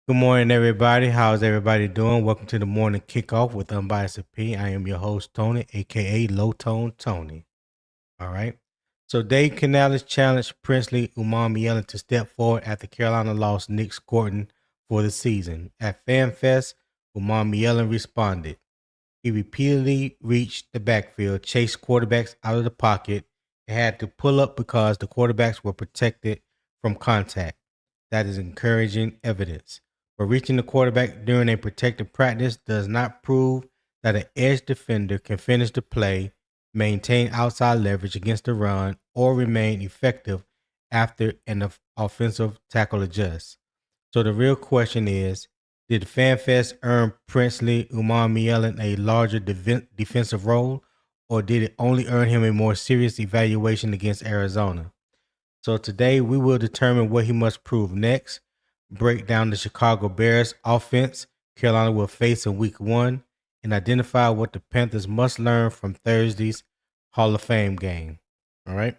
Good morning, everybody. How's everybody doing? Welcome to the Morning Kickoff with Unbiased Opinion. I am your host, Tony, a.k.a. Low Tone Tony. All right. So Dave Canales challenged Princely Umanmielen to step forward after Carolina lost Nic Scourton for the season. At Fan Fest, Umanmielen responded. He repeatedly reached the backfield, chased quarterbacks out of the pocket, and had to pull up because the quarterbacks were protected from contact. That is encouraging evidence. But reaching the quarterback during a protected practice does not prove that an edge defender can finish the play, maintain outside leverage against the run, or remain effective after an offensive tackle adjusts. So the real question is, did FanFest earn Princely Umanmielen a larger defensive role, or did it only earn him a more serious evaluation against Arizona? So today we will determine what he must prove next, break down the Chicago Bears offense Carolina will face in Week 1, and identify what the Panthers must learn from Thursday's Hall of Fame game. All right.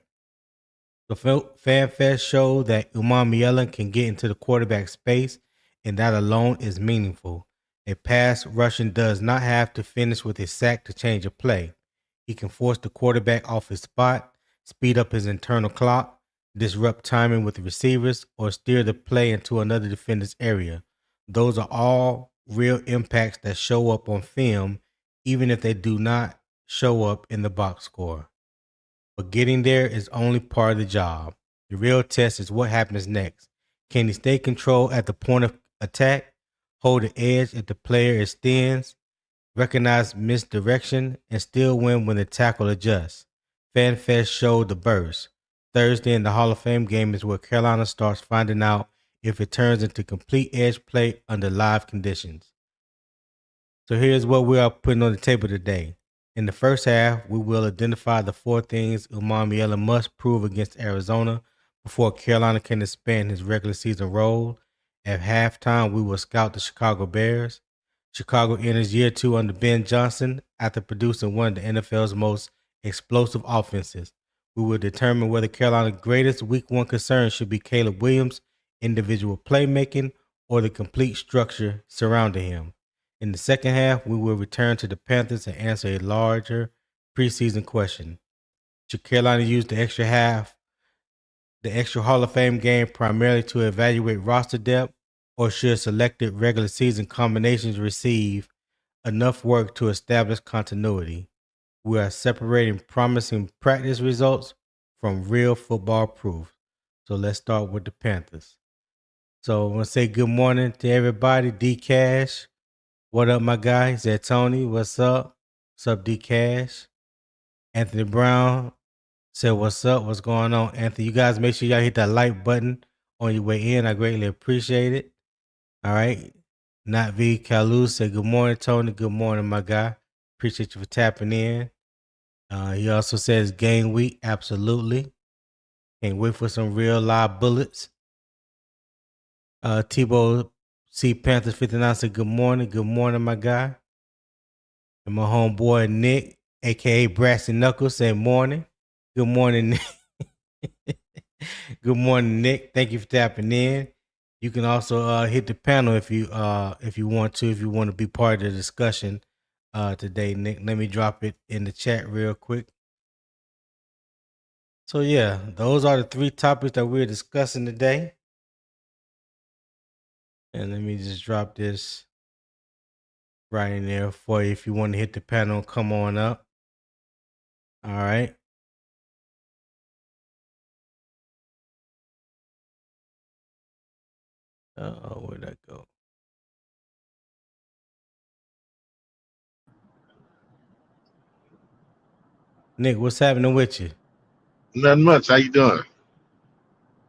The FanFest showed that Umanmielen can get into the quarterback space, and that alone is meaningful. A pass rushing does not have to finish with a sack to change a play. He can force the quarterback off his spot, speed up his internal clock, disrupt timing with the receivers, or steer the play into another defender's area. Those are all real impacts that show up on film, even if they do not show up in the box score. But getting there is only part of the job. The real test is what happens next. Can he stay control at the point of attack, hold the edge if the player extends, recognize misdirection, and still win when the tackle adjusts? FanFest showed the burst. Thursday in the Hall of Fame game is where Carolina starts finding out if it turns into complete edge play under live conditions. So here's what we are putting on the table today. In the first half, we will identify the 4 things Umanmielen must prove against Arizona before Carolina can expand his regular season role. At halftime, we will scout the Chicago Bears. Chicago enters year 2 under Ben Johnson after producing one of the NFL's most explosive offenses. We will determine whether Carolina's greatest Week 1 concern should be Caleb Williams' individual playmaking or the complete structure surrounding him. In the second half, we will return to the Panthers and answer a larger preseason question. Should Carolina use the extra Hall of Fame game primarily to evaluate roster depth, or should selected regular season combinations receive enough work to establish continuity? We are separating promising practice results from real football proof. So let's start with the Panthers. So I want to say good morning to everybody. D Cash. What up, my guy? He said, Tony, what's up? What's up, D Cash? Anthony Brown said, what's up? What's going on, Anthony? You guys make sure y'all hit that like button on your way in. I greatly appreciate it. All right. Not V. Kalu said, good morning, Tony. Good morning, my guy. Appreciate you for tapping in. He also says, game week. Absolutely. Can't wait for some real live bullets. Tebow C. Panthers 59 said, good morning. Good morning, my guy. And my homeboy Nick, a.k.a. Brassy Knuckles, said morning. Good morning, Nick. Good morning, Nick. Thank you for tapping in. You can also hit the panel if you want to be part of the discussion today, Nick. Let me drop it in the chat real quick. So yeah, those are the 3 topics that we're discussing today. And let me just drop this right in there for you if you want to hit the panel, come on up. All right. Where'd that go? Nick, what's happening with you? Nothing much. How you doing?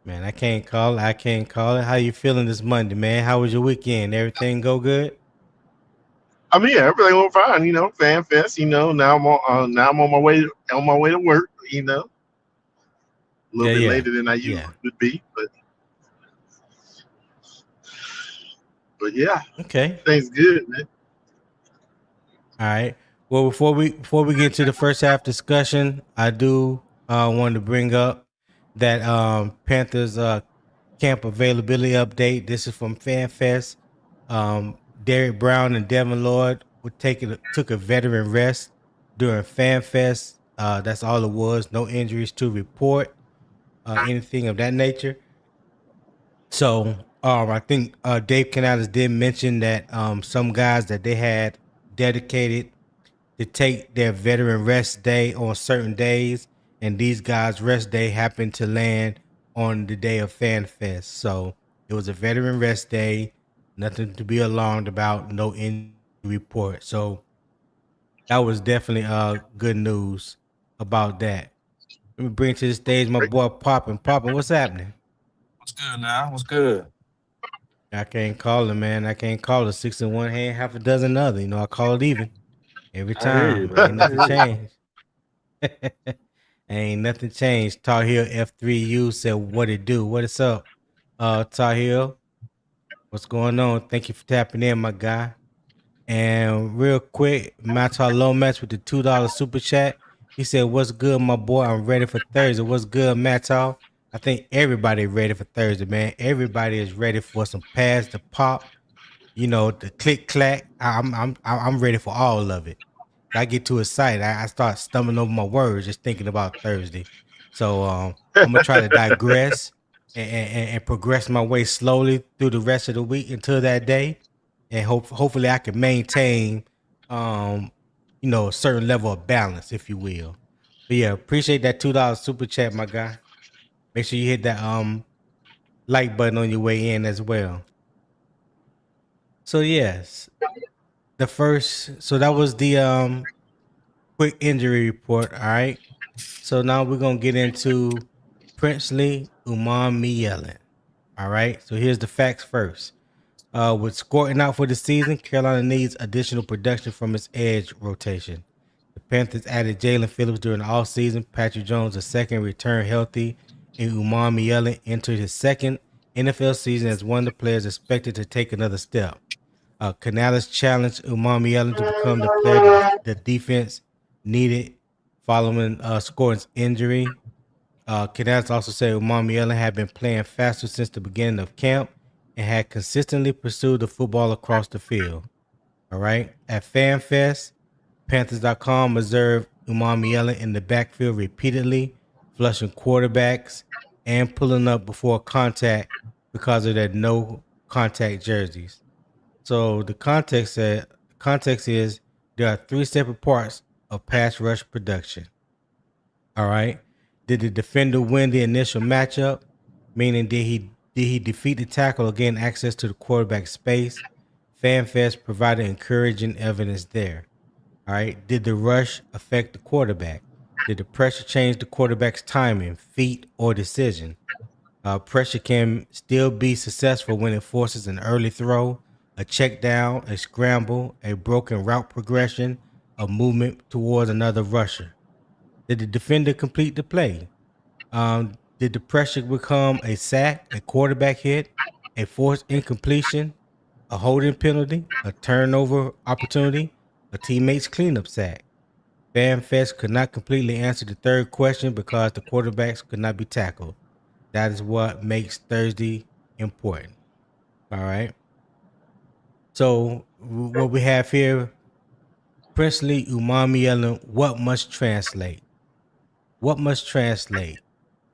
Man, I can't call it. How you feeling this Monday, man? How was your weekend? Everything go good? I mean, yeah, everything went fine. Fan fest. Now I'm on my way to work. A little bit later than I usually would be, but yeah. Okay. Things good, man. All right. Well, before we get to the first half discussion, I do want to bring up that Panthers camp availability update. This is from FanFest. Derek Brown and Devin Lloyd took a veteran rest during Fan Fest. That's all it was. No injuries to report, anything of that nature. So I think Dave Canales did mention that some guys that they had dedicated to take their veteran rest day on certain days, and these guys' rest day happened to land on the day of Fan Fest. So it was a veteran rest day, nothing to be alarmed about, no injury report. So that was definitely good news about that. Let me bring to the stage my boy Poppin. Poppin, what's happening? What's good now? What's good? I can't call it, man. I can't call it 6 in one hand, half a dozen other. I call it even every I hear you, time. man. Ain't nothing changed. Ain't nothing changed. Tar Heel F3U said, "What it do? What is up?" Tar Heel, what's going on? Thank you for tapping in, my guy. And real quick, Matar Lomax with the $2 super chat. He said, "What's good, my boy? I'm ready for Thursday." What's good, Matar? I think everybody ready for Thursday, man. Everybody is ready for some pads to pop. The click clack. I'm ready for all of it. I get too excited. I start stumbling over my words just thinking about Thursday. So I'm gonna try to digress and progress my way slowly through the rest of the week until that day, and hopefully I can maintain a certain level of balance, if you will. But yeah, appreciate that $2 super chat, my guy. Make sure you hit that like button on your way in as well. So yes, that was the quick injury report. All right. So now we're gonna get into Princely Umanmielen. All right. So here's the facts first. With Scourton out for the season, Carolina needs additional production from its edge rotation. The Panthers added Jalen Phillips during the offseason. Patrick Jones, a second, returned healthy, and Umanmielen entered his second NFL season as one of the players expected to take another step. Canales challenged Umanmielen to become the player the defense needed following Scourton's injury. Canales also said Umanmielen had been playing faster since the beginning of camp and had consistently pursued the football across the field. All right. At Fan Fest, Panthers.com observed Umanmielen in the backfield repeatedly, flushing quarterbacks and pulling up before contact because of their no contact jerseys. So the context is there are three separate parts of pass rush production. All right. Did the defender win the initial matchup? Meaning, did he defeat the tackle or gain access to the quarterback space? FanFest provided encouraging evidence there. All right. Did the rush affect the quarterback? Did the pressure change the quarterback's timing, feet, or decision? Pressure can still be successful when it forces an early throw, a check down, a scramble, a broken route progression, a movement towards another rusher. Did the defender complete the play? Did the pressure become a sack, a quarterback hit, a forced incompletion, a holding penalty, a turnover opportunity, a teammate's cleanup sack? FanFest could not completely answer the third question because the quarterbacks could not be tackled. That is what makes Thursday important. All right. So what we have here, Princely Umanmielen, what must translate? What must translate?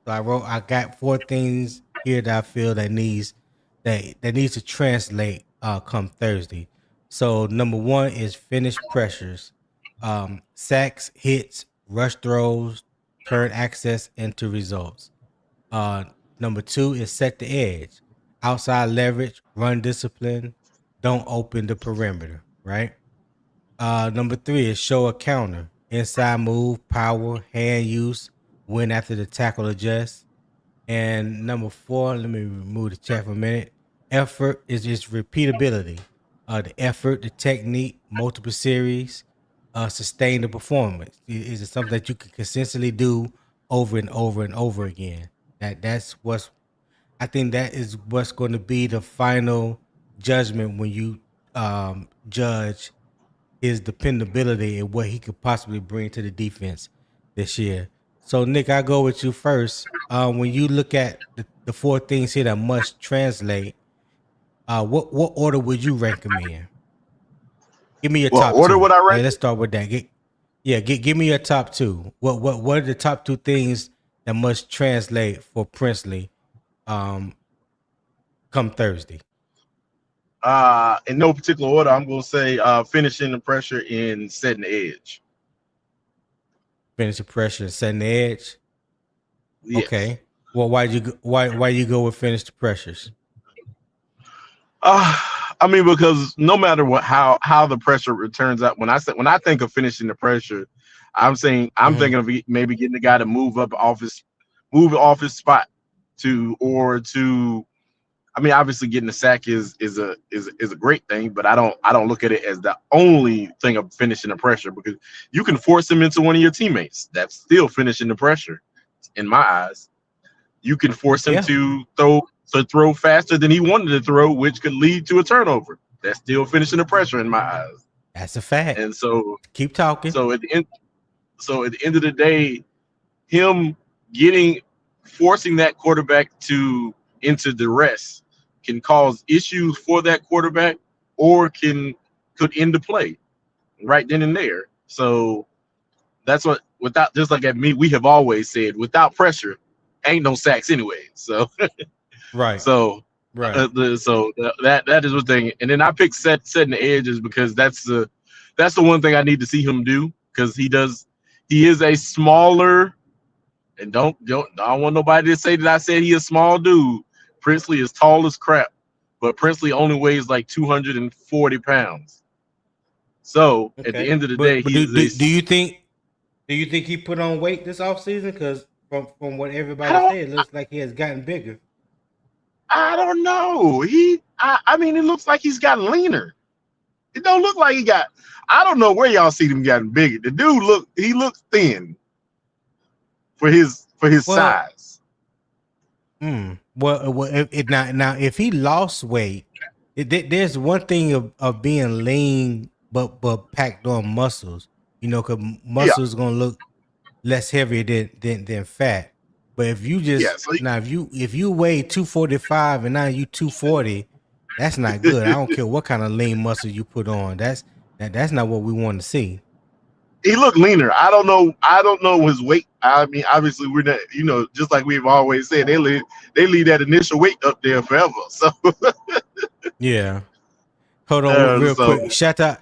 So I got 4 things here that I feel that needs to translate come Thursday. So number 1 is finish pressures, sacks, hits, rush throws, turn access into results. Number 2 is set the edge, outside leverage, run discipline, don't open the perimeter, right? Number 3 is show a counter, inside move, power, hand use, win after the tackle adjusts. And number 4, let me remove the chat for a minute. Effort is just repeatability. The effort, the technique, multiple series, sustain the performance. Is it something that you can consistently do over and over and over again? I think that is what's going to be the final judgment when you judge his dependability and what he could possibly bring to the defense this year. So, Nick, I'll go with you first. When you look at the 4 things here that must translate, what order would you recommend? Give me your What top order two. would I rank? Let's start with that. Give me your top two. What are the top two things that must translate for Princely come Thursday? In no particular order, I'm going to say finishing the pressure and setting the edge. Finish the pressure and setting the edge. Yes. Okay. Well, why you go with finish the pressures? I mean, because no matter how the pressure turns out, when I think of finishing the pressure, I'm thinking of maybe getting the guy to move off his spot to. I mean, obviously getting a sack is a great thing, but I don't look at it as the only thing of finishing the pressure, because you can force him into one of your teammates. That's still finishing the pressure, in my eyes. You can force him to throw faster than he wanted to throw, which could lead to a turnover. That's still finishing the pressure in my eyes. That's a fact. And so keep talking. So at the end of the day, him forcing that quarterback into duress can cause issues for that quarterback, or could end the play right then and there. So that's what, just like at me, we have always said, without pressure, ain't no sacks anyway. So right. So right. That is one thing. And then I picked setting the edges because that's the one thing I need to see him do, because he is a smaller, and I don't want nobody to say that I said he is a small dude. Princely is tall as crap, but Princely only weighs like 240 pounds. So at the end of the day, do you think he put on weight this offseason? Because from what everybody said, it looks like he has gotten bigger. I don't know. I mean, it looks like he's gotten leaner. It don't look like he got. I don't know where y'all see him getting bigger. The dude looks thin for his size. Well, if he lost weight, there's one thing of being lean but packed on muscles. Because muscles gonna look less heavy than fat. But if you if you weigh 245 and now you 240, that's not good. I don't care what kind of lean muscle you put on. That's not what we want to see. He looked leaner. I don't know his weight. I mean, obviously we're not, just like we've always said, they leave that initial weight up there forever. So yeah. Hold on real quick. Shout out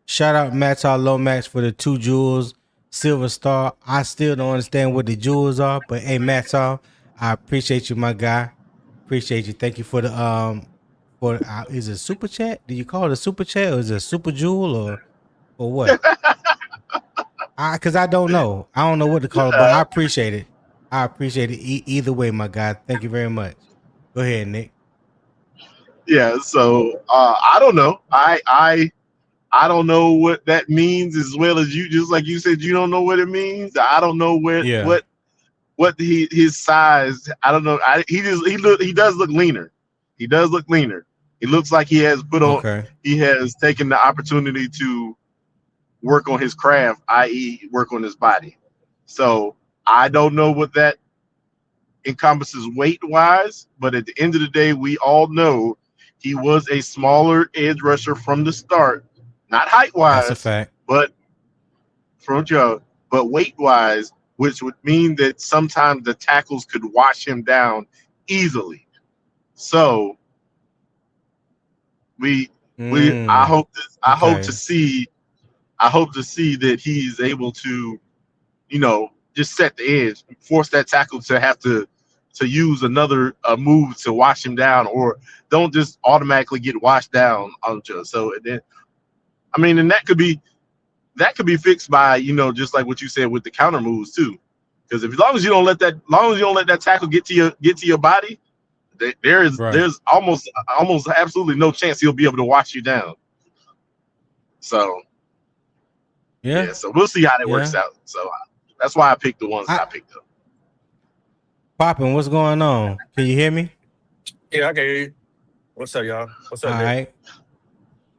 Matar Lomax for the 2 jewels silver star. I still don't understand what the jewels are, but hey, Matar, I appreciate you, my guy. Appreciate you. Thank you for the is it super chat? Do you call it a super chat, or is it a super jewel, or what? Because I don't know. I don't know what to call it, but I appreciate it. Either way, my guy. Thank you very much. Go ahead, Nick. Yeah. So I don't know. I don't know what that means, as well as you. Just like you said, you don't know what it means. I don't know what his size. I don't know. He does look leaner. He does look leaner. He looks like he has put on. Okay. He has taken the opportunity to work on his craft, i.e., work on his body. So I don't know what that encompasses weight-wise, but at the end of the day, we all know he was a smaller edge rusher from the start, not height-wise. That's a fact. But weight-wise, which would mean that sometimes the tackles could wash him down easily. So I hope to see that he's able to, just set the edge, force that tackle to have to use another move to wash him down, or don't just automatically get washed down onto. So then, I mean, and that could be fixed by, just like what you said with the counter moves too, because as long as you don't let that tackle get to your body, there's almost absolutely no chance he'll be able to wash you down. So yeah, so we'll see how that works out. So that's why I picked the ones that I picked up. Poppin', what's going on? Can you hear me? Yeah, I can hear you. What's up, y'all? What's up, all right?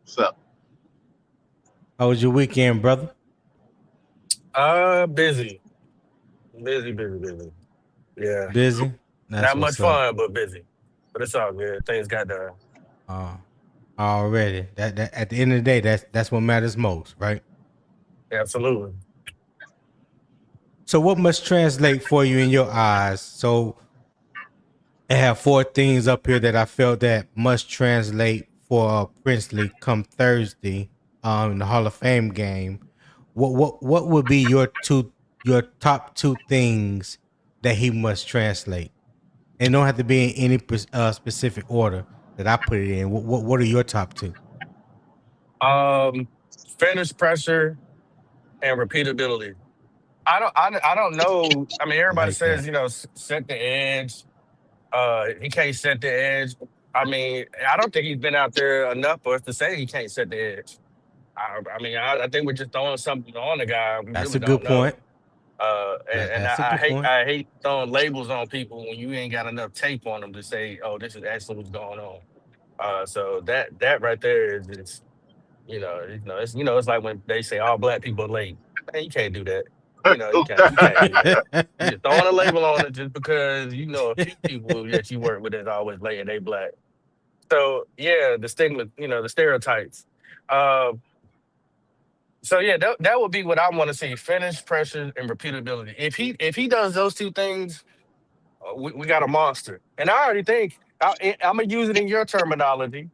What's up? How was your weekend, brother? Busy. Yeah. Busy? Not much fun, but busy. But it's all good. Things got done. Already. That at the end of the day, that's what matters most, right? Absolutely. So what must translate for you in your eyes? So I have 4 things up here that I felt that must translate for Princely come Thursday in the Hall of Fame game. What would be your top 2 things that he must translate? And it don't have to be in any specific order that I put it in. What are your top 2? Finish pressure and repeatability. I don't know. I mean, I everybody like says, that. set the edge. He can't set the edge. I mean, I don't think he's been out there enough for us to say he can't set the edge. I think we're just throwing something on the guy. We That's really a good don't know. point. And That's a I good hate point. I hate throwing labels on people when you ain't got enough tape on them to say, oh, this is actually what's going on. So that right there is just it's like when they say all black people are late. Man, you can't do that. You can't do that. You just throwing a label on it just because a few people that you work with is always late and they black. So yeah, the stigma, the stereotypes. Uh, so yeah, that would be what I want to see: finish, pressure, and repeatability. If he does those 2 things, we got a monster. And I already think I'm gonna use it in your terminology.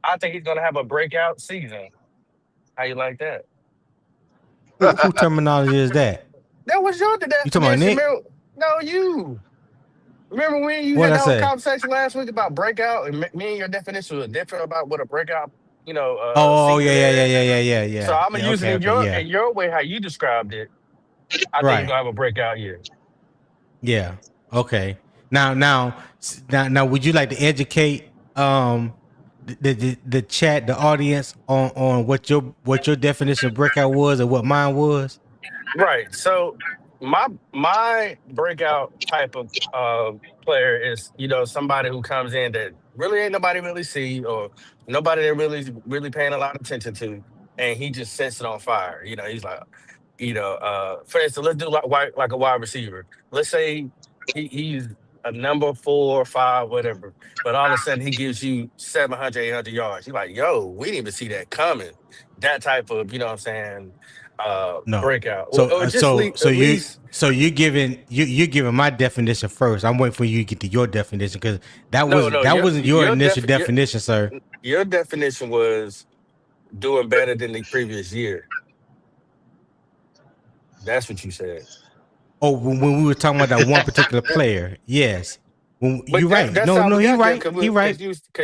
I think he's gonna have a breakout season. How you like that? Who terminology is that? That was your You talking about definition. Nick? No, you. Remember when you What had I that whole say? conversation last week about breakout, and me and your definition was different about what a breakout, Oh season yeah, is. So yeah. I'm gonna Yeah, use it okay, in yeah. your way how you described it. I think he's Right. gonna have a breakout year. Yeah. Okay. Now, would you like to educate the chat, the audience on what your definition of breakout was and what mine was? Right. So my breakout type of player is somebody who comes in that really ain't nobody really see, or nobody that really paying a lot of attention to, and he just sets it on fire. He's like, for instance, let's do like a wide receiver. Let's say he's a number 4 or 5, whatever, but all of a sudden he gives you 700, 800 yards. You're like, yo, we didn't even see that coming. That type of, you know what I'm saying, No. breakout, So or just so at least. you're giving my definition first. I'm waiting for you to get to your definition because No, no, that wasn't your initial definition, sir. your definition was doing better than the previous year. That's what you said. Oh, when we were talking about that one particular player, yes. But You're right. that No, sounds he objective right. because He right.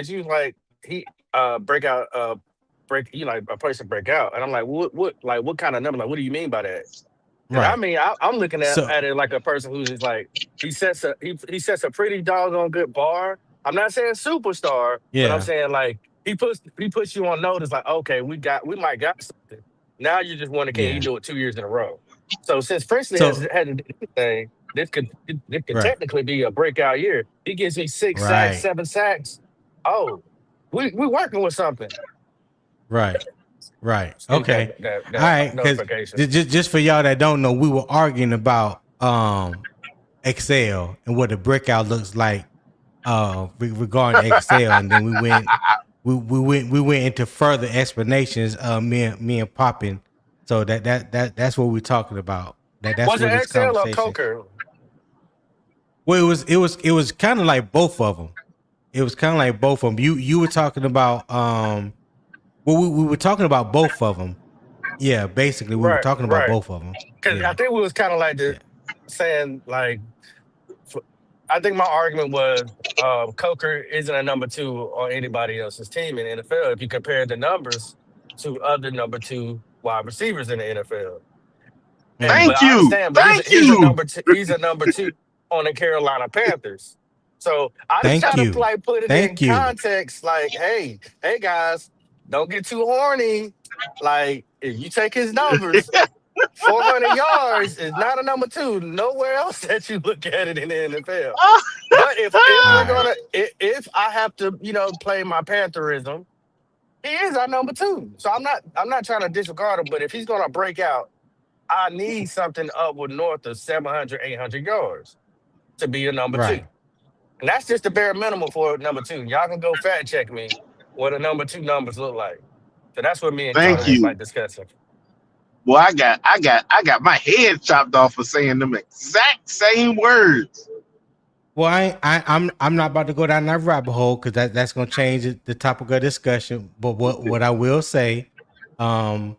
you like he breakout break like a person break out, and I'm like, what kind of number? Like, what do you mean by that? And I Right. mean, I'm looking So at it like a person who's just like he sets a pretty doggone good bar. I'm not saying superstar, but I'm yeah, saying like he puts you on notice. Like, okay, we might got something. Now you just wonder, can he yeah. do it 2 years in a row? So since Princeton So hadn't done anything, this could right, technically be a breakout year. He gives me 6 sacks, right, 7 sacks. Oh, we working with something. right, right. Hit that Okay. that All that right. Because notification. just for y'all that don't know, we were arguing about Excel and what a breakout looks like regarding Excel, and then we went into further explanations. Me and Poppin. So that's what we're talking about. That's Was where it this Excel or conversation. Coker? Well, it was kind of like both of them. It was kind of like both of them. You were talking about well, we were talking about both of them. Yeah, basically we were Right, talking about right. both of them. Because I Yeah, think we was kind of like yeah, saying like, I think my argument was Coker isn't a number 2 on anybody else's team in the NFL if you compare the numbers to other number 2 wide receivers in the NFL. But mm, Thank I you. understand, but Thank he's a you. number 2. He's a number 2 on the Carolina Panthers. So I just try thank to you, like put it in thank you. context. Like, hey guys, don't get too horny. Like, if you take his numbers, 400 yards is not a number 2 nowhere else that you look at it in the NFL. But if All we're right, gonna if I have to play my Pantherism, he is our number 2. So I'm not trying to disregard him. But if he's gonna break out, I need something upward north of 700, 800 yards to be a number 2. right, And that's just the bare minimum for number 2. Y'all can go fact check me what the number 2 numbers look like. So that's what me and Thank Tony was you. like discussing. Well, I got my head chopped off for saying them exact same words. Well, I'm not about to go down that rabbit hole because that's gonna change the topic of discussion. But what I will say, I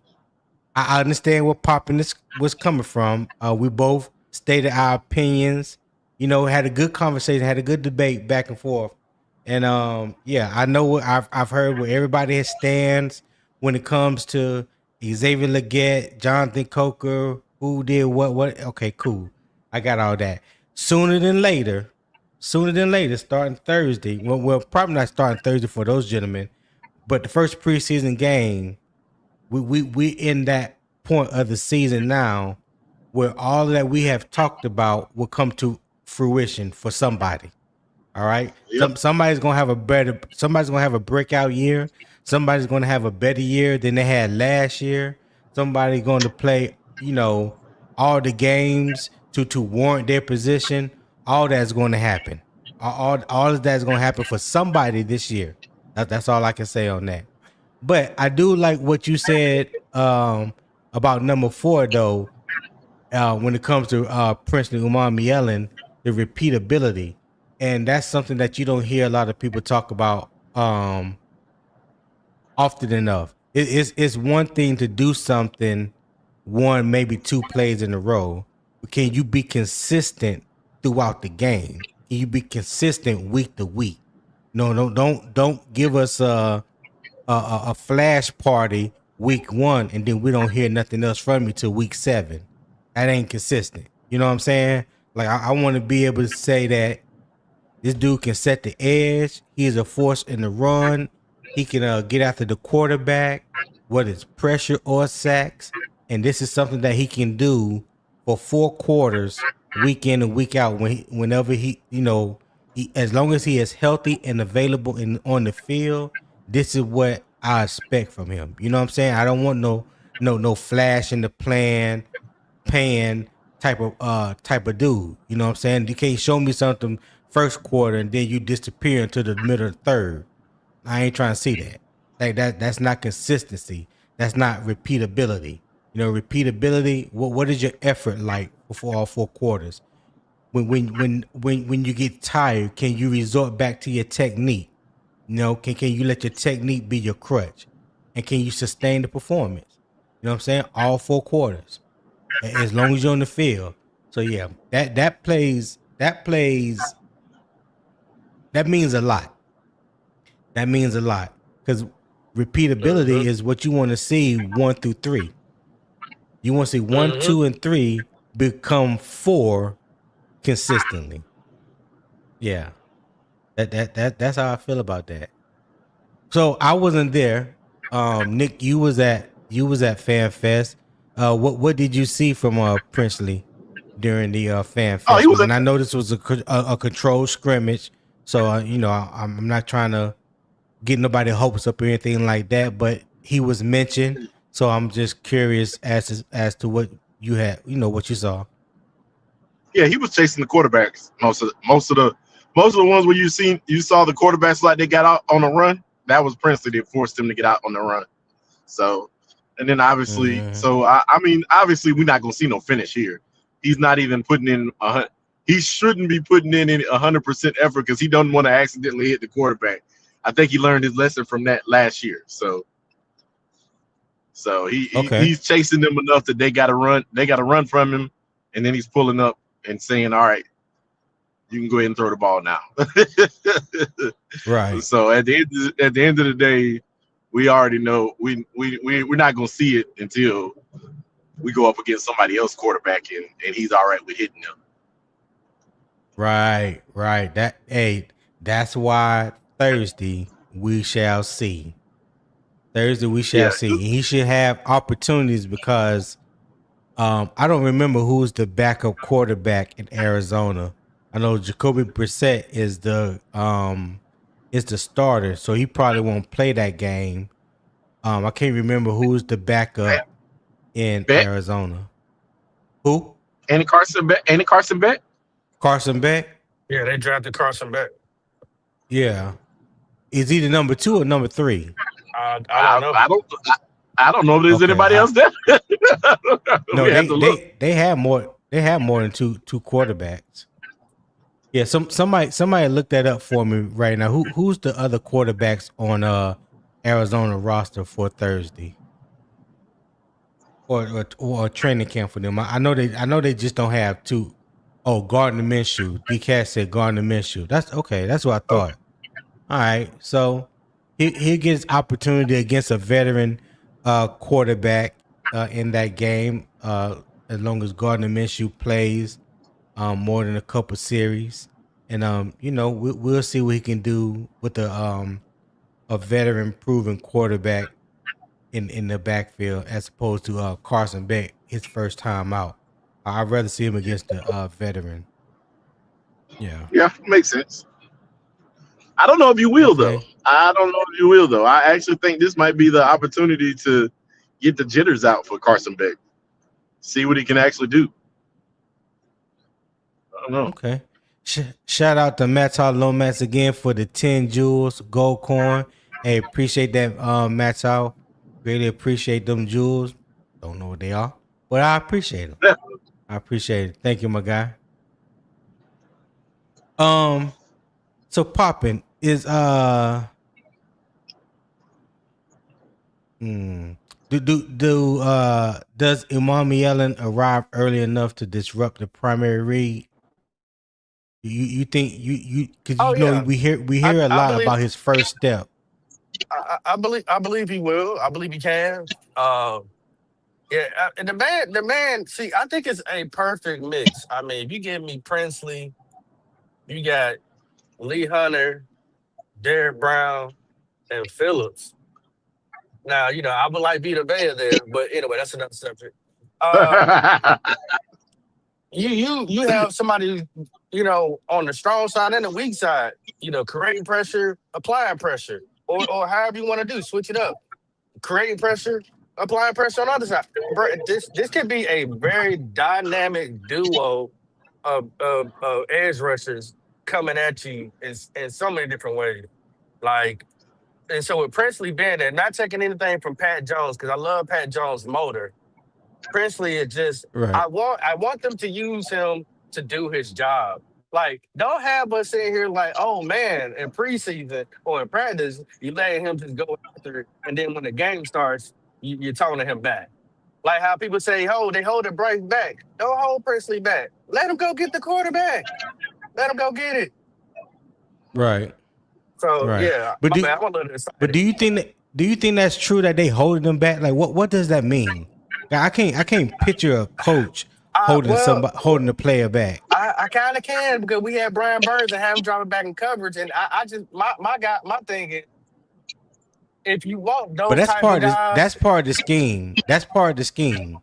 understand where Poppin was coming from. We both stated our opinions. Had a good conversation, had a good debate back and forth. And yeah, I know what I've heard where everybody stands when it comes to Xavier Legette, Jonathan Coker, who did what. Okay, cool. I got all that. Sooner than later, starting Thursday. Well, probably not starting Thursday for those gentlemen, but the first preseason game. We in that point of the season now where all that we have talked about will come to fruition for somebody. All right. Yep. Somebody's gonna have a breakout year. Somebody's gonna have a better year than they had last year. Somebody's going to play, all the games to warrant their position. All that's going to happen. All of that's going to happen for somebody this year. That's all I can say on that. But I do like what you said about number 4, though, when it comes to Princely Umanmielen, the repeatability. And that's something that you don't hear a lot of people talk about often enough. It's one thing to do something, one, maybe 2 plays in a row. But can you be consistent throughout the game? Can you be consistent week to week? No, don't give us a flash party week 1 and then we don't hear nothing else from you till week 7. That ain't consistent. You know what I'm saying? Like I want to be able to say that this dude can set the edge. He is a force in the run. He can get after the quarterback, whether it's pressure or sacks. And this is something that he can do for 4 quarters, week in and week out. Whenever he, as long as he is healthy and available on the field, this is what I expect from him. You know what I'm saying? I don't want no flash in the pan type of dude. You know what I'm saying? You can't show me something first quarter and then you disappear into the middle of the third. I ain't trying to see that. Like that's not consistency. That's not repeatability. Repeatability. What is your effort like for all 4 quarters? When you get tired, can you resort back to your technique? Can you let your technique be your crutch? And can you sustain the performance? You know what I'm saying? All 4 quarters. As long as you're on the field. So yeah, that means a lot. That means a lot. Because repeatability is what you want to see 1 through 3. You want to see 1, 2, and 3 become 4 consistently. Yeah. That's how I feel about that. So I wasn't there. Nic, you was at Fan Fest. What did you see from Princely during the Fan Fest? And I know this was a controlled scrimmage, so I'm not trying to get nobody hopes up or anything like that. But he was mentioned, so I'm just curious as to what you had, what you saw. Yeah, he was chasing the quarterbacks. Most of the ones where you saw the quarterbacks like they got out on the run. That was Princely that forced him to get out on the run. So, and then obviously, obviously we're not gonna see no finish here. He's not even putting in he shouldn't be putting in 100% effort because he doesn't want to accidentally hit the quarterback. I think he learned his lesson from that last year. So he's chasing them enough that they got to run. They got to run from him, and then he's pulling up and saying, "All right, you can go ahead and throw the ball now." Right. So at the end of the day, we already know we're not gonna see it until we go up against somebody else quarterback and he's all right with hitting them. Right. That's why Thursday we shall see. He should have opportunities because I don't remember who's the backup quarterback in Arizona. I know Jacoby Brissett is the starter, so he probably won't play that game. I can't remember who's the backup in Arizona. Who? Carson Beck. Carson Beck? Yeah, they drafted Carson back. Yeah. Is he the number 2 or number 3? I don't know. I don't know if there's anybody else there. No, they have more. They have more than two quarterbacks. Yeah, somebody look that up for me right now. Who's the other quarterbacks on Arizona roster for Thursday? Or a training camp for them. I know they just don't have 2. Oh, Gardner Minshew. DK said Gardner Minshew. That's okay. That's what I thought. Okay. All right. So he gets opportunity against a veteran quarterback in that game. As long as Gardner Minshew plays more than a couple series. And we'll see what he can do with a veteran proven quarterback in the backfield as opposed to Carson Beck, his first time out. I'd rather see him against the veteran. Yeah. Yeah, makes sense. I don't know if you will though. I actually think this might be the opportunity to get the jitters out for Carson Beck. See what he can actually do. I don't know. Okay. Shout out to Matal Lomax again for the 10 jewels gold coin. Hey, appreciate that, Matal. Really appreciate them jewels. Don't know what they are, but I appreciate them. Yeah. I appreciate it. Thank you, my guy. So Poppin is does Umanmielen arrive early enough to disrupt the primary read? You think you because we hear a lot about his first step. I believe he will. I believe he can. Yeah, and the man. See, I think it's a perfect mix. I mean, if you give me Princely, you got Lee Hunter, Derek Brown, and Phillips. Now, I would like Vita Vea there, but anyway, that's another subject. You have somebody, on the strong side and the weak side, creating pressure, applying pressure, or however you want to do, switch it up. Creating pressure, applying pressure on the other side. This could be a very dynamic duo of edge rushers coming at you in so many different ways. And so with Princely being there, not taking anything from Pat Jones, because I love Pat Jones' motor. Princely is just right. I want them to use him to do his job. Don't have us in here oh man, in preseason or in practice, you letting him just go after it, and then when the game starts, you're toning him back. Like how people say, they hold Bryce back. Don't hold Princely back. Let him go get the quarterback. Let him go get it. Right. So right. Yeah, but do you think that's true that they holding them back? What does that mean? I can't picture a coach holding the player back. I kind of can because we had Brian Burns and have him dropping back in coverage, and I just my thing is if you want those, but that's part of the scheme. That's part of the scheme.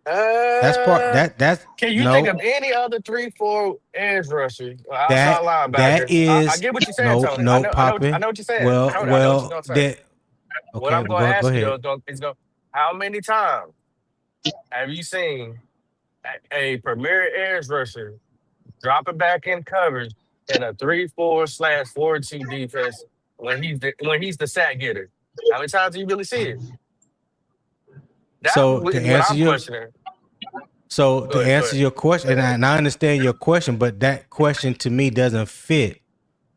That's can you think of any other 3-4 edge rushers outside linebacker? That is I get what you're saying, Tony. No, Poppy. I know what you're saying. Well, okay, what I'm going to ask you is how many times have you seen a premier edge rusher dropping back in coverage in a 3-4/4-2 defense when he's the sack getter? How many times do you really see it? To answer your question, and I understand your question, but that question to me doesn't fit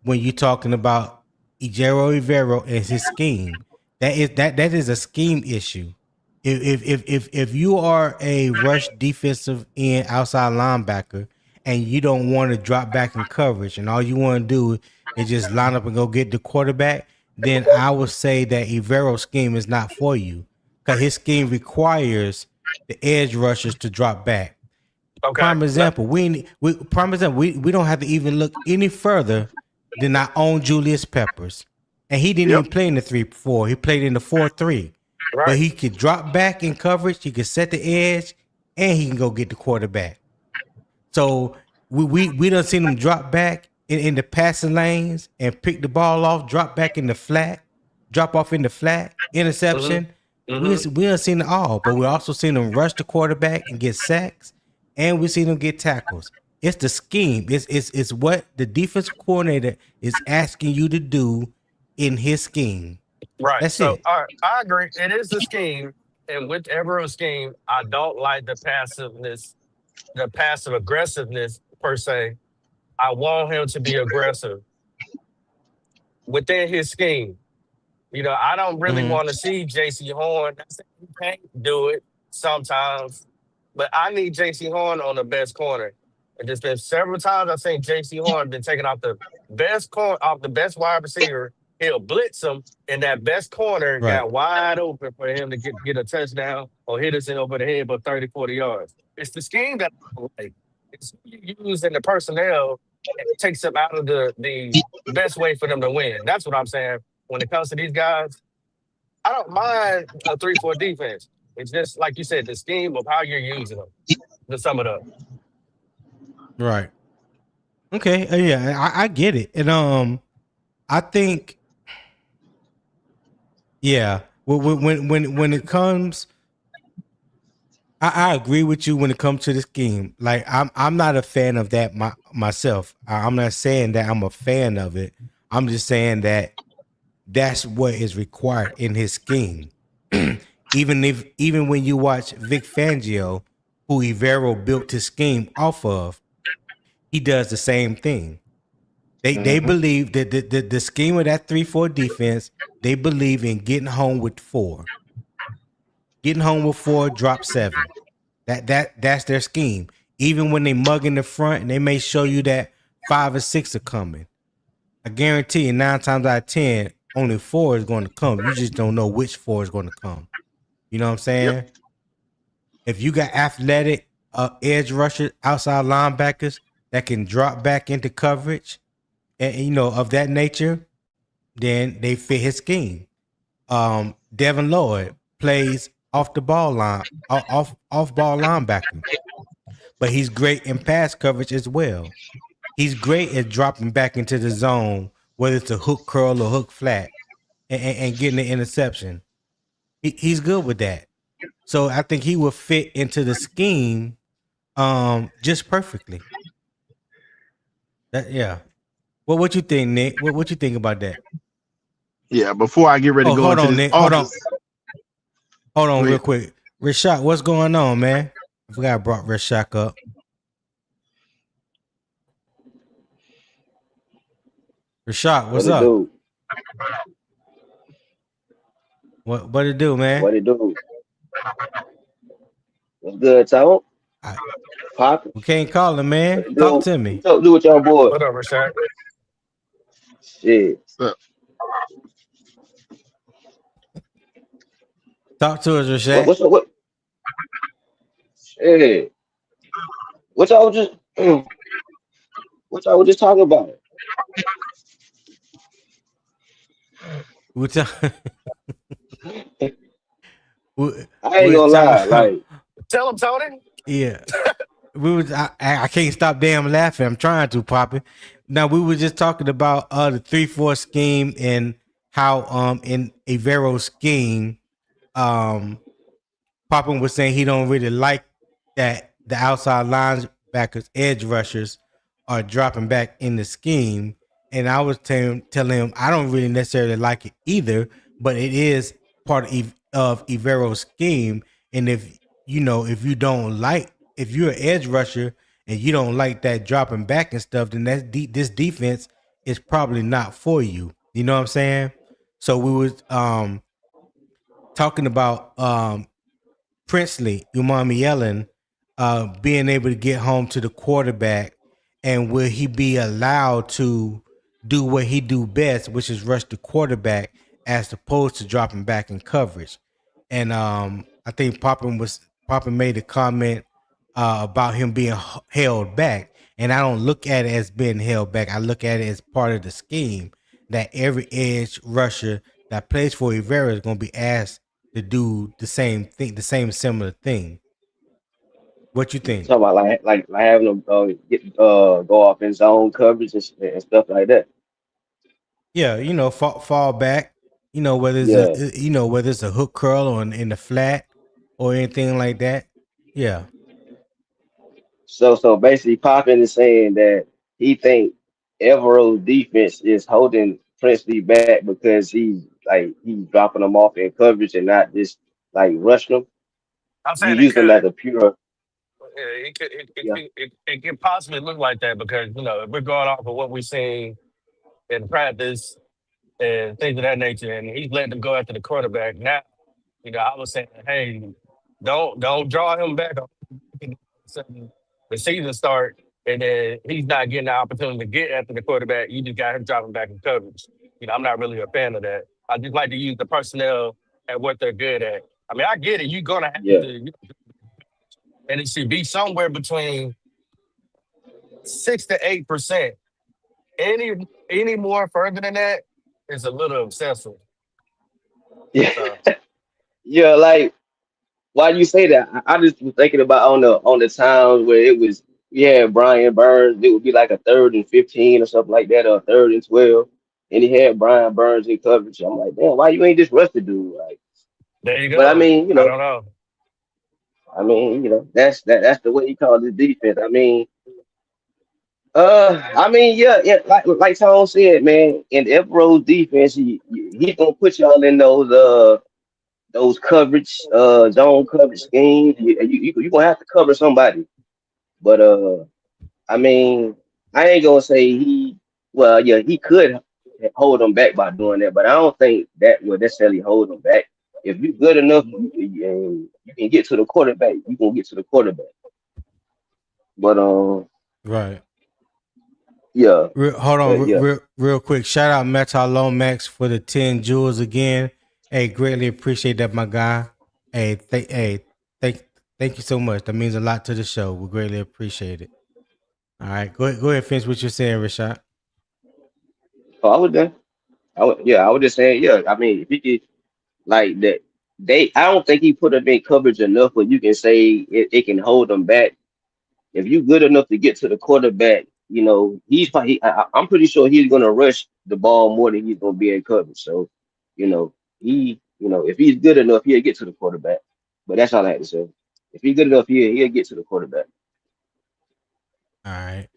when you're talking about Ejiro Evero and his scheme. That is a scheme issue. If you are a rush defensive end outside linebacker and you don't want to drop back in coverage and all you want to do is just line up and go get the quarterback, then I would say that Evero's scheme is not for you because his scheme requires the edge rushers to drop back. Okay. Prime example, we don't have to even look any further than our own Julius Peppers, and he didn't even play in the 3-4. He played in the 4-3. Right. But he could drop back in coverage. He could set the edge, and he can go get the quarterback. So we done seen him drop back in the passing lanes and pick the ball off, drop back in the flat, drop off in the flat, interception. Mm-hmm. We done seen it all, but we also seen him rush the quarterback and get sacks, and we seen him get tackles. It's the scheme. It's what the defensive coordinator is asking you to do in his scheme. Right. That's So it. I agree. It is the scheme, and whichever a scheme, I don't like the passive aggressiveness per se. I want him to be aggressive within his scheme. I don't really Mm-hmm. want to see JC Horn. Not saying he can't do it sometimes, but I need JC Horn on the best corner. And there's been several times I've seen JC Horn been taken off the best wide receiver. He'll blitz him, and that best corner Right. got wide open for him to get a touchdown or hit us in over the head for 30, 40 yards. It's the scheme that I don't like. It's who you use in the personnel and it takes them out of the best way for them to win. That's what I'm saying. When it comes to these guys, I don't mind a 3-4 defense. It's just like you said, the scheme of how you're using them. To sum it up. Right. Okay. Yeah, I get it. And I think, yeah, when it comes, I agree with you when it comes to the scheme. Like I'm not a fan of that myself. I'm not saying that I'm a fan of it. I'm just saying that that's what is required in his scheme. even when you watch Vic Fangio, who Evero built his scheme off of, he does the same thing. They believe that the scheme of that 3-4 defense, they believe in getting home with 4. Getting home with 4, drop 7. That's their scheme. Even when they mug in the front and they may show you that 5 or 6 are coming. I guarantee you 9 times out of 10, only 4 is going to come. You just don't know which 4 is going to come. You know what I'm saying? Yep. If you got athletic edge rushers, outside linebackers that can drop back into coverage and of that nature, then they fit his scheme. Devin Lloyd plays off the ball line, off ball linebacker, but he's great in pass coverage as well. He's great at dropping back into the zone, whether it's a hook curl or hook flat, and getting the interception. He's good with that. So I think he will fit into the scheme just perfectly. Yeah. What you think, Nick? What you think about that? Yeah, before I get ready to go hold into on, this Nick. office, Hold on real quick. Rashad, what's going on, man? I forgot I brought Rashad up. Rashad, what's up? Do? What it do, man? What it do? What's good, Tom? Pop? We can't call him, man. Talk to me. Do with your boy. What up, Rashad? Shit. Talk to us, Rashad. What? Hey. What y'all was just talking about? I ain't gonna lie, like, tell him, Tony. Yeah. I can't stop damn laughing. I'm trying to, Poppy. Now we were just talking about the 3-4 scheme and how in Avero's scheme, Poppin was saying he don't really like that the outside linebackers, edge rushers are dropping back in the scheme. And I was telling him I don't really necessarily like it either, but it is part of Evero's scheme. And if you're an edge rusher and you don't like that dropping back and stuff, then this defense is probably not for you. You know what I'm saying? So we was talking about Umanmielen being able to get home to the quarterback, and will he be allowed to do what he do best, which is rush the quarterback as opposed to dropping back in coverage. And I think Poppin made a comment about him being held back, and I don't look at it as being held back. I look at it as part of the scheme that every edge rusher that plays for Evero is going to be asked to do the same thing, the same similar thing. What you think? Talking about like having them go off in zone coverage and stuff like that. Yeah, fall back. Whether it's whether it's a hook curl or in the flat or anything like that. Yeah. So basically, Poppin is saying that he think Evero's defense is holding Princely back because he's dropping them off in coverage and not just like rushing them. I'm You saying it use them as could. a pure Yeah, yeah it could possibly look like that because if we're going off of what we're seeing in practice and things of that nature, and he's letting them go after the quarterback now. I was saying, hey, don't draw him back. The season start, and then he's not getting the opportunity to get after the quarterback. You just got him dropping back in coverage. I'm not really a fan of that. I just like to use the personnel at what they're good at. I mean, I get it. You're gonna have yeah. to, and it should be somewhere between 6 to 8%. Any more further than that is a little excessive. Yeah, So yeah. Like why do you say that? I just was thinking about on the times where it was Brian Burns. It would be like a 3rd and 15 or something like that, or a 3rd and 12, and he had Brian Burns in coverage. I'm like, damn, why you ain't just rush the dude? Like, there you but I go. mean, I don't know. that's the way he calls his defense. Yeah, like Tom said, man, in Evero's defense, he's gonna put y'all in those coverage, zone coverage schemes. You gonna have to cover somebody. But I mean, I ain't gonna say well, yeah, he could hold them back by doing that, but I don't think that would necessarily hold them back. If you're good enough, you can get to the quarterback. You can get to the quarterback. But Right. yeah, Hold on, but yeah. real quick. Shout out Metal Lomax for the 10 jewels again. Hey, greatly appreciate that, my guy. Thank you so much. That means a lot to the show. We greatly appreciate it. All right, go ahead, finish what you're saying, Rashad. Oh, I was done. I was just saying, yeah. I mean, if he could like that, I don't think he put them in coverage enough, but you can say it can hold them back. If you good enough to get to the quarterback, he's probably. I'm pretty sure he's gonna rush the ball more than he's gonna be in coverage. So, if he's good enough, he'll get to the quarterback. But that's all I have to say. If he's good enough, he'll get to the quarterback. All right.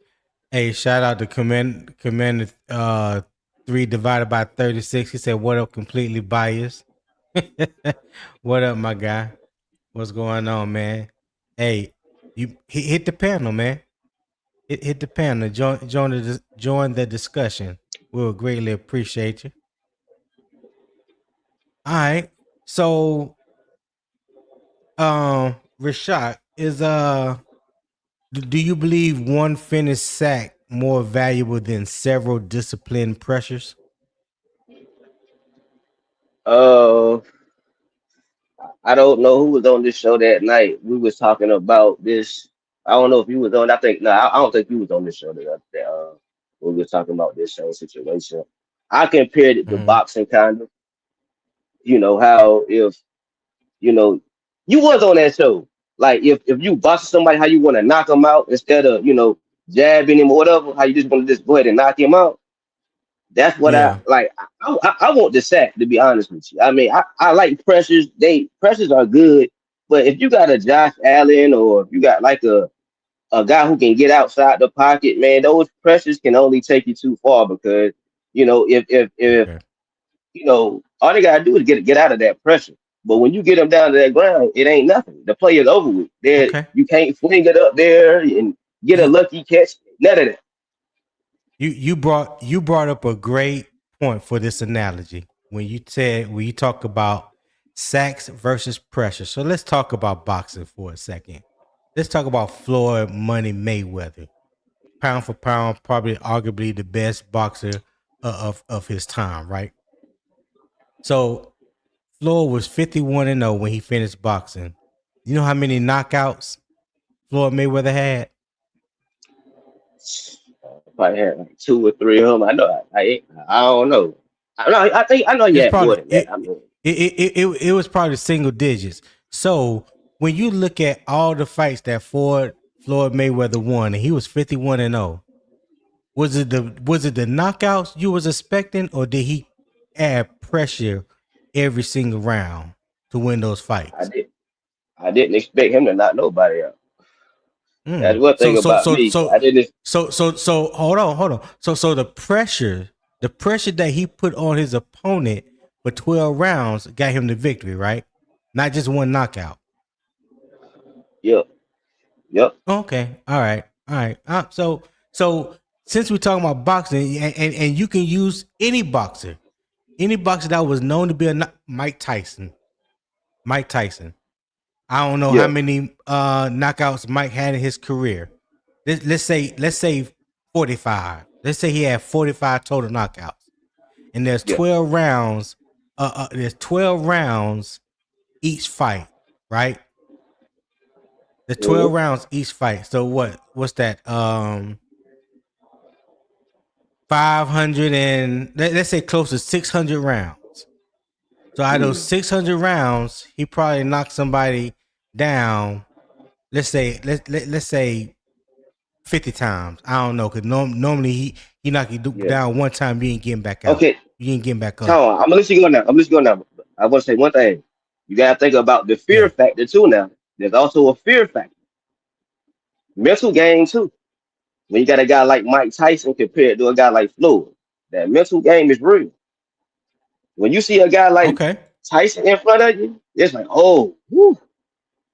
Hey, shout out to Commander 3 divided by 36. He said, "What up, completely biased." What up, my guy? What's going on, man? Hey, you hit the panel, man. Hit the panel. Join the discussion. We'll greatly appreciate you. All right. So, Rashad do you believe one finished sack more valuable than several disciplined pressures? Uh, I don't know who was on this show that night. We was talking about this. I don't know if you was on. I think no. I don't think you was on this show that we was talking about this same situation. I compared it to Mm-hmm. boxing, kind of. How if you know you was on that show. Like if you box somebody, how you want to knock them out instead of jabbing him or whatever. How you just want to just go ahead and knock him out. That's what I Yeah. like. I want the sack, to be honest with you. I mean, I like pressures. Pressures are good, but if you got a Josh Allen or if you got like a guy who can get outside the pocket, man, those pressures can only take you too far because if Okay. all they gotta do is get out of that pressure. But when you get them down to that ground, it ain't nothing. The play is over with. There, Okay. you can't fling it up there and get a You lucky catch. None of that. you brought up a great point for this analogy when you talk about sacks versus pressure. So let's talk about boxing for a second. Let's talk about Floyd Money Mayweather. Pound for pound, probably arguably the best boxer of his time, right? So Floyd was 51-0 when he finished boxing. You know how many knockouts Floyd Mayweather had? Probably had like two or three of them. I know. I don't know. I think I know you It's had more probably than that. I mean, it was probably single digits. So when you look at all the fights that Floyd Mayweather won, and he was 51-0, was it the knockouts you was expecting, or did he add pressure every single round to win those I fights? did. I didn't expect him to knock nobody out. That's one thing about me. I didn't. So hold on. So the pressure that he put on his opponent for 12 rounds got him the victory, right? Not just one knockout. Yep. Okay. All right. So since we're talking about boxing, and you can use any boxer that was known to be a Mike Tyson. I don't know how many knockouts Mike had in his career. Let's say 45. Let's say he had 45 total knockouts, and there's 12 rounds. There's 12 rounds each fight, right? There's 12 rounds each fight. So what's that? 500 and let's say close to 600 rounds. So out of those 600 rounds, he probably knocked somebody down. Let's say 50 times. I don't know, because normally he knock you down one time, you ain't getting back out. Okay. You ain't getting back up. I'm gonna let you go now. I want to say one thing. You gotta think about the fear factor too now. There's also a fear factor. Mental game too. When you got a guy like Mike Tyson compared to a guy like Floyd, that mental game is real. When you see a guy like Tyson in front of you, it's like, oh, whew.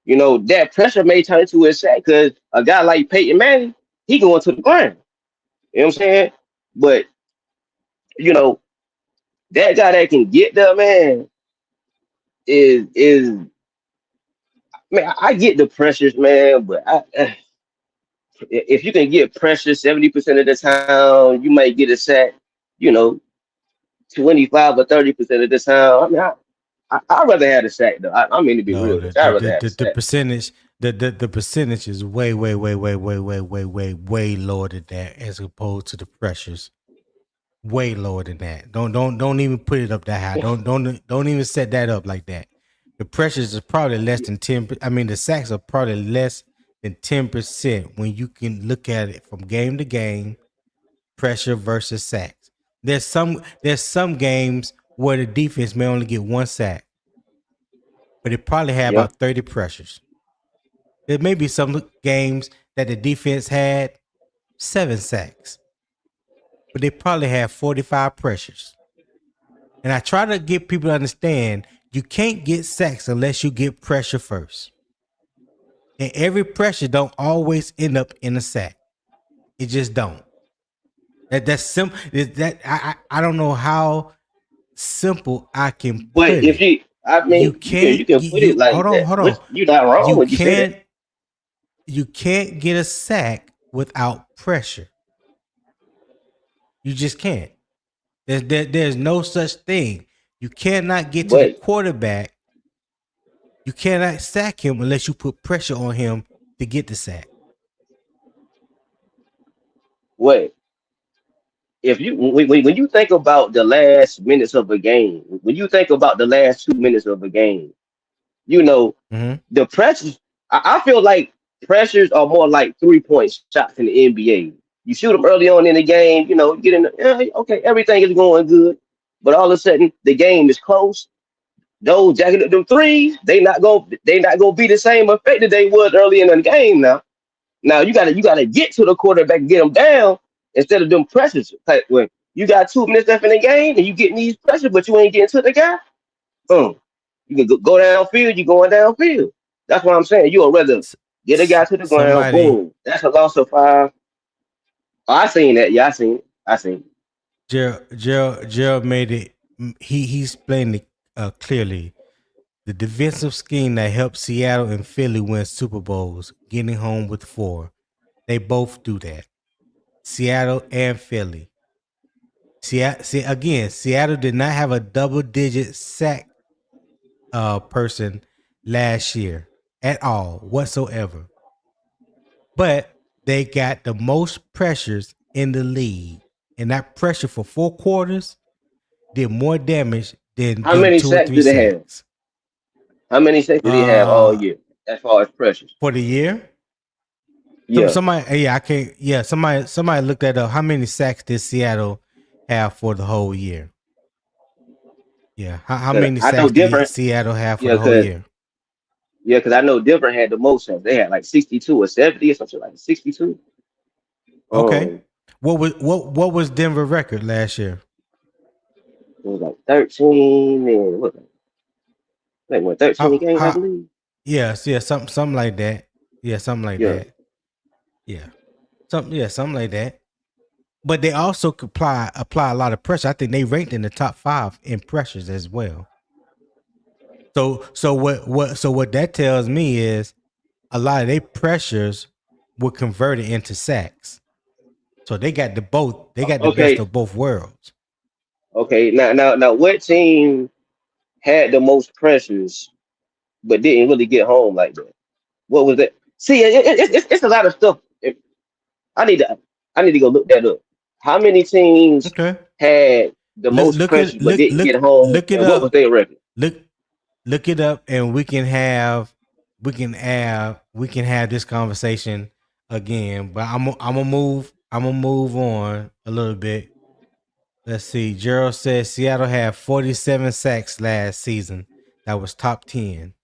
You know, that pressure may turn into a sack, because a guy like Peyton Manning, he going to the ground. You know what I'm saying? But, you know, that guy that can get there, man, is man, I get the pressures, man, but if you can get pressure 70% of the time, you might get a sack, you know, 25 or 30% of the time. I mean, I'd rather have a sack though. I mean, to be real, I'd rather have the percentage. The percentage is way lower than that, as opposed to the pressures. Way lower than that. Don't even put it up that high. Don't even set that up like that. The pressures is probably less than 10. I mean, the sacks are probably less than 10% when you can look at it from game to game. Pressure versus sacks. There's some games where the defense may only get one sack, but it probably had about 30 pressures. There may be some games that the defense had 7 sacks, but they probably had 45 pressures. And I try to get people to understand, you can't get sacks unless you get pressure first. And every pressure don't always end up in a sack. It just don't. That's simple. I don't know how simple I can put it. But if you can put it like hold that. Hold on. You're not wrong when you say that. You can't get a sack without pressure. You just can't. There's no such thing. You cannot get to the quarterback. You cannot sack him unless you put pressure on him to get the sack. Wait. If you when you think about the last minutes of a game, when you think about the last 2 minutes of a game, you know, the pressures. I feel like pressures are more like 3-point shots in the NBA. You shoot them early on in the game, you know, get in. Okay, everything is going good, but all of a sudden the game is close. Those jacking up them threes, they not gonna be the same effect that they was early in the game. Now you gotta get to the quarterback and get them down instead of them pressures. Like when you got 2 minutes left in the game and you getting these pressures, but you ain't getting to the guy. You can go downfield. You going downfield. That's what I'm saying. You'll rather get a guy to the ground. Boom. That's a loss of 5. Oh, I seen that. Yeah, I seen it. Gerald made it. He's playing it clearly. The defensive scheme that helped Seattle and Philly win Super Bowls, getting home with 4. They both do that. Seattle and Philly. Seattle did not have a double-digit sack person last year at all whatsoever. But they got the most pressures in the league. And that pressure for 4 quarters did more damage than how many 2 sacks or 3 do they sacks. have? How many sacks do they have all year as far as pressures? For the year? Yeah. Somebody looked that up. How many sacks did Seattle have for the whole year? Yeah. How many sacks did Seattle have for the whole year? Yeah, because I know Denver had the most sacks. They had like 62 or 70 or something like 62. Okay. Um, What was Denver record last year? it was like 13 and what? Like what? 13 games, I How believe. yes, yeah, something like that. Yeah, something like Yeah. that. Something like that. But they also could apply a lot of pressure. I think they ranked in the top 5 in pressures as well. So what that tells me is a lot of their pressures were converted into sacks. So they got the best Okay. of both worlds. Okay. Now, what team had the most pressures but didn't really get home like that? What was that? See, it's a lot of stuff. I need to I need to go look that up. How many teams Okay. had the Look most look pressure it but look didn't look get home, look it and what was up. their record? Look look it up, and we can have this conversation again. But I'm gonna move on a little bit. Let's see. Gerald says Seattle had 47 sacks last season. That was top 10.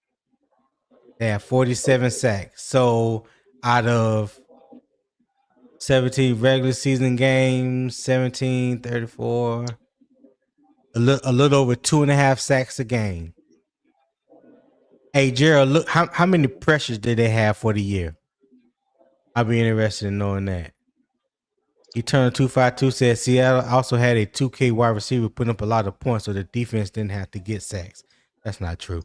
They had 47 sacks. So out of 17 regular season games, 17, 34, a little over 2.5 sacks a game. Hey, Gerald, look, how many pressures did they have for the year? I'd be interested in knowing that. Eternal 252 says Seattle also had a 2K wide receiver putting up a lot of points, so the defense didn't have to get sacks. That's not true.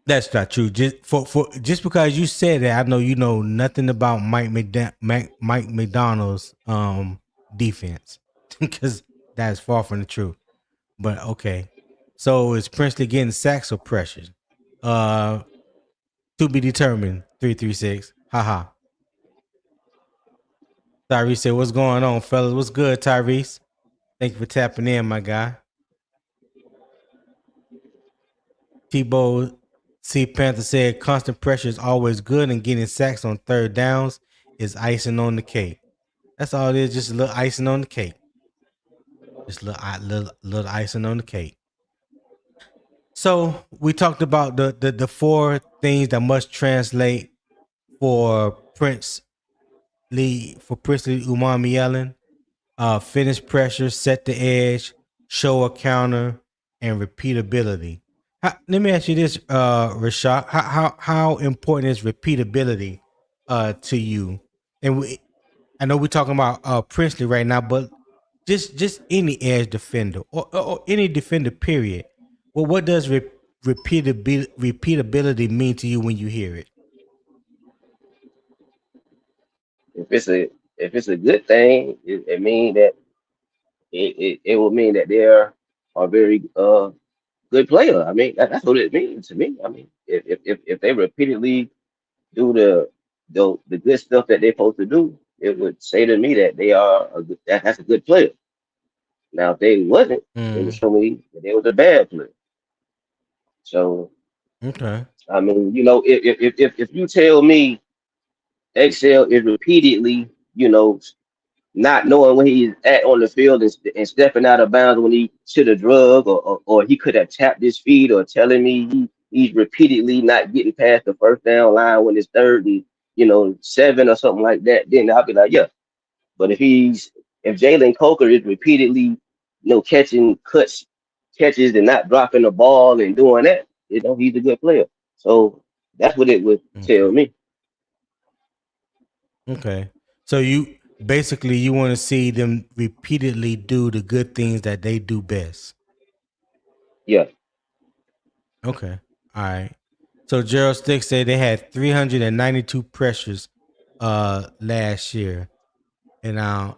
That's not true. Just because you said that, I know you know nothing about Mike McDonald's defense, because that's far from the truth. But okay, so is Princely getting sacks or pressures? Uh, to be determined. 336. Haha. Tyrese said, "What's going on, fellas? What's good, Tyrese? Thank you for tapping in, my guy." Tebow C. Panther said, "Constant pressure is always good, and getting sacks on third downs is icing on the cake." That's all it is, just a little icing on the cake. Just a little icing on the cake. So we talked about the 4 things that must translate for Princely Umanmielen. Finish pressure, set the edge, show a counter, and repeatability. Let me ask you this, Rashad. How important is repeatability to you? And I know we're talking about Princely right now, but just any edge defender or any defender, period. Well, what does repeatability mean to you when you hear it? If it's a good thing, it mean that it will mean that they are a very good player. I mean, that's what it means to me. I mean, if they repeatedly do the good stuff that they're supposed to do, it would say to me that they are that's a good player. Now, if they wasn't, it would show me that they was a bad player. So, Okay. I mean, if you tell me Excel is repeatedly, not knowing where he's at on the field and stepping out of bounds when he should have drug or he could have tapped his feet, or telling me he's repeatedly not getting past the first down line when it's third and 7 or something like that, then I'll be like, yeah. But if Jalen Coker is repeatedly catching catches and not dropping the ball and doing that, he's a good player. So that's what it would tell me. Okay. So you want to see them repeatedly do the good things that they do best. Yeah. Okay. All right. So Gerald Stick said they had 392 pressures last year. And now,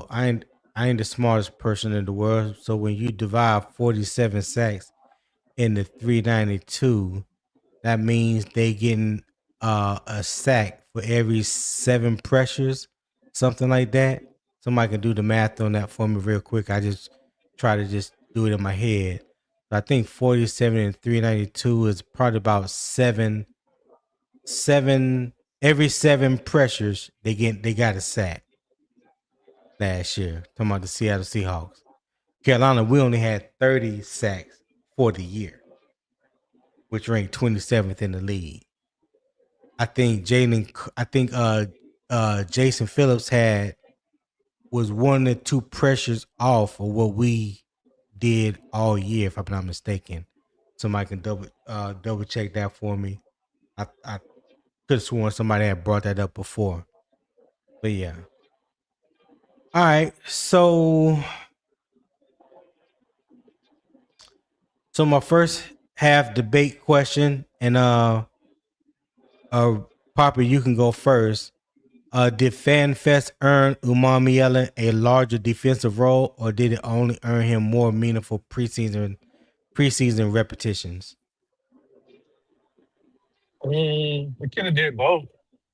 I ain't the smartest person in the world. So when you divide 47 sacks into 392, that means they getting a sack for every 7 pressures, something like that. Somebody can do the math on that for me real quick. I just try to just do it in my head. So I think 47 and 392 is probably about seven every 7 pressures they got a sack last year. Talking about the Seattle Seahawks. Carolina, we only had 30 sacks for the year. which ranked 27th in the league. I think Jason Phillips was 1 or 2 pressures off of what we did all year, if I'm not mistaken. Somebody can double check that for me. I could have sworn somebody had brought that up before. But yeah. All right. So my first half debate question, and Papa, you can go first. Did Fan Fest earn Umanmielen a larger defensive role, or did it only earn him more meaningful preseason repetitions? We could have did both.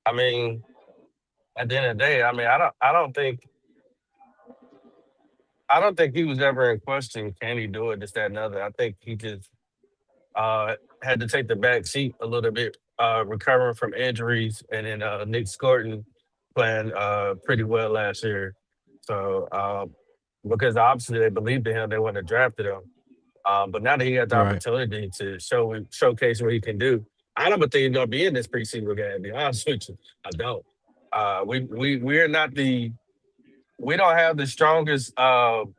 I mean, at the end of the day, I mean, I don't think he was ever in question. Can he do it? This, that, and other. I think he just had to take the back seat a little bit, recovering from injuries, and then Nic Scourton playing pretty well last year. So because obviously they believed in him, they wouldn't have drafted him. But now that he had the opportunity to showcase what he can do, I don't think he's gonna be in this preseason game. To be honest with you, I don't. We're not we don't have the strongest. Well,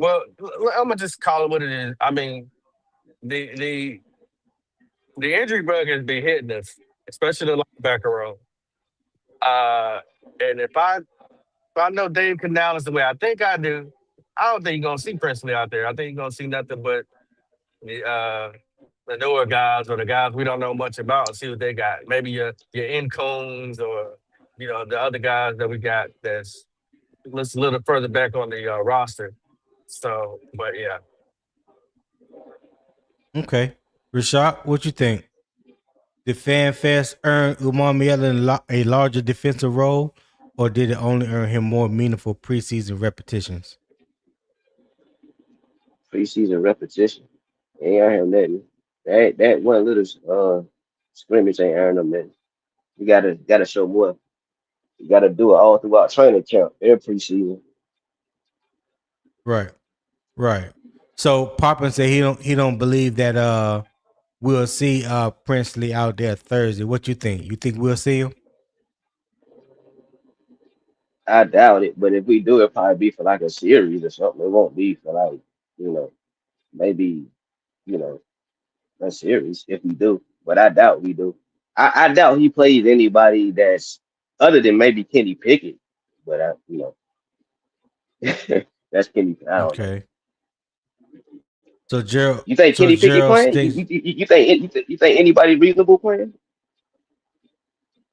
I'm gonna just call it what it is. I mean, the injury bug has been hitting us, especially the linebacker role. And if I know Dave Canales the way I think I do, I don't think you're gonna see Presley out there. I think you're gonna see nothing but the newer guys or the guys we don't know much about and see what they got. Maybe your Incoons or the other guys that we got that's a little further back on the roster. So, but yeah. Okay, Rashad, what you think? Did Fan Fest earn Umanmielen a larger defensive role, or did it only earn him more meaningful preseason repetitions? Preseason repetition. Ain't earn him nothing. That one little scrimmage ain't earn him nothing. You gotta show more. You gotta do it all throughout training camp, every preseason. Right. So Poppin said he don't believe that we'll see Princely out there Thursday. What you think? You think we'll see him? I doubt it, but if we do, it'll probably be for like a series or something. It won't be for like, maybe, you know, a series if we do. But I doubt we do. I doubt he plays anybody that's other than maybe Kenny Pickett. But that's Kenny. I don't know. Okay. So Gerald, You think Kenny Pickett playing? sticks. You think anybody reasonable playing?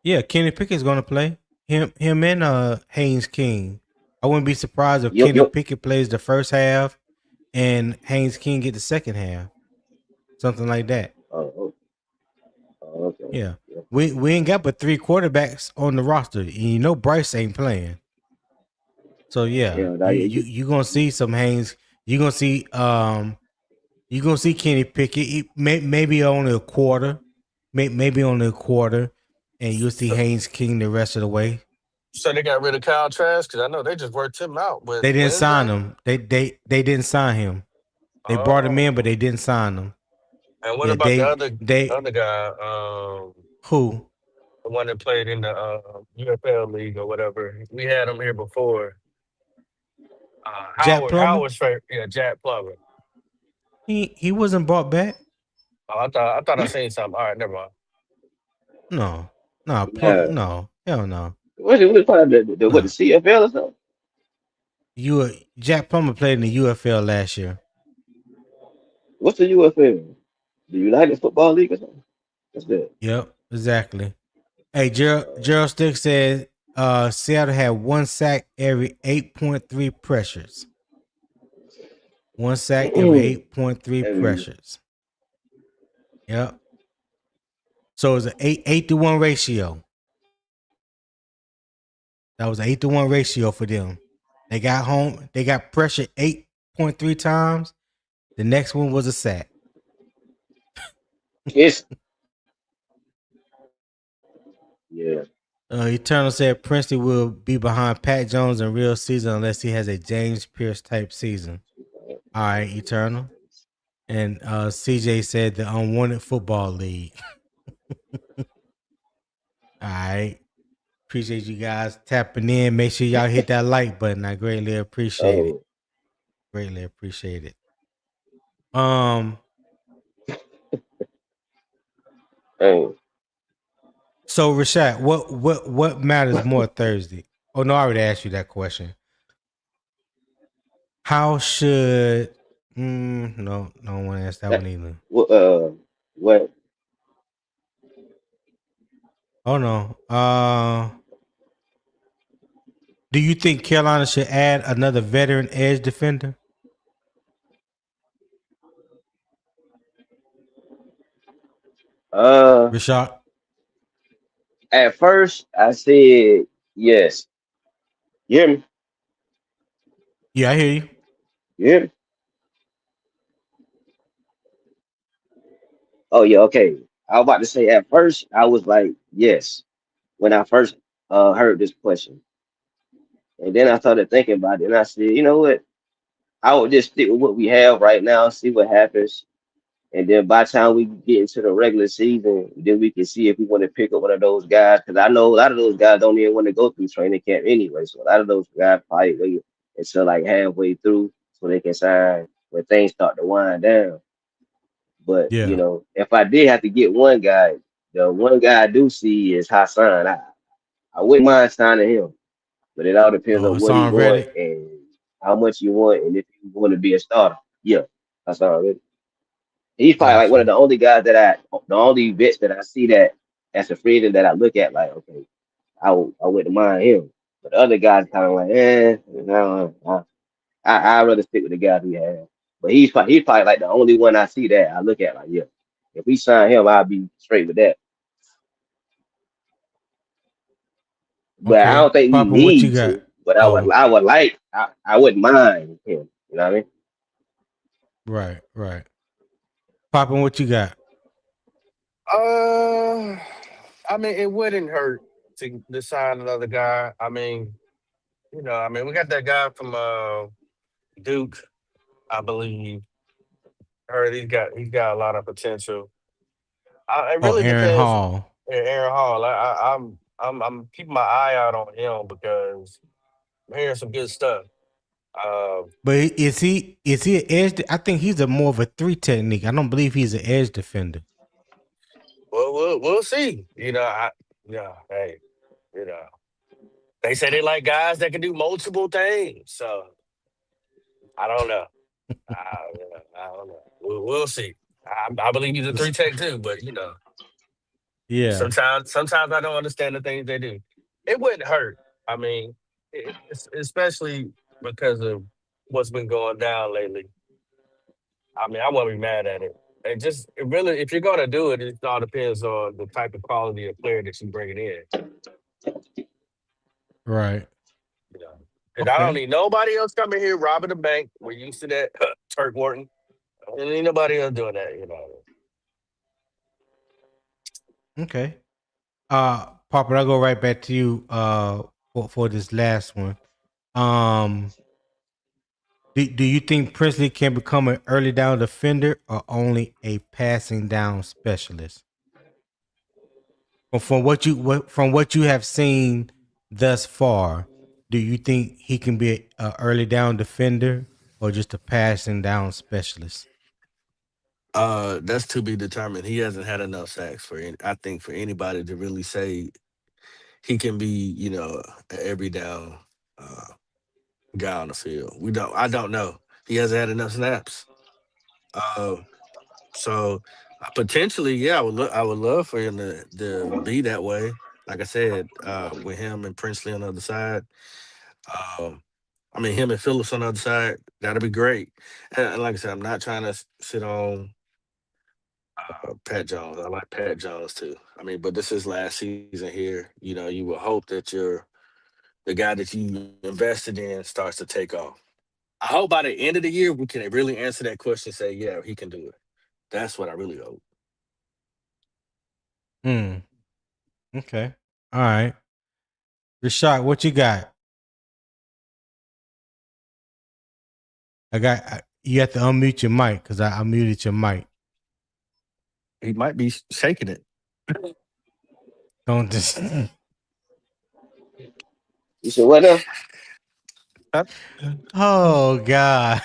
Yeah, Kenny Pickett's gonna play. Him and Haynes King. I wouldn't be surprised if Yep, Kenny yep. Pickett plays the first half and Haynes King get the second half. Something like that. Oh, okay. Yeah. We ain't got but 3 quarterbacks on the roster. And you know Bryce ain't playing. So yeah, you gonna see some Haynes. You gonna see Kenny Pickett. Maybe only a quarter. Maybe only a quarter. And you'll see Haynes King the rest of the way. So they got rid of Kyle Trask because I know they just worked him out. But they didn't sign him. They didn't sign him. They brought him in, but they didn't sign him. And what about the other guy? Who? The one that played in the UFL league or whatever. We had him here before. Jack Plummer? Jack Plummer. He wasn't brought back. Oh, I thought I seen something. All right, never mind. No, no, hell no. What part of the CFL or something? Jack Plummer played in the UFL last year. What's the UFL? The United Football League or something? What's that? Yep, exactly. Hey, Gerald Stick said Seattle had 1 sack every 8.3 pressures. 1 sack every 8.3 pressures. Yep. So it's an 8-to-1 ratio. That was an 8-to-1 ratio for them. They got home. They got pressured 8.3 times. The next one was a sack. Yes. Yeah. Eternal said Princely will be behind Pat Jones in real season unless he has a James Pierce type season. All right, Eternal. And CJ said the Unwanted Football League. All right. Appreciate you guys tapping in. Make sure y'all hit that like button. I greatly appreciate it. Greatly appreciate it. So Rashad, what matters more Thursday? Oh no, I already asked you that question. How should no, I don't want to ask that one either. What? Oh no. Do you think Carolina should add another veteran edge defender? Rashad? At first I said yes. You hear me? Yeah, I hear you. You hear me? Oh yeah, okay. I was about to say at first I was like yes when I first heard this question. And then I started thinking about it and I said, you know what? I would just stick with what we have right now, see what happens. And then by the time we get into the regular season, then we can see if we want to pick up one of those guys. Because I know a lot of those guys don't even want to go through training camp anyway. So a lot of those guys probably wait until like halfway through so they can sign when things start to wind down. But you Yeah. know, if I did have to get one guy, the one guy I do see is Hassan. I wouldn't mind signing him, but it all depends Oh, on what he Hassan want Reddick. and how much you want and if you want to be a starter. Yeah, Hassan Reddick. He's probably like one of Gotcha. the only guys the only vets that I see that as a free agent that I look at like, okay, I wouldn't mind him. But the other guys kind of like, no, I'd rather stick with the guys we have. But he's probably like the only one I see that I look at like, yeah, if we sign him, I'll be straight with that. But I Okay. don't think we Poppin', what you need got? to. But Oh, I wouldn't mind him. You know what I mean? right. Poppin', what you got? I mean, it wouldn't hurt to sign another guy. I mean, we got that guy from Duke, I believe. Heard he's got a lot of potential. It Oh, really Aaron depends. Hall. Aaron Hall. I'm keeping my eye out on him because I'm hearing some good stuff. But is he an edge? I think he's a more of a 3 technique. I don't believe he's an edge defender. Well, we'll see. Hey, you know, they say they like guys that can do multiple things. So I don't know. I don't know. We'll see. I believe he's a three tech too, but Yeah. sometimes I don't understand the things they do. It wouldn't hurt. I mean, especially because of what's been going down lately. I mean, I won't be mad at it. And it really, if you're gonna do it, it all depends on the type of quality of player that you bring it in. Right. Because I don't need nobody else coming here robbing the bank. We're used to that. Turk Wharton. And ain't nobody else doing that. Okay. Papa, I'll go right back to you for this last one. Do you think Princely can become an early down defender or only a passing down specialist? From what you have seen thus far, do you think he can be an early down defender or just a passing down specialist? That's to be determined. He hasn't had enough sacks I think for anybody to really say he can be, an every down uh, guy on the field. I don't know. He hasn't had enough snaps. Uh, so potentially, yeah, I would love for him to be that way. Like I said, with him and Princely on the other side. Um, I mean, him and Phillips on the other side, that'd be great. And like I said, I'm not trying to sit on Pat Jones. I like Pat Jones too. I mean, but this is last season here. You will hope that the guy that you invested in starts to take off. I hope by the end of the year we can really answer that question and say, yeah, he can do it. That's what I really hope. Okay. All right. Rashad, what you got? You have to unmute your mic because I muted your mic. He might be shaking it. Don't just. You said what now? Oh God.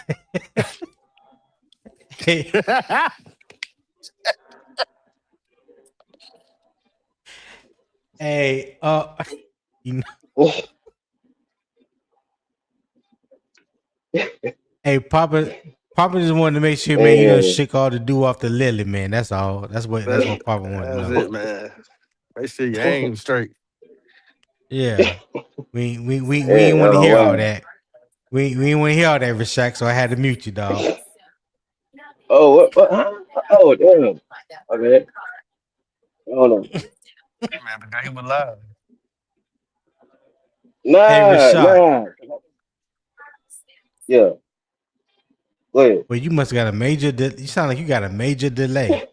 Hey, hey, you know, hey, Papa just wanted to make sure, man, you don't shake all the dew off the lily, man. That's all. That's what Papa wanted to That's know. it, man. Make sure your aim straight. Yeah. We didn't want to hear all that. We didn't want to hear all that, Rashak, so I had to mute you, dog. Oh, what? Huh? Oh, damn. Okay. Hold on. Man, but he was live. Hey, Rashak. Nah. Yeah. Go ahead. Well, you must have got a major. You sound like you got a major delay.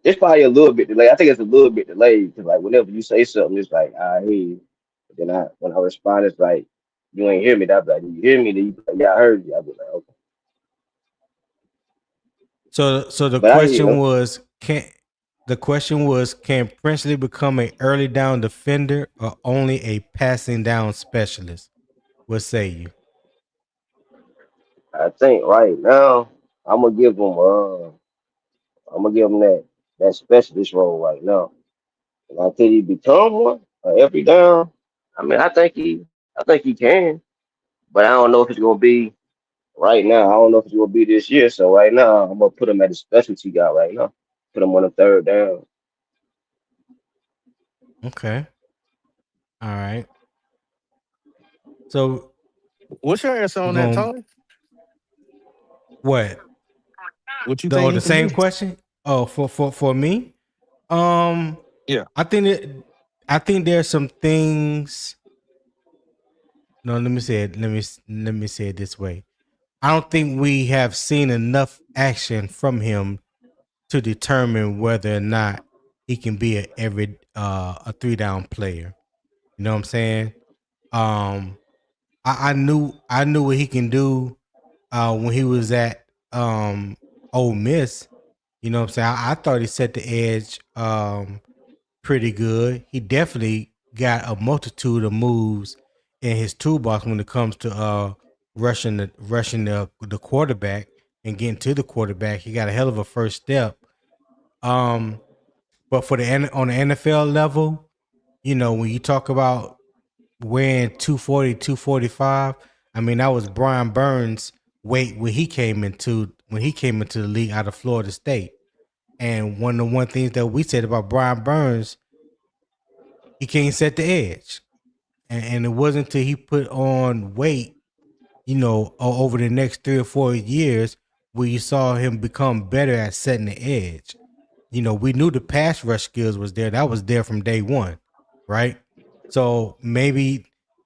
It's probably a little bit delayed. I think it's a little bit delayed because, like, whenever you say something, it's like, I hear you. But then when I respond, it's like, you ain't hear me. That's like, you hear me? Then you be like, yeah, I heard you. I be like, okay. So the But I hear question you. was, can Princely become an early down defender or only a passing down specialist? What say you? I think right now, I'm gonna give him that specialist role right now. And until he become one every down, I mean, I think he can, but I don't know if it's gonna be right now. I don't know if it's gonna be this year. So right now, I'm gonna put him at the specialty guy right now. Put him on the third down. Okay. All right. So what's your answer on that, Tony? What? What you think? The same question? Oh, for me? Yeah. I think there's some things. No, let me say it. Let me say it this way. I don't think we have seen enough action from him to determine whether or not he can be a 3-down player. You know what I'm saying? I knew what he can do when he was at Ole Miss. You know what I'm saying? I thought he set the edge pretty good. He definitely got a multitude of moves in his toolbox when it comes to rushing the quarterback and getting to the quarterback. He got a hell of a first step. But for on the NFL level, you know, when you talk about weighing 240, 245, I mean that was Brian Burns' weight when he came into the league out of Florida State. And one of the things that we said about Brian Burns, he can't set the edge. And it wasn't until he put on weight, you know, over the next 3 or 4 years where you saw him become better at setting the edge. You know, we knew the pass rush skills was there. That was there from day one, right? So maybe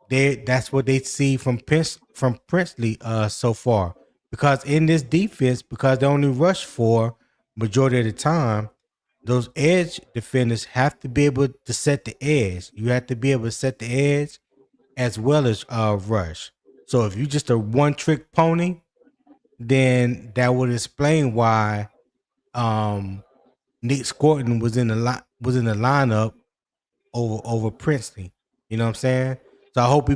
that's what they see from Princely so far. Because in this defense, because they only rush for majority of the time, those edge defenders have to be able to set the edge. You have to be able to set the edge as well as rush. So if you're just a one-trick pony, then that would explain why Nic Scourton was in the lineup over Princely. You know what I'm saying? So I hope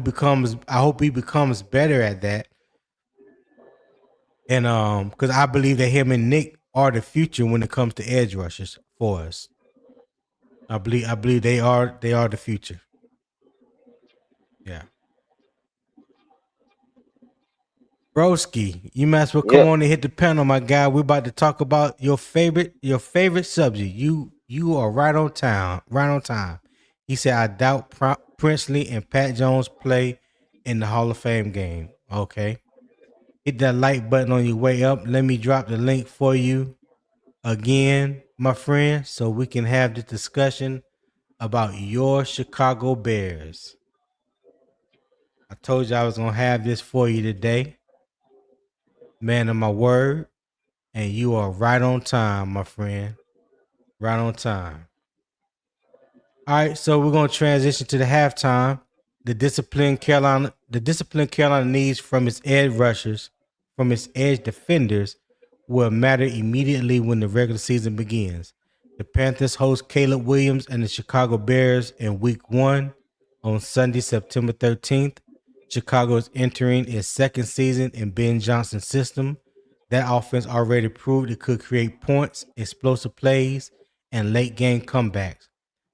he becomes better at that. And because I believe that him and Nick are the future when it comes to edge rushers for us. I believe they are the future. Yeah. Broski, you might as well come on and hit the panel, my guy. We're about to talk about your favorite subject. You are right on time. He said, I doubt Princely and Pat Jones play in the Hall of Fame game. Okay. Hit that like button on your way up. Let me drop the link for you again, my friend, so we can have the discussion about your Chicago Bears. I told you I was going to have this for you today. Man of my word. And you are right on time, my friend. Right on time. All right, so we're going to transition to the halftime. the discipline Carolina needs from its edge rushers, from its edge defenders, will matter immediately when the regular season begins. The Panthers host Caleb Williams and the Chicago Bears in Week 1 on Sunday, September 13th. Chicago is entering its second season in Ben Johnson's system. That offense already proved it could create points, explosive plays, and late game comebacks.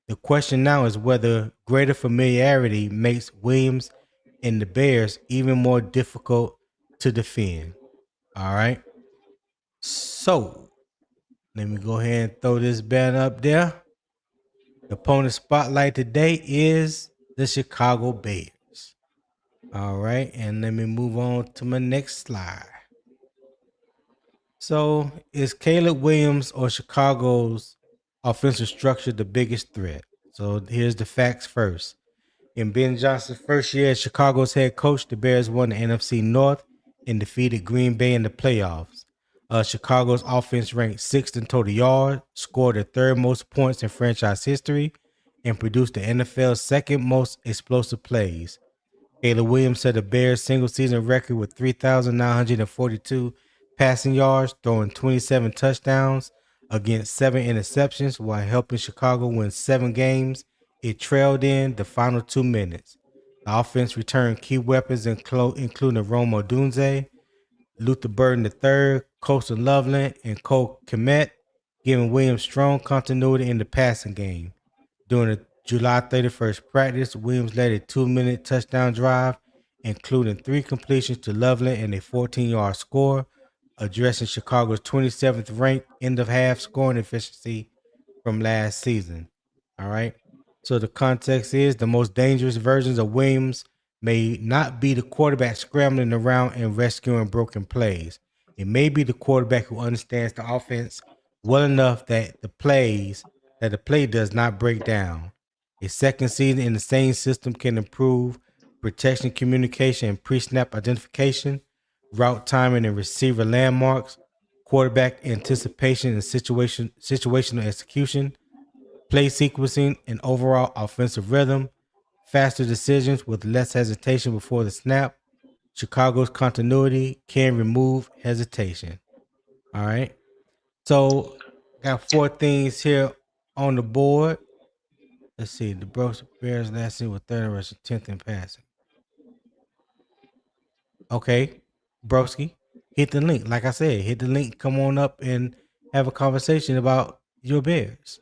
The question now is whether greater familiarity makes Williams and the Bears even more difficult to defend. All right. So let me go ahead and throw this banner up there. The opponent spotlight today is the Chicago Bears. All right. And let me move on to my next slide. So is Caleb Williams or Chicago's offensive structure the biggest threat? So here's the facts first. In Ben Johnson's first year as Chicago's head coach, the Bears won the NFC North and defeated Green Bay in the playoffs. Chicago's offense ranked sixth in total yards, scored the third most points in franchise history, and produced the NFL's second most explosive plays. Caleb Williams set a Bears single season record with 3,942 passing yards, throwing 27 touchdowns against 7 interceptions while helping Chicago win 7 games it trailed in the final 2 minutes. The offense returned key weapons including Rome Odunze, Luther Burden III, Colson Loveland, and Cole Kmet, giving Williams strong continuity in the passing game. During the July 31st practice, Williams led a 2-minute touchdown drive, including 3 completions to Loveland and a 14-yard score, addressing Chicago's 27th ranked end of half scoring efficiency from last season. All right. So the context is the most dangerous versions of Williams may not be the quarterback scrambling around and rescuing broken plays. It may be the quarterback who understands the offense well enough that the play does not break down. A second season in the same system can improve protection, communication, and pre-snap identification, route timing and receiver landmarks, quarterback anticipation and situational execution, play sequencing, and overall offensive rhythm, faster decisions with less hesitation before the snap. Chicago's continuity can remove hesitation. All right. So, got 4 things here on the board. Let's see. The Bears last season with 3rd in rushing, 10th in passing. Okay. Broski, hit the link. Like I said, hit the link. Come on up and have a conversation about your Bears.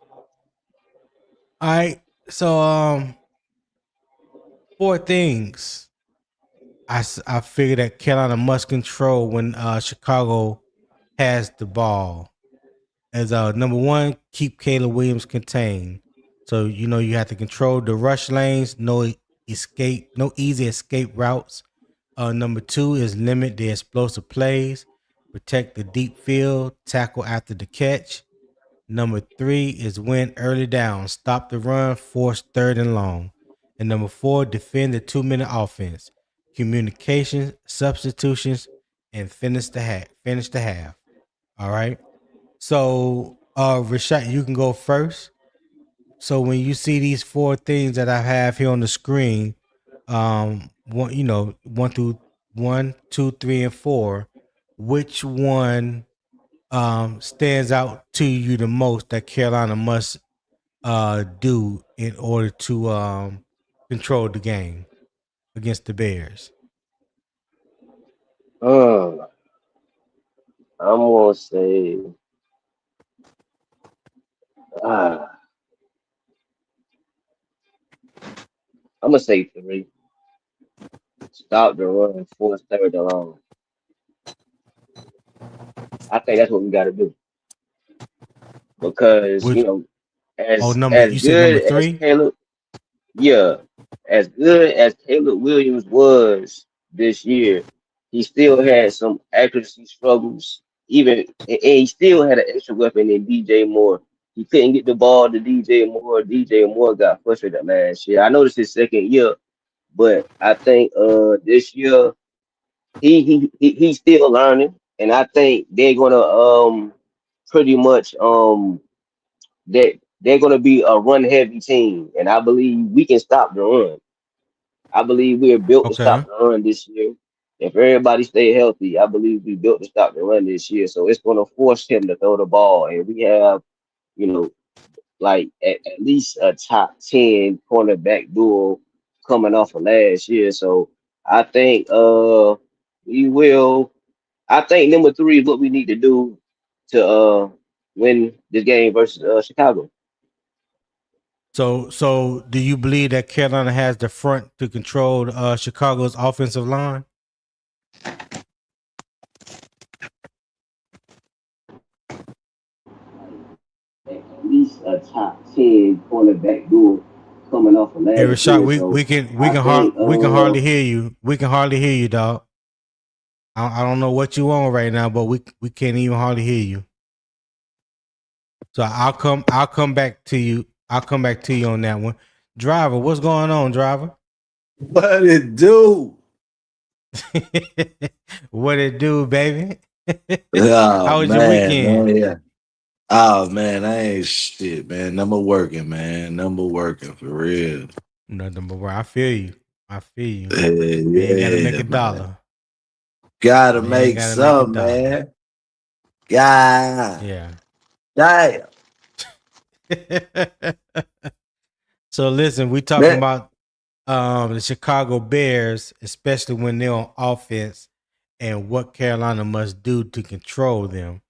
All right. So, 4 things I figure that Carolina must control when Chicago has the ball. As number 1, keep Caleb Williams contained. So you have to control the rush lanes, no easy escape routes. Number 2 is limit the explosive plays, protect the deep field, tackle after the catch. Number 3 is win early down, stop the run, force 3rd and long. And number 4, defend the 2-minute offense, communications, substitutions, and finish the half. All right. So, Rashad, you can go first. So when you see these 4 things that I have here on the screen, 1 through 1, 2, 3, and 4, which one stands out to you the most that Carolina must do in order to control the game against the Bears? I'm gonna say, I'm gonna say 3. Stop the run, force 3rd and long. I think that's what we got to do because Which as you said number good as 3? Caleb, yeah, as good as Caleb Williams was this year, he still had some accuracy struggles. And he still had an extra weapon in DJ Moore. He couldn't get the ball to DJ Moore. DJ Moore got frustrated last year. I know this is his second year, but I think this year he's still learning, and I think they're gonna pretty much they're gonna be a run heavy team, and I believe we can stop the run. I believe we're built to Okay. stop the run this year. If everybody stay healthy, I believe we built to stop the run this year. So it's going to force him to throw the ball, and we have, you know, like at least a top 10 cornerback duo coming off of last year. So I think we will. I think number three is what we need to do to win this game versus Chicago. So do you believe that Carolina has the front to control Chicago's offensive line? At least a top 10 cornerback duo coming off of Hey last Rashad, year. we So we can we I can think we can hardly hear you. We can hardly hear you, dog. I don't know what you on right now, but we can't even hardly hear you. So I'll come back to you. I'll come back to you on that one. Driver, what's going on, driver? What it do? What it do, baby? Oh How was your man, weekend? yeah. Oh man, I ain't shit, man. Number working, man. Number working for real. Nothing but I feel you. I feel you. Man gotta make Yeah, a man. dollar. Gotta Man make gotta make a some, dollar. man. God. Yeah. Damn. So listen, we talking Man. about the Chicago Bears, especially when they're on offense, and what Carolina must do to control them.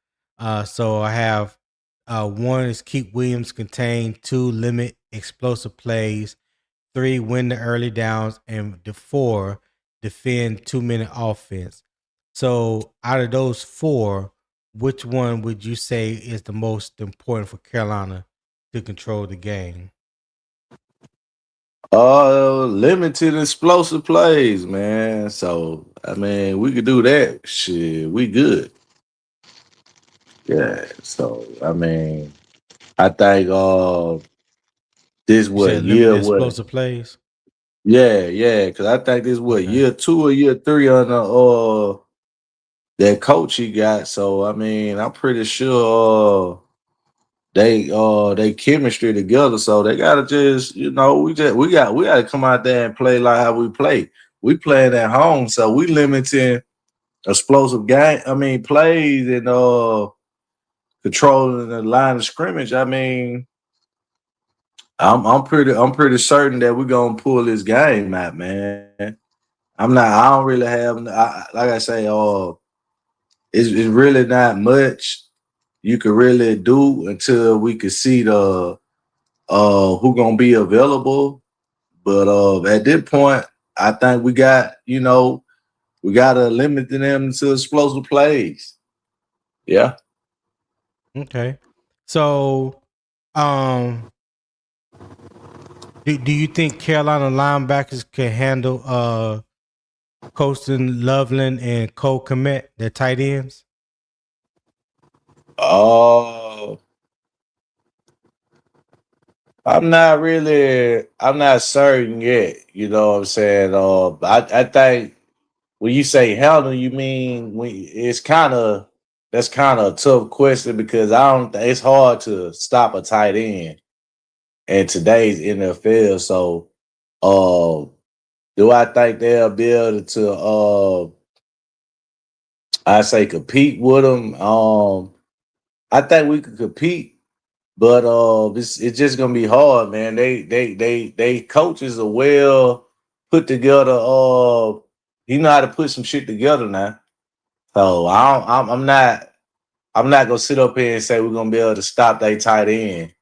So I have one is keep Williams contained, two limit explosive plays, three win the early downs, and the four defend 2-minute offense. So out of those four, which one would you say is the most important for Carolina to control the game? Limited explosive plays, man. So I mean, we could do that. Shit, we good. Yeah. So I mean, I think this You what said limited year what? explosive plays. Yeah, because I think this what Okay. year 2 or year 3 on the that coach he got. So I mean, I'm pretty sure they chemistry together. So they gotta just, we gotta come out there and play like how we play. We playing at home, so we limiting explosive game. I mean, plays and controlling the line of scrimmage. I mean, I'm pretty certain that we're gonna pull this game out, man. I don't really have like I say, it's really not much you could really do until we could see the who gonna be available. But at this point, I think we gotta limit them to explosive plays. Yeah. Okay. So, do you think Carolina linebackers can handle Colston Loveland and Cole Kmet, their tight ends? I'm not certain yet. You know what I'm saying? I think when you say handle, you mean that's kind of a tough question because I don't. It's hard to stop a tight end in today's NFL. So, do I think they'll be able to? I say compete with them. I think we could compete, but it's just gonna be hard, man. They coaches are well put together. He know how to put some shit together now. So I'm not gonna sit up here and say we're gonna be able to stop that tight end.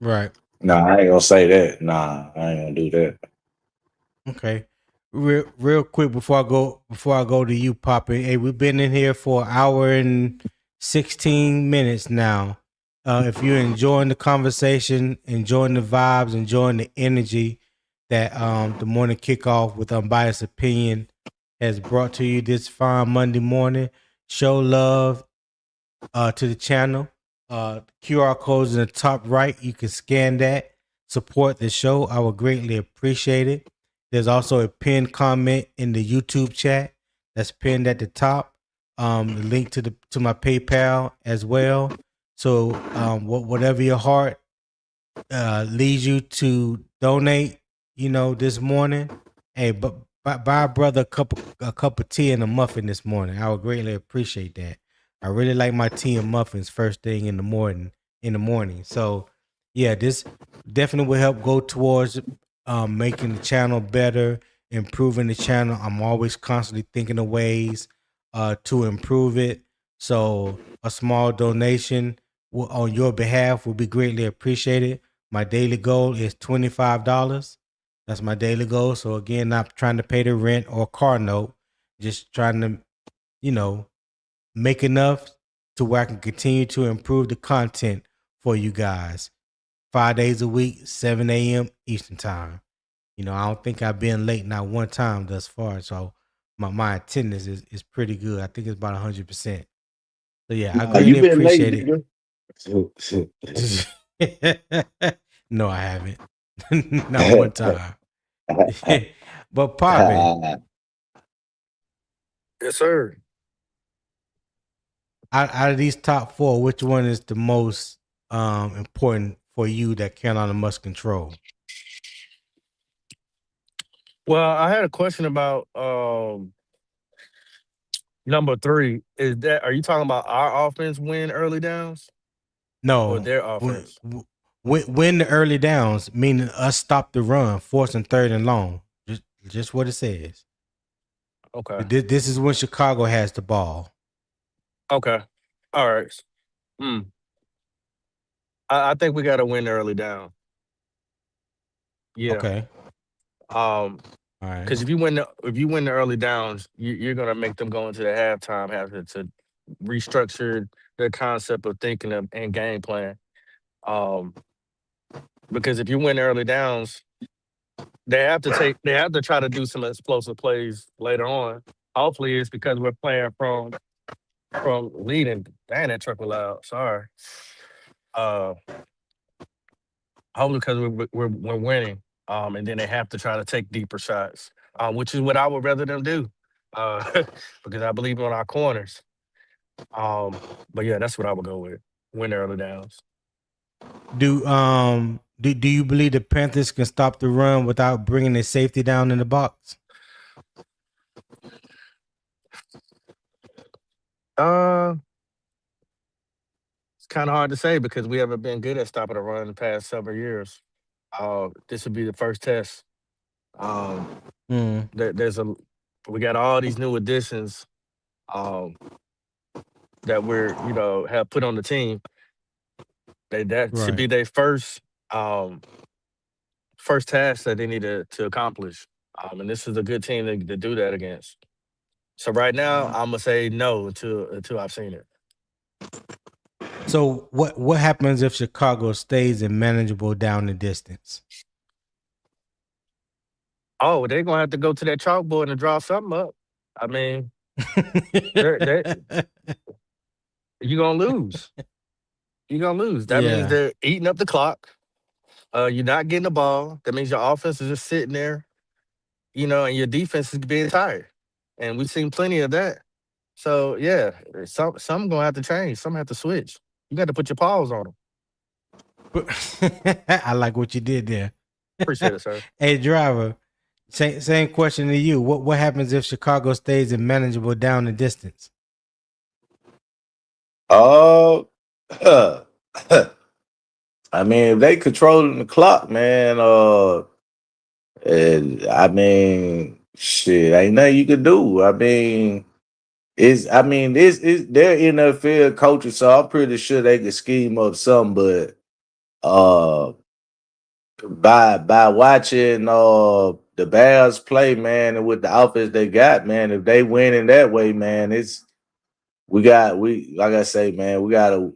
Right. No, I ain't gonna say that. Nah, I ain't gonna do that. Okay. Real quick before I go to you, Poppy. Hey, we've been in here for an hour and 16 minutes now. If you're enjoying the conversation, enjoying the vibes, enjoying the energy that the morning kickoff with Unbiased Opinion has brought to you this fine Monday morning, show love to the channel. QR codes in the top right. You can scan that. Support the show. I would greatly appreciate it. There's also a pinned comment in the YouTube chat that's pinned at the top. The link to my PayPal as well. So whatever your heart leads you to donate, this morning, hey, but buy a brother a cup of tea and a muffin this morning. I would greatly appreciate that. I really like my tea and muffins first thing in the morning. So, yeah, this definitely will help go towards making the channel better, improving the channel. I'm always constantly thinking of ways to improve it. So, a small donation on your behalf will be greatly appreciated. My daily goal is $25. That's my daily goal. So again, not trying to pay the rent or car note, just trying to, make enough to where I can continue to improve the content for you guys. 5 days a week, 7 a.m. Eastern time. I don't think I've been late not one time thus far. So my attendance is pretty good. I think it's about 100%. So yeah, I greatly appreciate it. No, I haven't. Not one time. But Poppin, Yes, sir. out of these top 4, which one is the most important for you that Carolina must control? Well, I had a question about number 3. Are you talking about our offense win early downs or No, their offense? win the early downs, meaning us stop the run, force and third and long. Just what it says. Okay. This is when Chicago has the ball. Okay. All right. I think we got to win the early down. Yeah. Okay. All right. Because if you win the early downs, you're gonna make them go into the halftime have to restructure their concept of thinking of and game plan. Because if you win the early downs, they have to try to do some explosive plays later on. Hopefully, it's because we're playing from leading. Dang, that truck was loud. Sorry. Hopefully, because we're winning. And then they have to try to take deeper shots, which is what I would rather them do, because I believe in our corners. But yeah, that's what I would go with. Win the early downs. Do you believe the Panthers can stop the run without bringing their safety down in the box? It's kind of hard to say because we haven't been good at stopping the run in the past several years. This would be the first test. We got all these new additions that we're have put on the team. That should be their first task that they need to accomplish. And this is a good team to do that against. So right now, I'm gonna say no until I've seen it. So what happens if Chicago stays in manageable down the distance? Oh, they're gonna have to go to that chalkboard and draw something up. I mean, you're gonna lose. You're gonna lose. That means they're eating up the clock. You're not getting the ball. That means your offense is just sitting there, and your defense is being tired. And we've seen plenty of that. So yeah, some gonna have to change. Some have to switch. You got to put your paws on them. I like what you did there. Appreciate it, sir. Hey, driver. Same question to you. What happens if Chicago stays in manageable down the distance? I mean, if they controlling the clock, man, I mean, shit, ain't nothing you can do. I mean, this is they're NFL coaches, so I'm pretty sure they could scheme up something, but by watching the Bears play, man, and with the offense they got, man, if they win in that way, man, we like I say, man, we gotta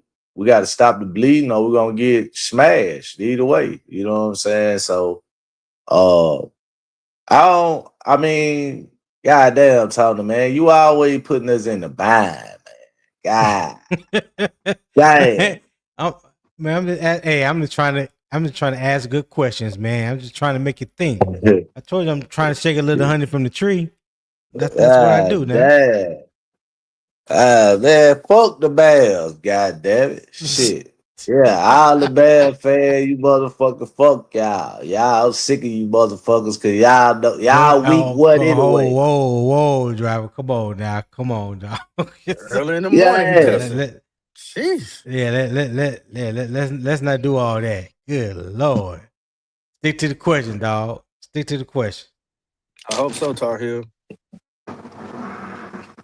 stop the bleeding or we're gonna get smashed either way. You know what I'm saying? So I mean, goddamn, Tony, man, you always putting us in the bind, man. God. Damn. I'm just trying to ask good questions, man. I'm just trying to make you think. I told you I'm trying to shake a little honey from the tree. That's what I do, man. Man, fuck the Bears, god damn it. Shit. Yeah, all the bad fan, you motherfucker, fuck y'all. Y'all sick of you motherfuckers because y'all know, y'all week one anyway. Whoa, driver. Come on now. Early in the morning, he Yeah. cussing. Jeez. Let's not do all that. Good Lord. Stick to the question, dog. Stick to the question. I hope so, Tar Heel.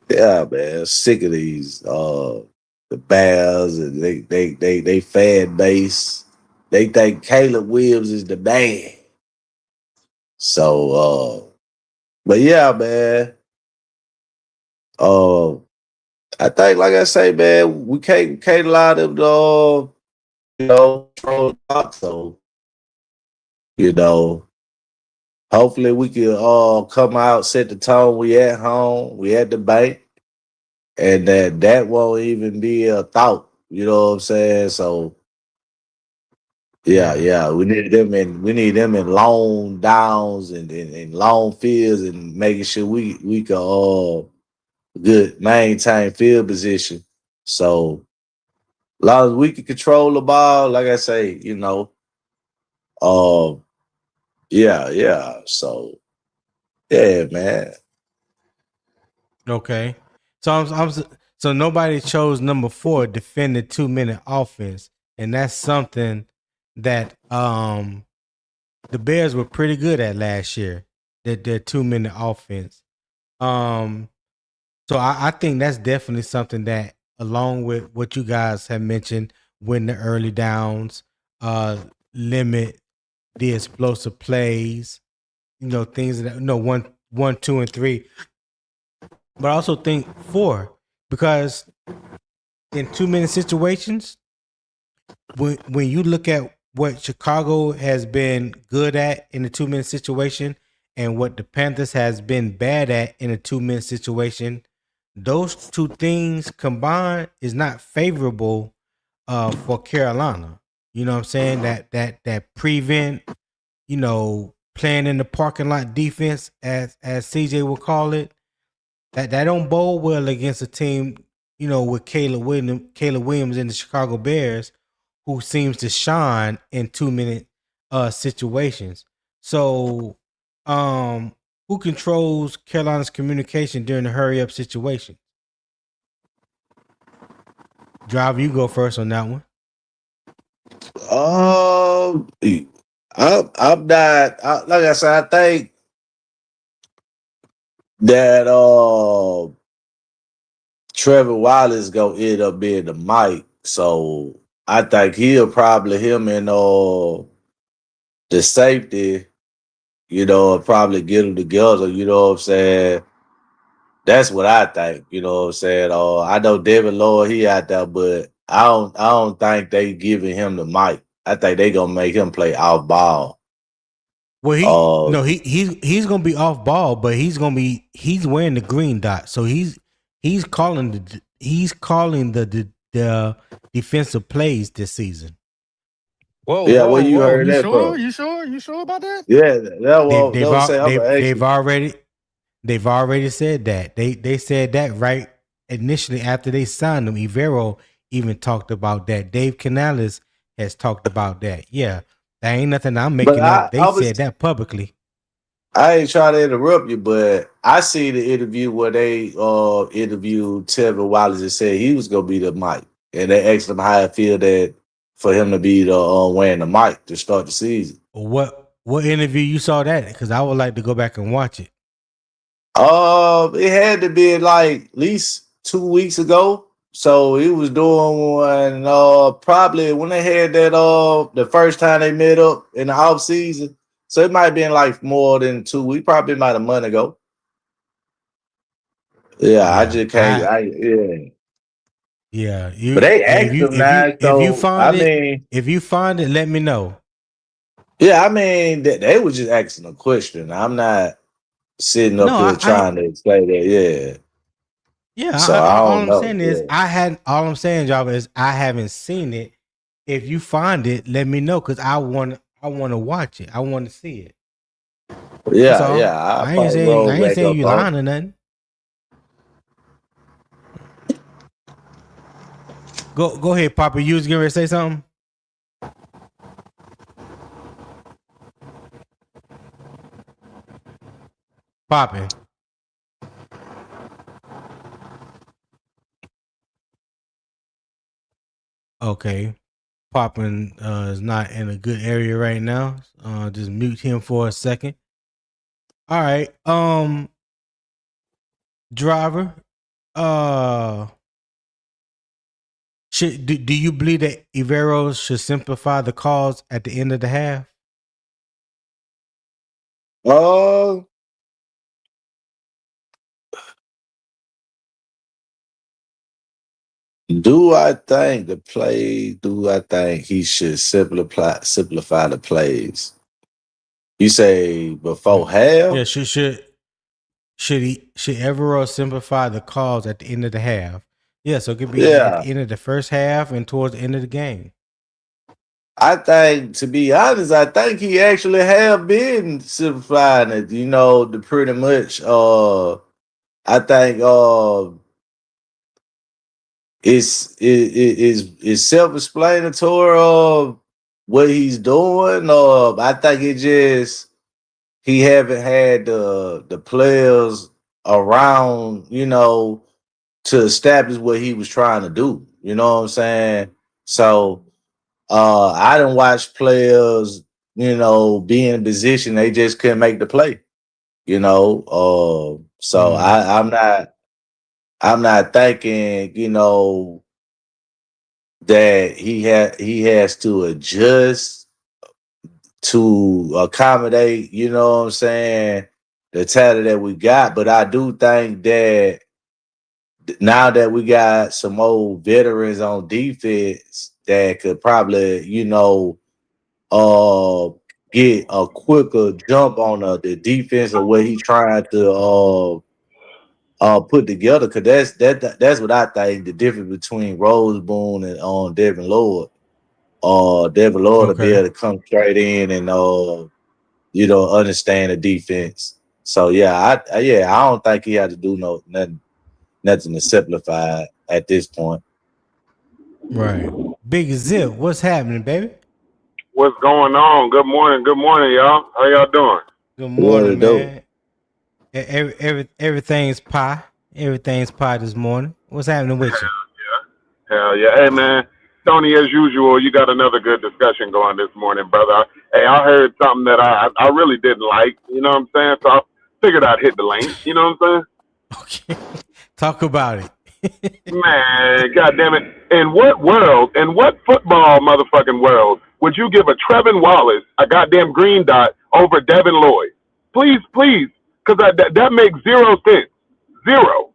Yeah, man. Sick of these the Bears and they fan base. They think Caleb Williams is the man. So but yeah, man. I think, like I say, man, we can't allow them to throw the box. So, hopefully we can come out, set the tone. We at home, we at the bank, and that won't even be a thought. You know what I'm saying? So yeah. We need them in long downs and long fields and making sure we can good maintain field position. So as long as we can control the ball, like I say, yeah. So yeah, man. Okay. So nobody chose number 4, defend the 2-minute offense. And that's something that the Bears were pretty good at last year. Their 2-minute offense. So I think that's definitely something that, along with what you guys have mentioned, win the early downs, limit the explosive plays, things that 1, 2, and 3. But I also think 4, because in 2-minute situations, when you look at what Chicago has been good at in the 2-minute situation and what the Panthers has been bad at in a 2-minute situation, those two things combined is not favorable for Carolina. You know what I'm saying? That prevent, playing in the parking lot defense, as CJ would call it, that don't bode well against a team, with Caleb Williams in the Chicago Bears, who seems to shine in 2-minute situations. So, who controls Carolina's communication during the hurry up situation? Driver, you go first on that one. I'm not. Like I said, I think that Trevor Wallace gonna end up being the mic. So I think him and the safety, probably get them together. You know what I'm saying? That's what I think. You know what I'm saying? I know Devin Lloyd, he out there, but I don't think they giving him the mic. I think they gonna make him play off ball. Well, he's gonna be off ball, but he's wearing the green dot, so he's calling the defensive plays this season. Whoa, yeah, where you heard you that sure? from? You sure about that? Yeah, They've already said that. They said that right initially after they signed him. Ivero even talked about that. Dave Canales has talked about that. Yeah, that ain't nothing I'm making up. They said that publicly. I ain't trying to interrupt you, but I see the interview where they interviewed Trevor Wallace and said he was gonna be the mic, and they asked him how it feel that for him to be the wearing the mic to start the season. What interview you saw that? Because I would like to go back and watch it. It had to be like at least 2 weeks ago. So he was doing one probably when they had that the first time they met up in the off season. So it might have been like more than 2 weeks, probably about a month ago. Yeah, I just can't. Yeah, but they asked him now. If you find it, let me know. Yeah, I mean, they were just asking a question. I'm not sitting up here trying to explain that. Yeah. Yeah. So all I'm saying is all I'm saying, Java, is I haven't seen it. If you find it, let me know, because I want to watch it. I want to see it. Yeah. I ain't saying you lying or nothing. Go ahead, Papa. You was getting ready to say something? Popping. Okay. Popping is not in a good area right now. Just mute him for a second. All right. Driver. Do you believe that Iveros should simplify the calls at the end of the half? Do I think he should simplify the plays? You say before half? Yeah, should Iveros simplify the calls at the end of the half? Yeah, so it could be at the end of the first half and towards the end of the game. I think, to be honest, I think he actually have been simplifying it, to pretty much. I think it's self-explanatory what he's doing. I think it just he haven't had the players around, to establish what he was trying to do. You know what I'm saying? So I didn't watch players, be in a position they just couldn't make the play. So I'm not thinking, that he has to adjust to accommodate, the talent that we got. But I do think that now that we got some old veterans on defense that could probably, get a quicker jump on the defense of what he's trying to put together, because that's what I think the difference between Rose Boone and Devin Lloyd. Devin Lloyd will be able to come straight in and understand the defense. So I don't think he had to do nothing to simplify at this point. Right. Big Zip, what's happening, baby? What's going on? Good morning, y'all. How y'all doing? Good morning, man. Everything's pie. Everything's pie this morning. What's happening with you? Hell yeah. Hey, man. Tony, as usual, you got another good discussion going this morning, brother. Hey, I heard something that I really didn't like. You know what I'm saying? So I figured I'd hit the link. You know what I'm saying? Okay. Talk about it. Man, goddamn it. In what football motherfucking world would you give a Trevin Wallace a goddamn green dot over Devin Lloyd? Please, because that makes 0 sense. 0.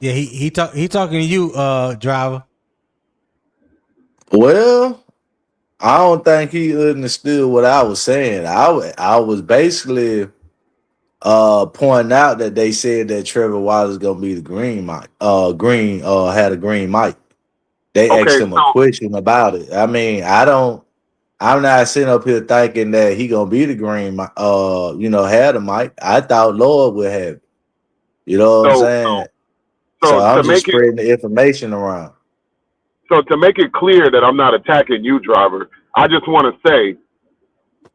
Yeah, he talking to you, driver. Well, I don't think he understood what I was saying. I was basically pointing out that they said that Trevor Wallace is gonna be the green mic. Had a green mic. They asked him a question about it. I mean, I'm not sitting up here thinking that he gonna be the green mic. Had a mic. I thought Lord would have it. You know what I'm saying? So I'm just spreading the information around. So to make it clear that I'm not attacking you, driver, I just want to say,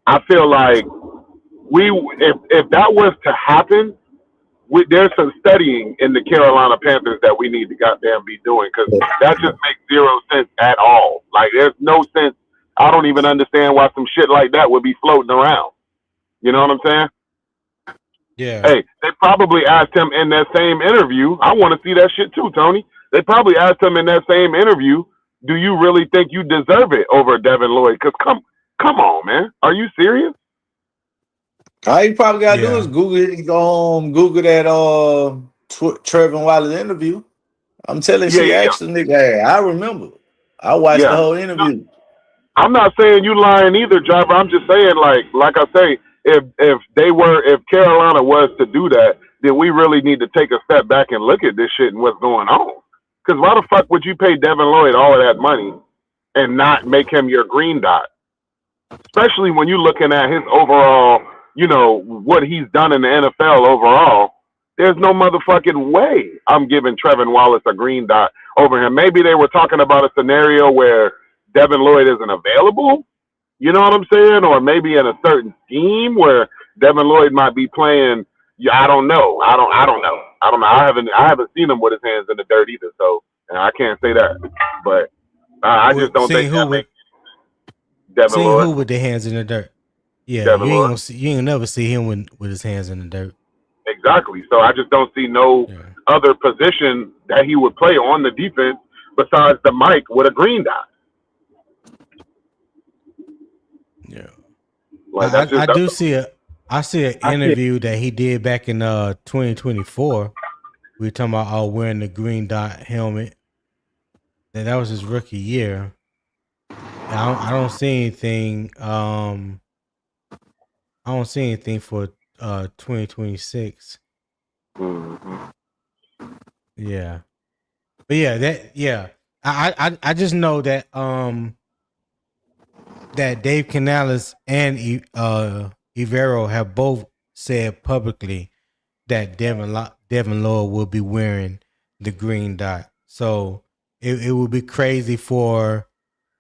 I feel like if that was to happen, there's some studying in the Carolina Panthers that we need to goddamn be doing, because that just makes 0 sense at all. Like, there's no sense. I don't even understand why some shit like that would be floating around. You know what I'm saying? Yeah. Hey, they probably asked him in that same interview. I want to see that shit too, Tony. They probably asked him in that same interview, do you really think you deserve it over Devin Lloyd? Because come on, man. Are you serious? All you probably got to do is Google it. Go home, Google that Trevor Wallace interview. I'm telling you, actually, nigga, hey, I remember. I watched the whole interview. I'm not saying you lying either, driver. I'm just saying, like I say, if Carolina was to do that, then we really need to take a step back and look at this shit and what's going on. Because why the fuck would you pay Devin Lloyd all of that money and not make him your green dot? Especially when you're looking at his overall, what he's done in the NFL overall. There's no motherfucking way I'm giving Trevin Wallace a green dot over him. Maybe they were talking about a scenario where Devin Lloyd isn't available. You know what I'm saying? Or maybe in a certain scheme where Devin Lloyd might be playing, Yeah, I don't know. I don't know. I haven't seen him with his hands in the dirt either. So I can't say that. But I just don't think that makes Devin Seeing Lloyd. who with their hands in the dirt. Yeah, Devin Lloyd. you ain't gonna never see him with his hands in the dirt. Exactly. So I just don't see no other position that he would play on the defense besides the Mike with a green dot. Yeah. Like I see an interview that he did back in 2024. We were talking about wearing the green dot helmet. That was his rookie year. I don't see anything. I don't see anything for 2026. Mm-hmm. Yeah, but I just know that that Dave Canales and Ivero have both said publicly that Devin Lloyd will be wearing the green dot. So it would be crazy for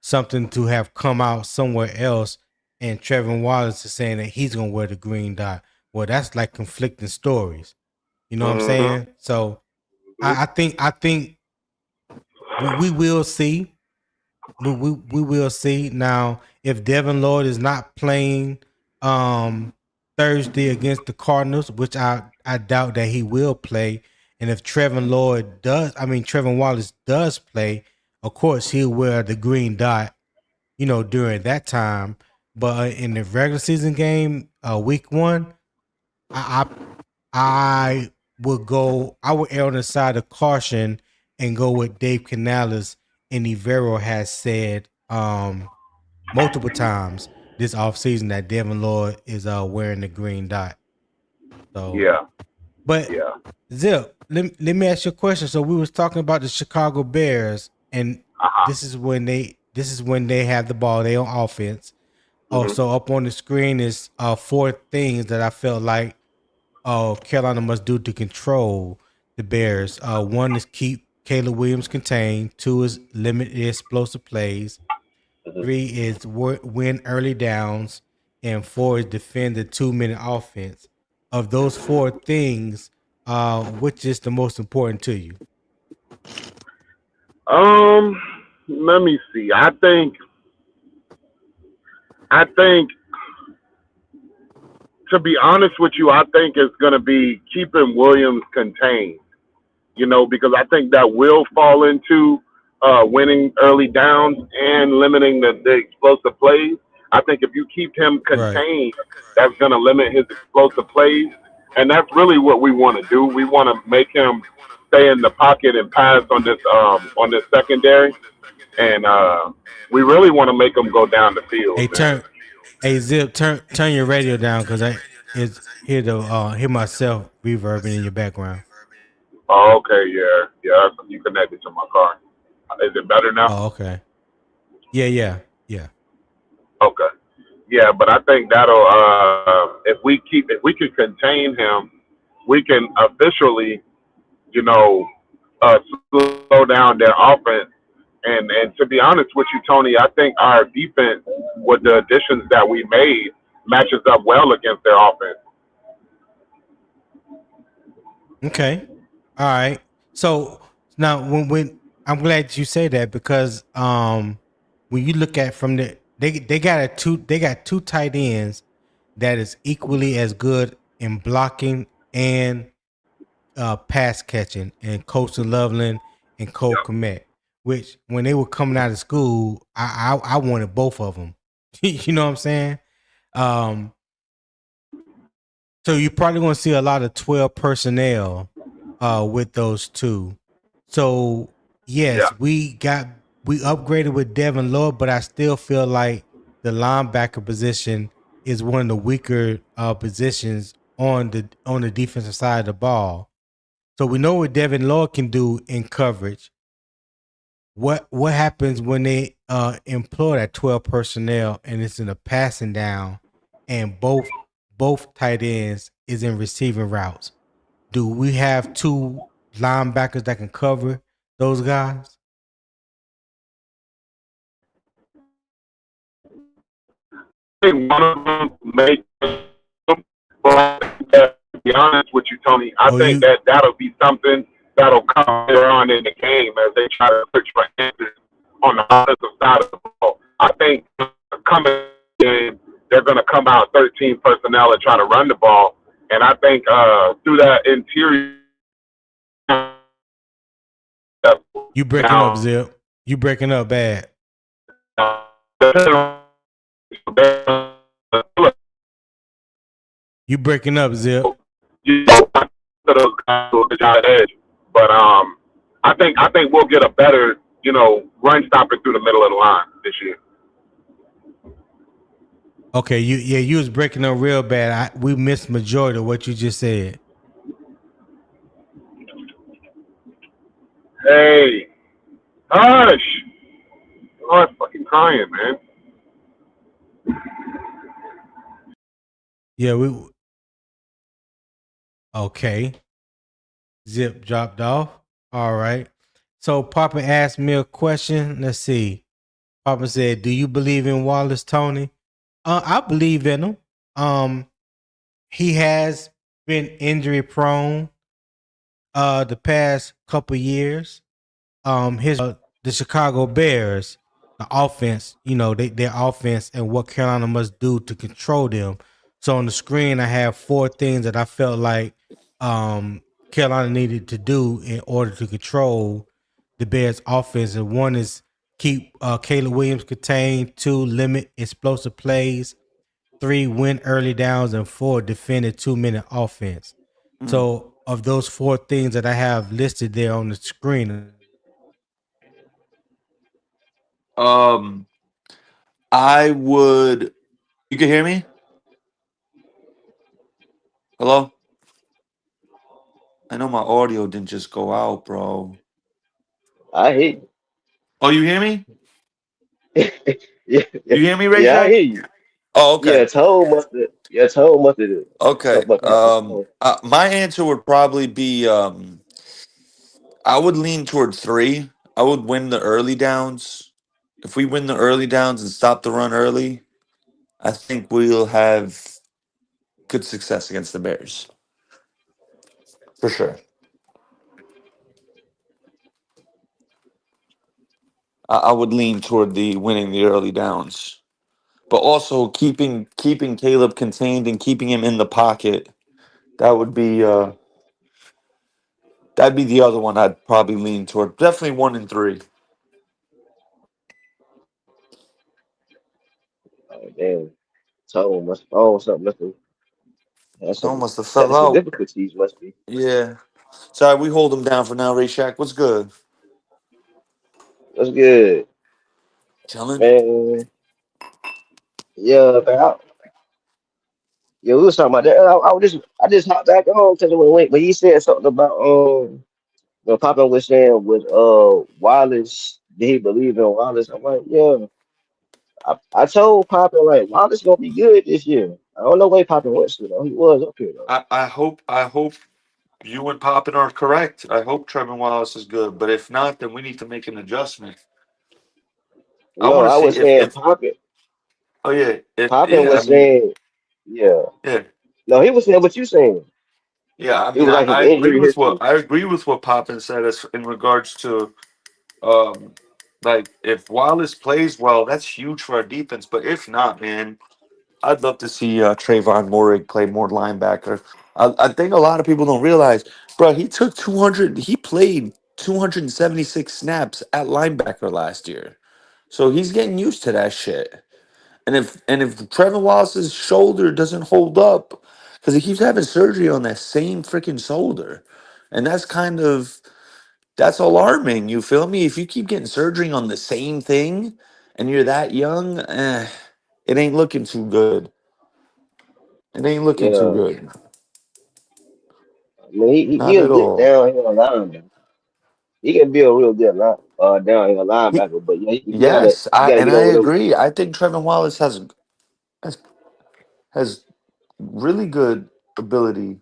something to have come out somewhere else and Trevor Wallace is saying that he's gonna wear the green dot. Well, that's like conflicting stories. You know what I'm saying? So I think we will see. We will see. Now, if Devin Lloyd is not playing Thursday against the Cardinals, which I doubt that he will play, and if Trevor Wallace does play, of course he'll wear the green dot, during that time. But in the regular season game, week 1, I would err on the side of caution and go with Dave Canales and Ivero has said multiple times this offseason that Devin Lloyd is wearing the green dot. So Zip, let me ask you a question. So we was talking about the Chicago Bears, and this is when they have the ball, they on offense. So up on the screen is 4 things that I felt like Carolina must do to control the Bears. 1 is keep Caleb Williams contained. 2 is limit explosive plays. 3 is win early downs, and 4 is defend the 2-minute offense. Of those 4 things, which is the most important to you? Let me see. I think to be honest with you, I think it's going to be keeping Williams contained. Because I think that will fall into winning early downs and limiting the explosive plays. I think if you keep him contained, that's going to limit his explosive plays. And that's really what we want to do. We want to make him stay in the pocket and pass on this secondary. And we really want to make him go down the field. Zip, turn your radio down because I hear myself reverbing in your background. Oh, okay, yeah. You connected to my car. Is it better now? Oh, okay. Yeah. Okay. Yeah, but I think that'll if we can contain him, we can officially, slow down their offense. And to be honest with you, Tony, I think our defense, with the additions that we made, matches up well against their offense. Okay. All right. So now when I'm glad you say that because when you look at from they got two tight ends that is equally as good in blocking and pass catching, and Coastal Loveland and Cole Kmet, which when they were coming out of school, I wanted both of them. You know what I'm saying? So you're probably going to see a lot of 12 personnel with those two. So yes, we upgraded with Devin Lloyd, but I still feel like the linebacker position is one of the weaker positions on the defensive side of the ball. So we know what Devin Lloyd can do in coverage. What happens when they employ that 12 personnel and it's in a passing down and both tight ends is in receiving routes? Do we have 2 linebackers that can cover those guys? I think one of them make be honest with you, Tony. I Oh, think you that'll be something that'll come later on in the game as they try to search for answers on the offensive side of the ball. I think coming in, they're going to come out 13 personnel and try to run the ball. And I think through that interior, you breaking up, now, Zip. You breaking up bad. You breaking up, Zip. you know, those guys will get out of edge. But I think we'll get a better, run stopping through the middle of the line this year. Okay, you was breaking up real bad. We missed majority of what you just said. Hey, hush! Oh, I'm fucking crying, man. Yeah, we okay. Zip dropped off. All right. So Papa asked me a question. Let's see. Papa said, "Do you believe in Wallace, Tony?" I believe in him. He has been injury prone the past couple years. His the Chicago Bears, the offense, their offense and what Carolina must do to control them. So on the screen, I have 4 things that I felt like Carolina needed to do in order to control the Bears offense. And one is keep Caleb Williams contained, 2, limit explosive plays, 3, win early downs, and 4, defend a 2-minute offense. So of those 4 things that I have listed there on the screen, I would. You can hear me? Hello? I know my audio didn't just go out, bro. I hear Oh, you hear me? you. yeah, You hear me, Ray yeah, I Shack? hear you. Oh, okay. Yeah, Toe must have. Yeah, Toe must have Okay. something must happen. My answer would probably be I would lean toward 3. I would win the early downs. If we win the early downs and stop the run early, I think we'll have good success against the Bears. For sure. I would lean toward the winning the early downs. But also keeping Caleb contained and keeping him in the pocket. That would be that'd be the other one I'd probably lean toward. Definitely 1 and 3. Oh damn, Toe must. Oh, something must have. Had I some almost have fell technical out. difficulties. Must be. Yeah. Sorry, we hold him down for now, Ray Shack. What's good? What's good, Chilling. man? Yeah, man. Yeah, we was talking about that. I just hopped back on because but he said something about Papa was saying with Wallace. Did he believe in Wallace? I'm like, yeah. I told Papa like Wallace gonna be good this year. I don't know where Papa went to though. He was up here though. I hope you and Poppin are correct. I hope Trevor Wallace is good. But if not, then we need to make an adjustment. I No, want to I see was saying if Papa. oh yeah. Papa Yeah, I was mean, saying, yeah. yeah. No, he was saying what you saying. Yeah, I It mean, was like his I agree injury with what history. Poppin said as in regards to um like if Wallace plays well, that's huge for our defense. But if not, man, I'd love to see Trayvon Morig play more linebacker. I think a lot of people don't realize, bro. He took 200. He played 276 snaps at linebacker last year, so he's getting used to that shit. And if Trevor Wallace's shoulder doesn't hold up, because he keeps having surgery on that same freaking shoulder, and that's alarming. You feel me? If you keep getting surgery on the same thing, and you're that young, it ain't looking too good. It ain't looking too Yeah. good. I mean, he Not a at good all. downhill linebacker. He can be a real good downhill He, linebacker, but yeah, yes, you gotta get I over them. agree. I think Trevor Wallace has has really good ability.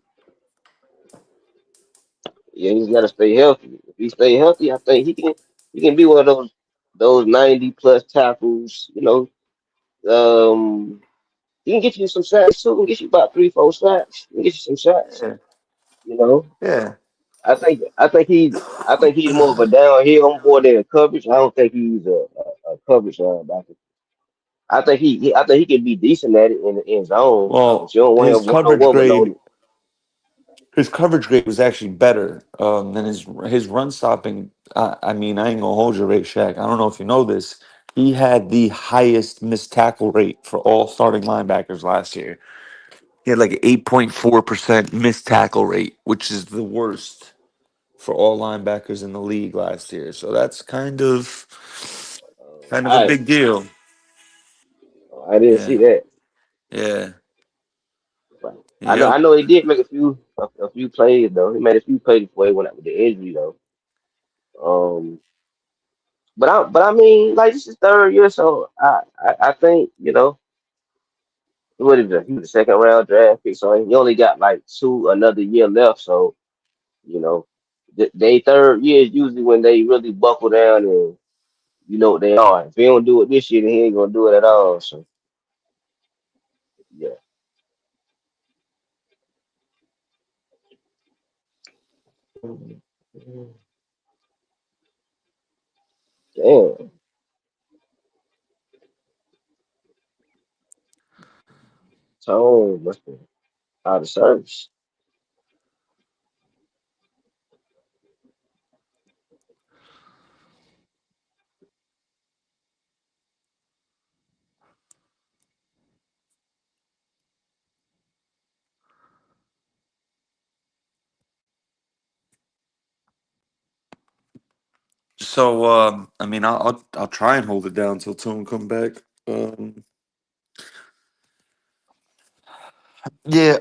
Yeah, he's gotta stay healthy. If he stay healthy, I think he can be one of those 90 plus tackles. Um, He can get you some shots too. He can get you about 3, 4 shots. He can get you some shots. Yeah, You know, yeah. I think he's more of a downhill more than a coverage. I don't think he's a coverage linebacker. I think he can be decent at it in the end zone, but Well, you don't want him overloaded. his coverage grade was actually better than his run stopping. I mean, I ain't gonna hold you, Ray Shack. I don't know if you know this. He had the highest missed tackle rate for all starting linebackers last year. He had like an 8.4% missed tackle rate, which is the worst for all linebackers in the league last year. So that's kind of a I big deal. I didn't see Yeah, that. yeah, But I yep. know he did make a few plays though. He made a few plays before he went out with the injury though. Um, but I mean, like this is third year, so I think what is it? He was a second round draft pick, so he only got like another year left. So you know, they third year is usually when they really buckle down and you know what they are. If he don't do it this year, then he ain't gonna do it at all. So yeah, damn, Tone must be out of service. So I mean, I'll try and hold it down until Tone come back. Yeah.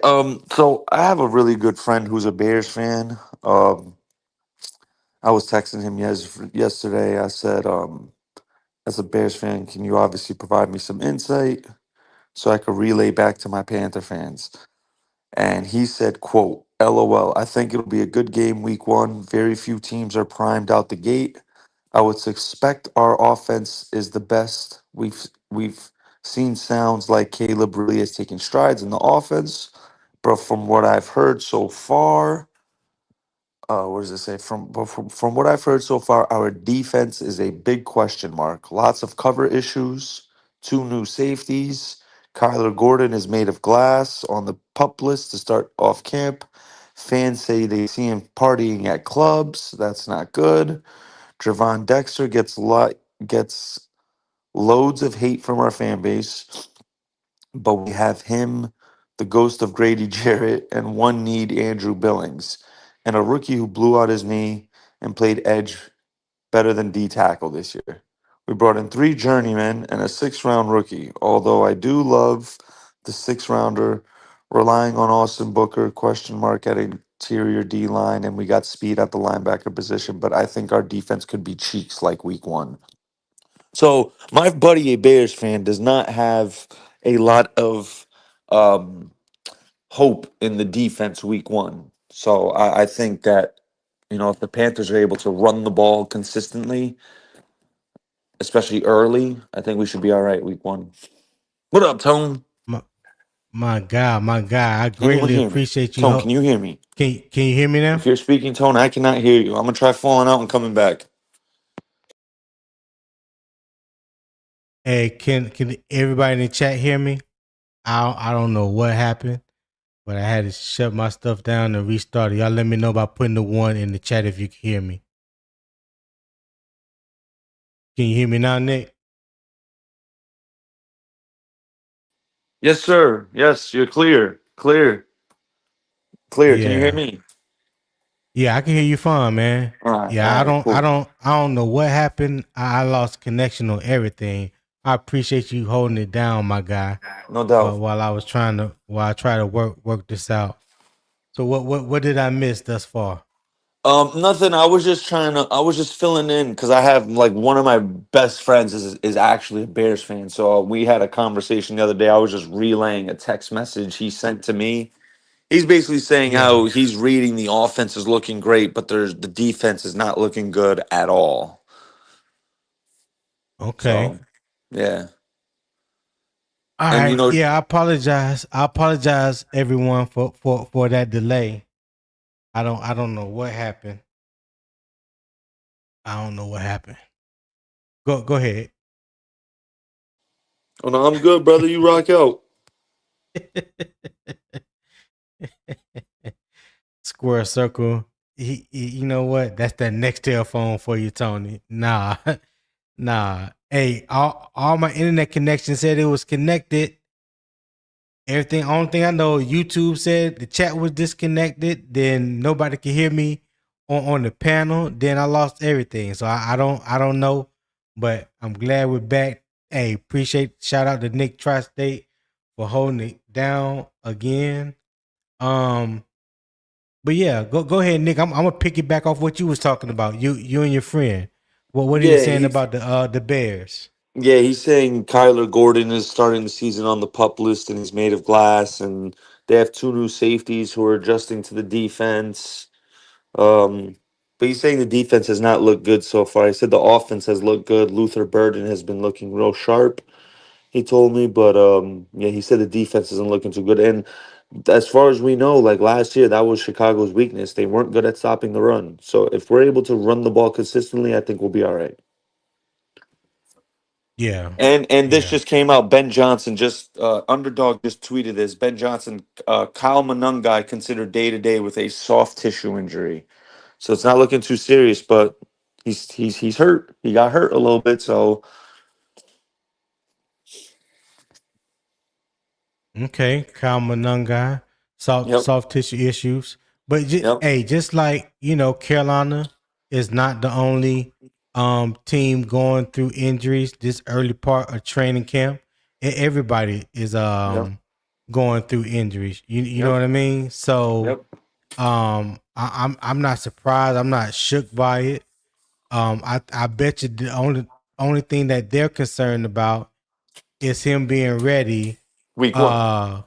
So I have a really good friend who's a Bears fan. I was texting him yesterday. I said, as a Bears fan, can you obviously provide me some insight so I could relay back to my Panther fans? And he said, "Quote, LOL. I think it'll be a good game week one. Very few teams are primed out the gate. I would suspect our offense is the best we've seen. Sounds like Caleb really is taking strides in the offense, but from what I've heard so far, what does it say? From what I've heard so far, our defense is a big question mark. Lots of cover issues, two new safeties. Kyler Gordon is made of glass on the pup list to start off camp. Fans say they see him partying at clubs. That's not good. Trevon Dexter gets loads of hate from our fan base, but we have him, the ghost of Grady Jarrett, and one need Andrew Billings, and a rookie who blew out his knee and played edge better than D tackle this year. We brought in three journeymen and a 6th round rookie, although I do love the 6th rounder, relying on Austin Booker, question mark at interior D line, and we got speed at the linebacker position, but I think our defense could be cheeks like week one. So my buddy, a Bears fan, does not have a lot of um, hope in the defense week one. So I think that if the Panthers are able to run the ball consistently, especially early, I think we should be all right week one. What up, Tone? My my guy. I Anyone greatly hear me? appreciate you. Tone, can you hear me? Can you hear me now? If you're speaking, Tone, I cannot hear you. I'm gonna try falling out and coming back. Hey, can everybody in the chat hear me? I don't know what happened, but I had to shut my stuff down and restart it. Y'all let me know by putting the one in the chat if you can hear me. Can you hear me now, Nick? Yes, sir. Yes, you're clear. Clear. Can you hear Yeah. me? Yeah, I can hear you fine, man. All Yeah, right, cool. I don't know what happened. I lost connection on everything. I appreciate you holding it down, my guy. No doubt. While I try to work this out. So what did I miss thus far? Nothing. I was just filling in because I have like one of my best friends is actually a Bears fan. So we had a conversation the other day. I was just relaying a text message he sent to me. He's basically saying Yeah. how he's reading the offense is looking great, but the defense is not looking good at all. Okay. So, yeah. All And right. Yeah, I apologize. I apologize everyone for that delay. I don't know what happened. I don't know what happened. Go ahead. oh no, I'm good, brother. You rock out. Square circle. You know what? That's that next telephone for you, Tony. Nah, nah. Hey, all my internet connection said it was connected. Everything. Only thing I know, YouTube said the chat was disconnected. Then nobody could hear me on the panel. Then I lost everything. So I don't know. But I'm glad we're back. Hey, appreciate shout out to Nick Tri-State for holding it down again. But yeah, go ahead, Nick. I'm gonna pick it back off what you was talking about. You and your friend. What are you Yeah, saying about the Bears? he's saying Kyler Gordon is starting the season on the pup list and he's made of glass, and they have two new safeties who are adjusting to the defense. But he's saying the defense has not looked good so far. He said the offense has looked good. Luther Burden has been looking real sharp, he told me, but yeah, he said the defense isn't looking too good. And as far as we know, like last year, that was Chicago's weakness. They weren't good at stopping the run. So if we're able to run the ball consistently, I think we'll be all right. Yeah, And this yeah. just came out. Ben Johnson just Underdog just tweeted this. Ben Johnson, Kyle Monangai considered day to day with a soft tissue injury, so it's not looking too serious. But he's hurt. He got hurt a little bit. So Okay, Kyle Monangai, yep, soft tissue issues. But yep, just like Carolina is not the only team going through injuries this early part of training camp. Everybody is yep, going through injuries. You know yep, what I mean? So yep. I'm not surprised. I'm not shook by it. I bet you the only thing that they're concerned about is him being ready. Week one. Uh,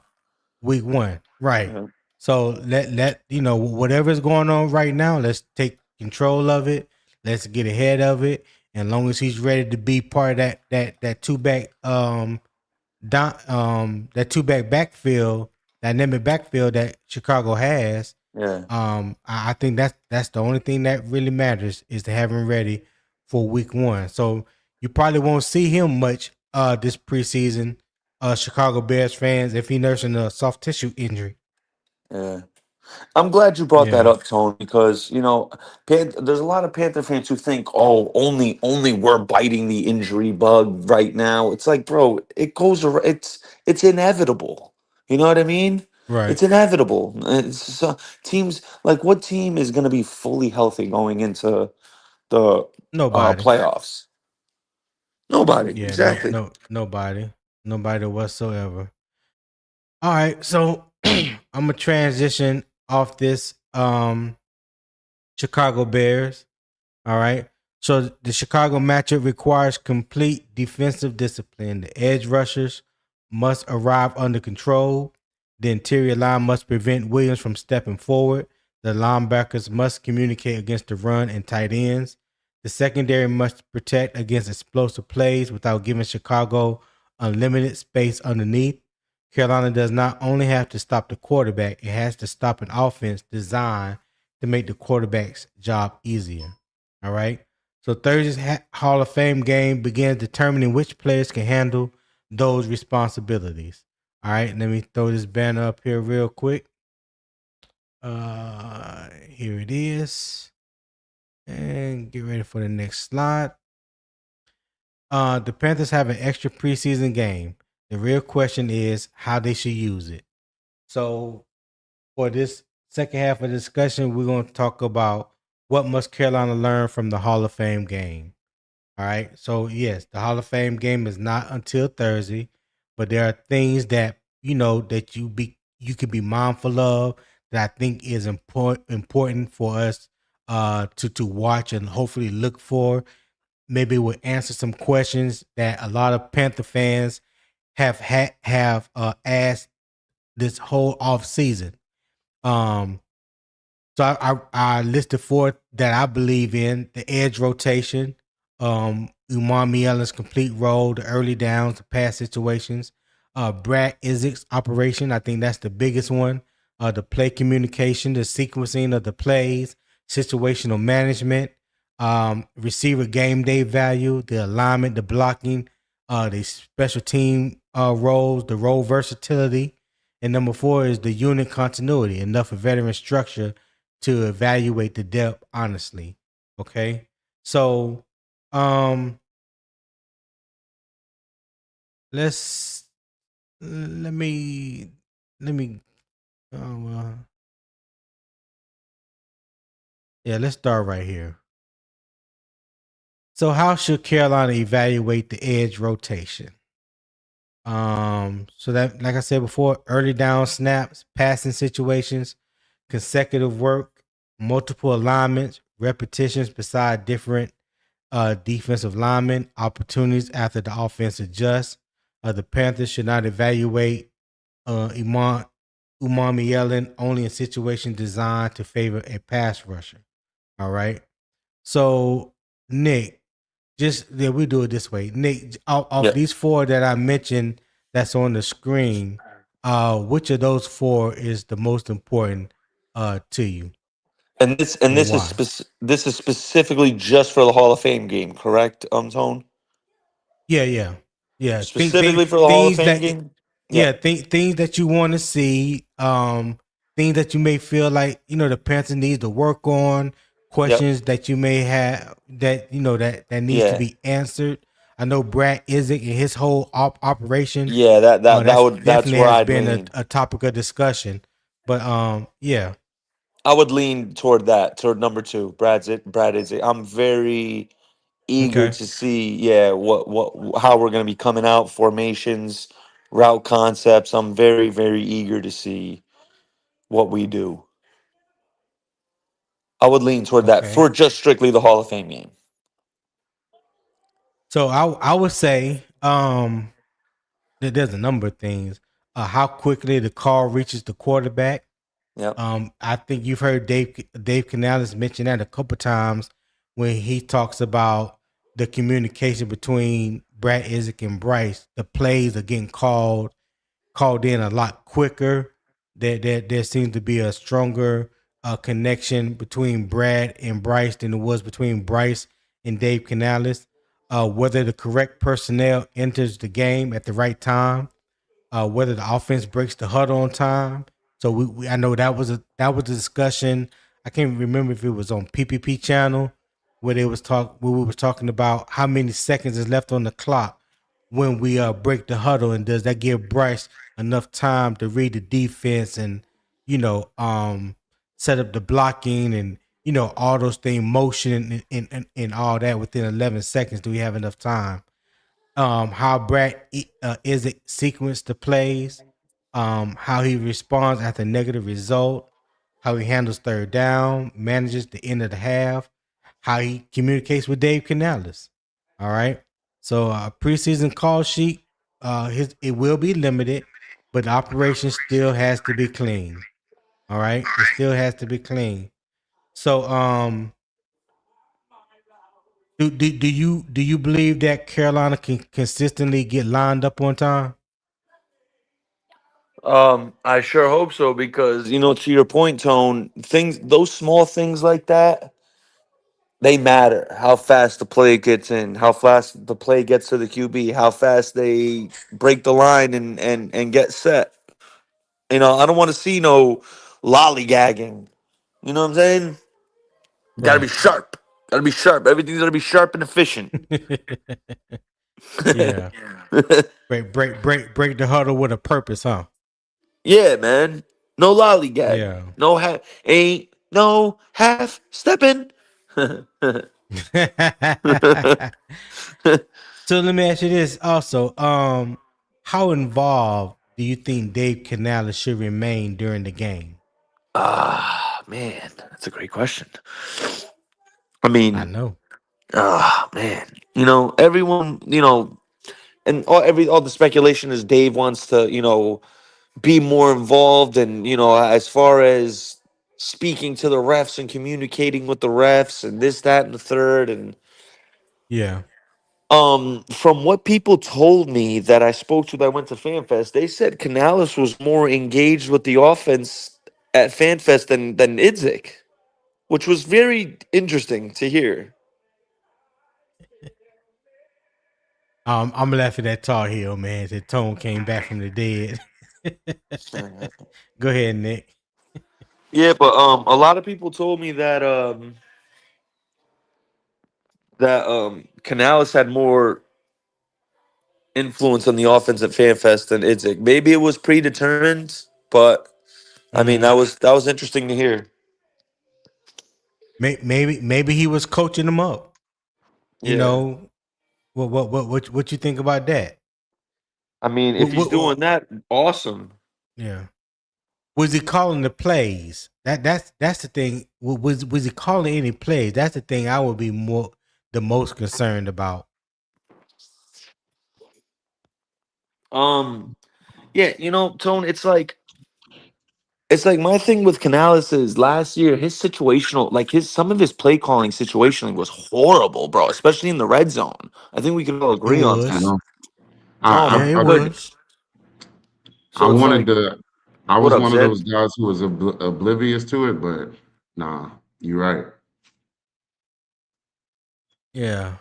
Week one, right? Yeah, So let whatever's going on right now. Let's take control of it. Let's get ahead of it. And long as he's ready to be part of that two back that two back backfield, dynamic backfield that Chicago has, yeah, I think that's the only thing that really matters is to have him ready for week one. So you probably won't see him much this preseason, Chicago Bears fans, if he nursing a soft tissue injury. yeah. I'm glad you brought that Yeah, up, Tone, because there's a lot of Panther fans who think, "Oh, only we're biting the injury bug right now." It's like, bro, it goes. It's inevitable. You know what I mean? right. It's inevitable. Teams like what team is going to be fully healthy going into the Nobody. playoffs? Nobody. Yeah, Exactly. nobody whatsoever. All right, so I'm gonna transition off this Chicago Bears. All right. So the Chicago matchup requires complete defensive discipline. The edge rushers must arrive under control. The interior line must prevent Williams from stepping forward. The linebackers must communicate against the run and tight ends. The secondary must protect against explosive plays without giving Chicago unlimited space underneath. Carolina does not only have to stop the quarterback, it has to stop an offense designed to make the quarterback's job easier. All right. So Thursday's Hall of Fame game begins determining which players can handle those responsibilities. All right. Let me throw this banner up here real quick. Here it is. And get ready for the next slide. The Panthers have an extra preseason game. The real question is how they should use it. So for this second half of the discussion, we're going to talk about what must Carolina learn from the Hall of Fame game. All right. So yes, the Hall of Fame game is not until Thursday, but there are things that that you could be mindful of that I think is important for us to watch and hopefully look for. Maybe we'll answer some questions that a lot of Panther fans have asked this whole off season. Um, so I listed four that I believe in: the edge rotation, Umanmielen's complete role, the early downs, the pass situations, Brad Izzik's operation. I think that's the biggest one. The play communication, the sequencing of the plays, situational management, receiver game day value, the alignment, the blocking, the special team roles, the role versatility. And number 4 is the unit continuity, enough of veteran structure to evaluate the depth honestly. Okay. So um let's let me let me well, yeah, let's start right here. So how should Carolina evaluate the edge rotation? So that, like I said before, early down snaps, passing situations, consecutive work, multiple alignments, repetitions beside different defensive linemen, opportunities after the offense adjusts. The Panthers should not evaluate Umanmielen only in situations designed to favor a pass rusher. All right. So, Nick, we do it this way. Nick, off Yeah. these 4 that I mentioned that's on the screen, which of those 4 is the most important to you, And and why? this is specifically just for the Hall of Fame game, correct? Tone. Yeah. Specifically for the Hall of Things Fame that game. Yeah, Yep. things that you want to see, things that you may feel like the Panthers needs to work on, Yep. questions that you may have that that needs to Yeah. be answered. I know Brad Isaac and his whole operation. Yeah. That's That's definitely where has I'd been lean. a topic of discussion. But yeah, I would lean toward that, toward number 2. Brad is it. I'm very eager okay, to see, yeah, how we're going to be coming out, formations, route concepts. I'm very, very eager to see what we do. I would lean toward that okay. for just strictly the Hall of Fame game. So I would say there's a number of things. How quickly the call reaches the quarterback. Yep. I think you've heard Dave Canales mention that a couple times when he talks about the communication between Brad Isaac and Bryce. The plays are getting called in a lot quicker. There seems to be a stronger connection between Brad and Bryce than it was between Bryce and Dave Canales. Whether the correct personnel enters the game at the right time, whether the offense breaks the huddle on time. So I know that was a discussion. I can't remember if it was on PPP channel where where we was talking about how many seconds is left on the clock when we break the huddle, and does that give Bryce enough time to read the defense and you know um set up the blocking and all those things, motion and all that within 11 seconds? Do we have enough time? How Brad is it sequenced the plays, how he responds after negative result, how he handles third down, manages the end of the half, how he communicates with Dave Canales. All right. So preseason call sheet, it will be limited, but the operation still has to be clean. All right. It still has to be clean. So do you believe that Carolina can consistently get lined up on time? I sure hope so because to your point, Tone, those small things like that, they matter. How fast the play gets in, how fast the play gets to the QB, how fast they break the line and get set. I don't want to see no lollygagging. You know what I'm saying? Got to be Right. sharp. Got to be sharp. Everything's got to be sharp and efficient. Yeah. Break the huddle with a purpose, huh? Yeah, man. No lollygagging. Yeah. Ain't no half stepping. So let me ask you this also. How involved do you think Dave Canales should remain during the game? Man, that's a great question. I I mean, know. man, everyone, and all the speculation is Dave wants to, be more involved, and as far as speaking to the refs and communicating with the refs and this, that, and the third, and Yeah. From what people told me that I spoke to that went to Fan Fest, they said Canales was more engaged with the offense at Fan Fest than Idzik, which was very interesting to hear. I'm gonna laugh at that Tar Heel man. That Tone came back from the dead. Go ahead, Nick. Yeah, but a lot of people told me that Canales had more influence on the offense at FanFest than Idzik. Maybe it was predetermined, but I mean that was interesting to hear. Maybe he was coaching them up. You Yeah, know, what you think about that? I mean, if he's doing that, awesome. Yeah. Was he calling the plays? That's the thing. Was he calling any plays? That's the thing I would be the most concerned about. Yeah, Tone, it's like my thing with Canales is last year his situational, like some of his play calling situationally was horrible, bro, especially in the red zone. I think we can all It agree on You that. was. know, Oh Yeah, my it I was. goodness. I So it's wanted like, to. I what was up, one of Zed? those guys who was oblivious to it, but nah, you're right. Yeah.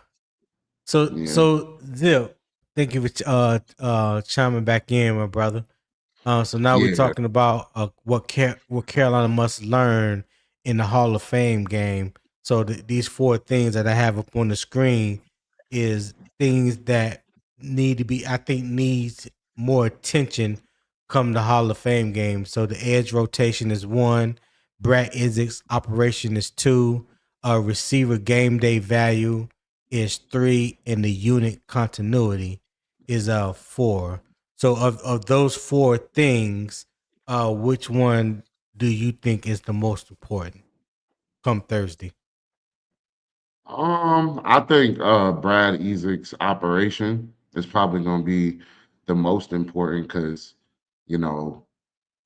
So Yeah, so Zip, thank you for chiming back in, my brother. So now we're yeah. talking about what Carolina must learn in the Hall of Fame game. So these four things that I have up on the screen is things that I think needs more attention come the Hall of Fame game. So the edge rotation is one, Brad Idzik's operation is two, receiver game day value is three, and the unit continuity is four. So of those four things, which one do you think is the most important come Thursday? I think Brad Ezek's operation is probably going to be the most important because you know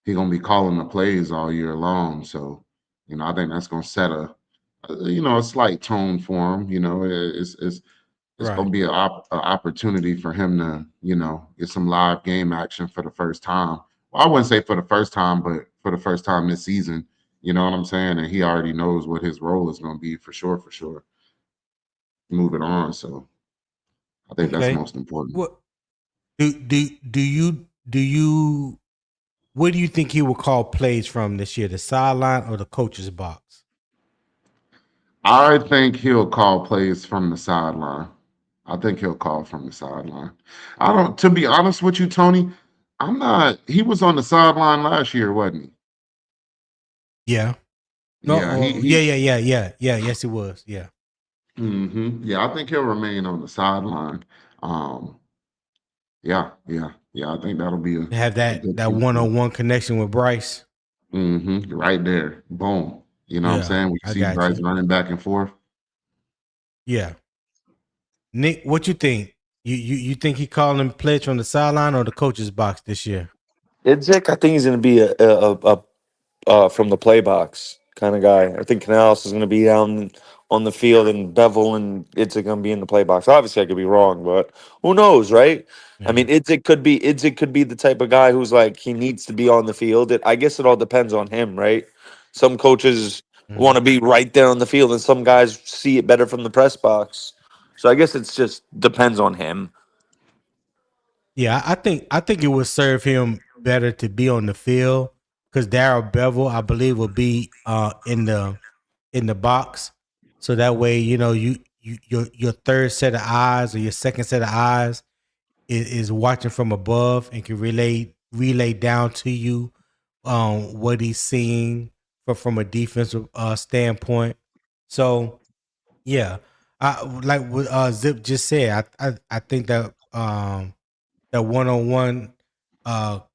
he's going to be calling the plays all year long. So I think that's going to set a slight tone for him. It's going Right. to be a opportunity for him to get some live game action for the first time. Well, I wouldn't say for the first time, but for the first time this season. You know what I'm saying? And he already knows what his role is going to be for sure. For sure. Moving on. So I think that's Okay. most important. What do you where do you think he will call plays from this year? The sideline or the coach's box? I think he'll call plays from the sideline. I think he'll call from the sideline. I don't, to be honest with you, Tony, he was on the sideline last year, wasn't Yeah. he? No. Yeah, Yeah. Yes, it was. Yeah. yeah, I think he'll remain on the sideline. Um, yeah. I think that'll be To have a that good that thing one for him. on one connection with Bryce. Right there. Boom. You know what I'm Yeah, saying? We I see got Bryce you. running back and forth. Yeah. Nick, what you think? You think he calling plays from the sideline or the coach's box this year? Idzik, I think he's going to be a from the play box kind of guy. I think Canales is going to be down on the field, and Bevel and Idzik going to be in the play box. Obviously, I could be wrong, but who knows, right? I Yeah. mean, Idzik could be the type of guy who's like he needs to be on the field. I guess it all depends on him, right? Some coaches want Mhm. to be right there on the field, and some guys see it better from the press box. So I guess it's just depends on him. Yeah, I think it would serve him better to be on the field because Darrell Bevel, I believe, will be in the box. So that way, your third set of eyes or your second set of eyes is watching from above and can relay down to you what he's seeing from a defensive standpoint. So yeah, like what Zip just said, I think that one on one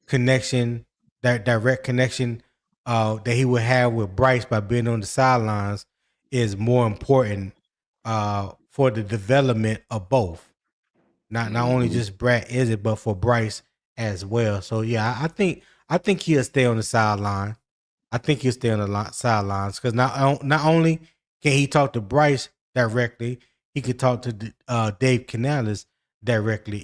connection, that direct connection that he would have with Bryce by being on the sidelines is more important for the development of both. Not only hmm just Brad is it, but for Bryce as well. So yeah, I think he'll stay on the sideline. I think he'll stay on the sidelines because not only can he talk to Bryce directly, he could talk to Dave Canales directly,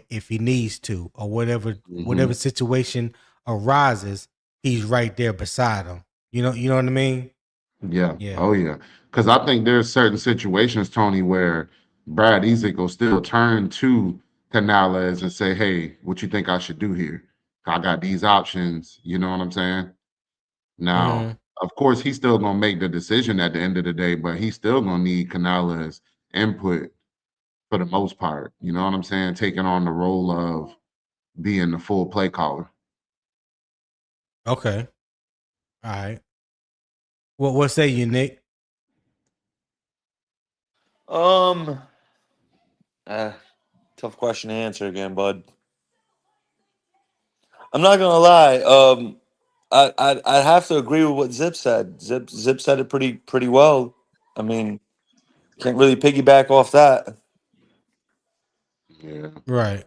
if he needs to, or whatever situation arises, he's right there beside him. You know what I mean? Yeah. Yeah. Oh yeah. Because I think there's certain situations, Tony, where Brad Idzik will still turn to Canales and say, "Hey, what you think I should do here? I got these options." You know what I'm saying? Now, Mm-hmm. of course, he's still gonna make the decision at the end of the day, but he's still gonna need Canales' input for the most part. You know what I'm saying? Taking on the role of being the full play caller. Okay. All right. What say you, Nick? Um, tough question to answer again, bud. I'm not gonna lie. I have to agree with what Zip said. Zip said it pretty well. I mean, can't really piggyback off that. Yeah. Right.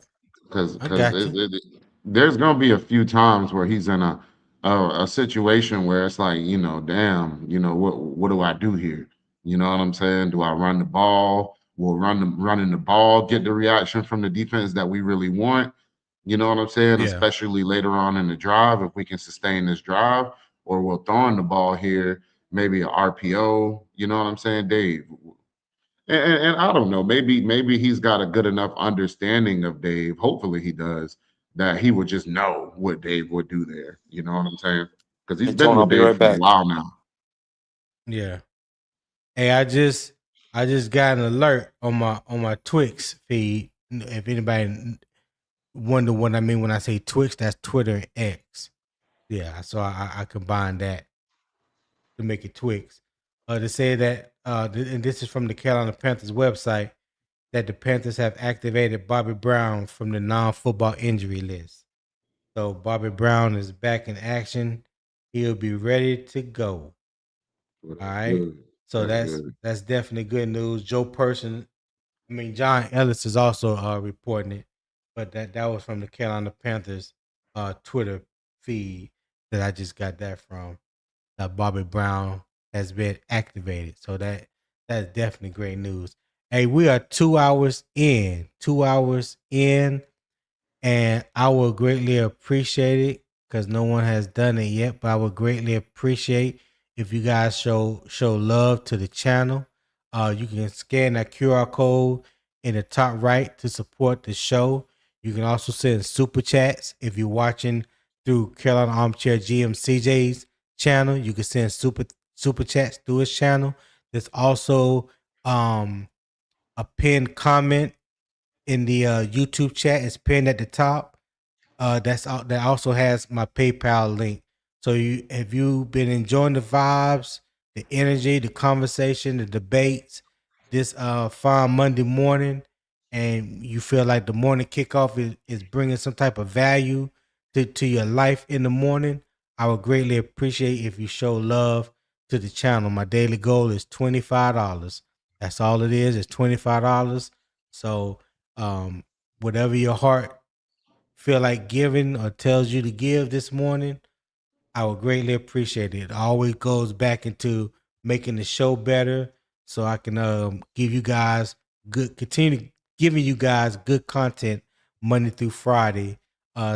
because I because got you. there's gonna be a few times where he's in a situation where it's like, damn, what do I do here? You know what I'm saying? Do I run the ball? Will running the ball get the reaction from the defense that we really want? You know what I'm saying? Yeah. Especially later on in the drive, if we can sustain this drive, or we'll throwing the ball here, maybe a RPO. You know what I'm saying, Dave? And I don't know, maybe he's got a good enough understanding of Dave. Hopefully he does, that he would just know what Dave would do there. You know what I'm saying? Because he's Hey, been Tone, I'll with be Dave right for a back. while now. Yeah. Hey, I just got an alert on my Twix feed. If anybody wonder what I mean when I say Twix, that's Twitter and X. Yeah, so I combined that to make it Twix. To say that, and this is from the Carolina Panthers website, that the Panthers have activated Bobby Brown from the non-football injury list. So Bobby Brown is back in action. He'll be ready to go. Well, All that's right. good. So That's that's good. that's definitely good news. John Ellis is also reporting it, but that was from the Carolina Panthers Twitter feed that I just got that from. Bobby Brown has been activated, so that's definitely great news. Hey, we are 2 hours in. 2 hours in, and I will greatly appreciate it because no one has done it yet. But I would greatly appreciate if you guys show love to the channel. You can scan that QR code in the top right to support the show. You can also send super chats if you're watching through Carolina Armchair GM CJ's channel. You can send super chats through his channel. There's also a pinned comment in the YouTube chat. It's pinned at the top. That also has my PayPal link. So if you've been enjoying the vibes, the energy, the conversation, the debates this fine Monday morning, and you feel like the morning kickoff is bringing some type of value to your life in the morning, I would greatly appreciate if you show love to the channel. My daily goal is $25. That's all it is. It's $25. So whatever your heart feel like giving or tells you to give this morning, I would greatly appreciate it. It always goes back into making the show better so I can give you guys continue giving you guys good content Monday through Friday,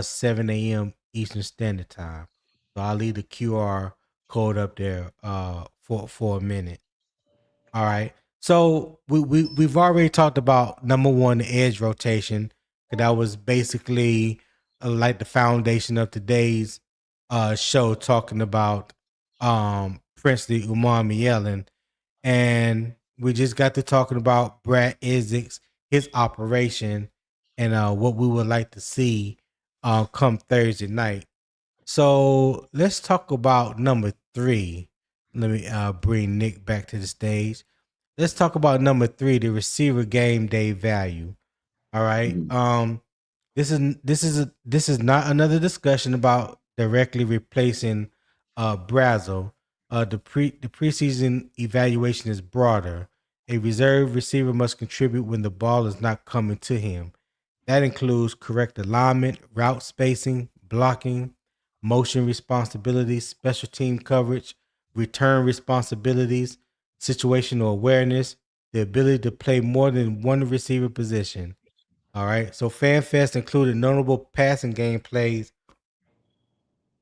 7 a.m. Eastern Standard Time. So I'll leave the QR code up there for a minute. All right. So we've already talked about number one, the edge rotation. That was basically like the foundation of today's show, talking about Princely Umanmielen, and we just got to talking about Brad Idzik's his operation and what we would like to see come Thursday night. So let's talk about number three. Let me bring Nick back to the stage. Let's talk about number three, the receiver game day value. All right. Mhm. This is not another discussion about directly replacing Brazel. The preseason evaluation is broader. A reserve receiver must contribute when the ball is not coming to him. That includes correct alignment, route spacing, blocking, motion responsibilities, special team coverage, return responsibilities, situational awareness, the ability to play more than one receiver position. All right. So Fan Fest included notable passing game plays,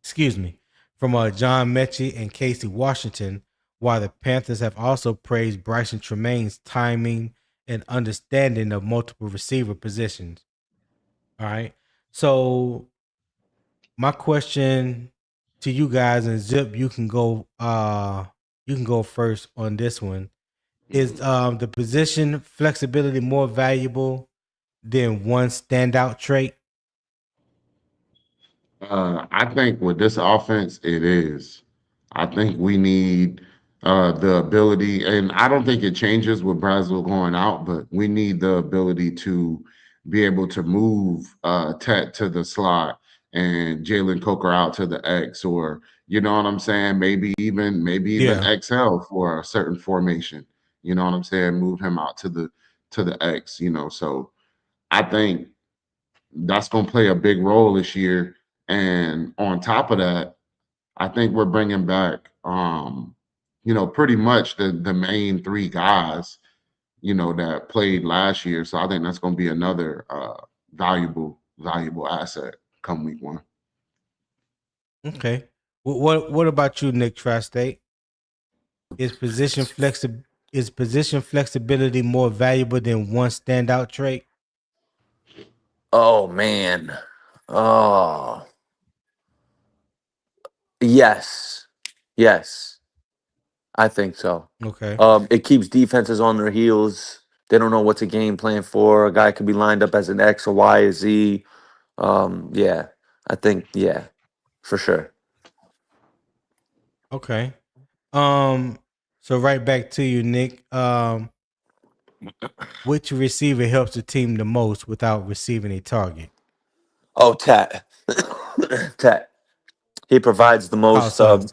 from John Mechie and Casey Washington, while the Panthers have also praised Bryson Tremaine's timing and understanding of multiple receiver positions. All right. So my question to you guys, and Zip, you can go first on this one. Is the position flexibility more valuable than one standout trait? I think with this offense, it is. I think we need the ability, and I don't think it changes with Brazil going out, but we need the ability to be able to move Tet to the slot and Jalen Coker out to the X, or you know what I'm saying? Maybe even Yeah. XL for a certain formation. You know what I'm saying? Move him out to the X. So I think that's going to play a big role this year. And on top of that, I think we're bringing back, pretty much the main three guys, that played last year. So I think that's going to be another valuable asset come week one. Okay. What about you, Nick Tri-State? Is position flexibility more valuable than one standout trait? Oh man. Oh yes. Yes. I think so. Okay. It keeps defenses on their heels. They don't know what to game plan for. A guy could be lined up as an X or Y or Z. Yeah. I think for sure. Okay. So right back to you, Nick. Which receiver helps the team the most without receiving a target? Oh, Tat. Tat. He provides the How most. so?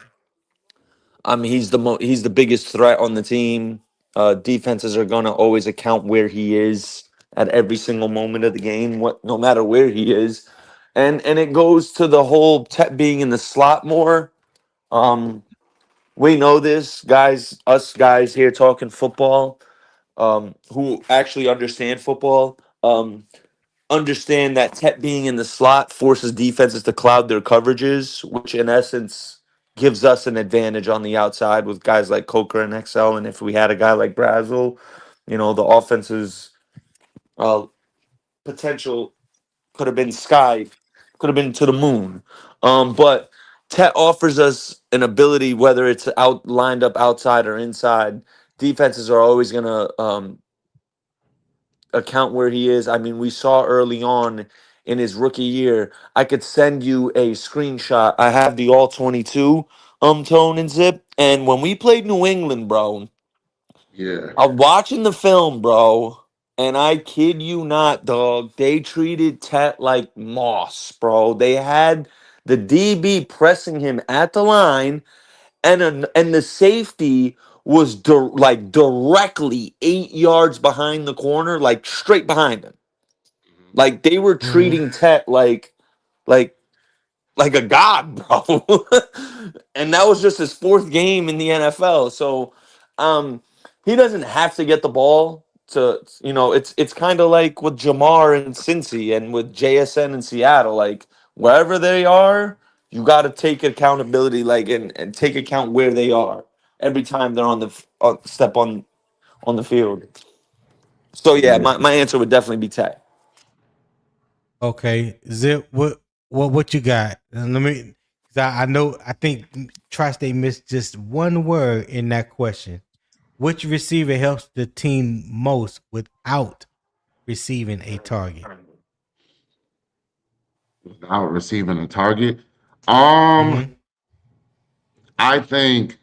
He's the biggest threat on the team. Defenses are gonna always account where he is at every single moment of the game, no matter where he is, and it goes to the whole being in the slot more. We know this, guys. Us guys here talking football, who actually understand football. Understand that Tet being in the slot forces defenses to cloud their coverages, which in essence gives us an advantage on the outside with guys like Coker and XL. And if we had a guy like Brazel, the offense's potential could have been sky, could have been to the moon. But Tet offers us an ability, whether it's out lined up outside or inside. Defenses are always gonna account where he is. I mean, we saw early on in his rookie year. I could send you a screenshot. I have the all 22 tone and zip. And when we played New England, bro, Yeah. I'm watching the film, bro. And I kid you not, dog. They treated Tet like moss, bro. They had the DB pressing him at the line, and the safety was directly 8 yards behind the corner, like straight behind him. Like they were Mm-hmm. treating Tet like like a god, bro. And that was just his fourth game in the NFL. So he doesn't have to get the ball to it's kind of like with Jamar and Cincy and with JSN in Seattle. Like wherever they are, you got to take accountability, like and take account where they are every time they're step on the field. So yeah, Yeah. my answer would definitely be Tet. Okay, Zip. What you got? And let me. 'Cause I know. I think Tri-State missed just one word in that question. Which receiver helps the team most without receiving a target? Without receiving a target. Um, Mm-hmm. I think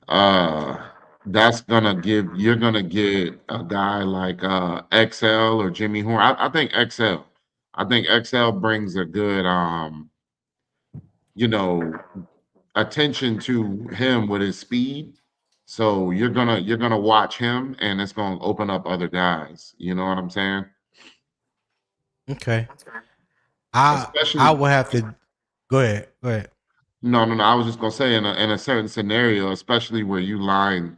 uh that's you're gonna get a guy like XL or Jimmy Horn. I think XL. I think XL brings a good you know attention to him with his speed. So you're gonna watch him and it's gonna open up other guys. You know what I'm saying? Okay. I Especially will have to go ahead. Go ahead. no, no, no. I was just gonna say in a certain scenario, especially where you line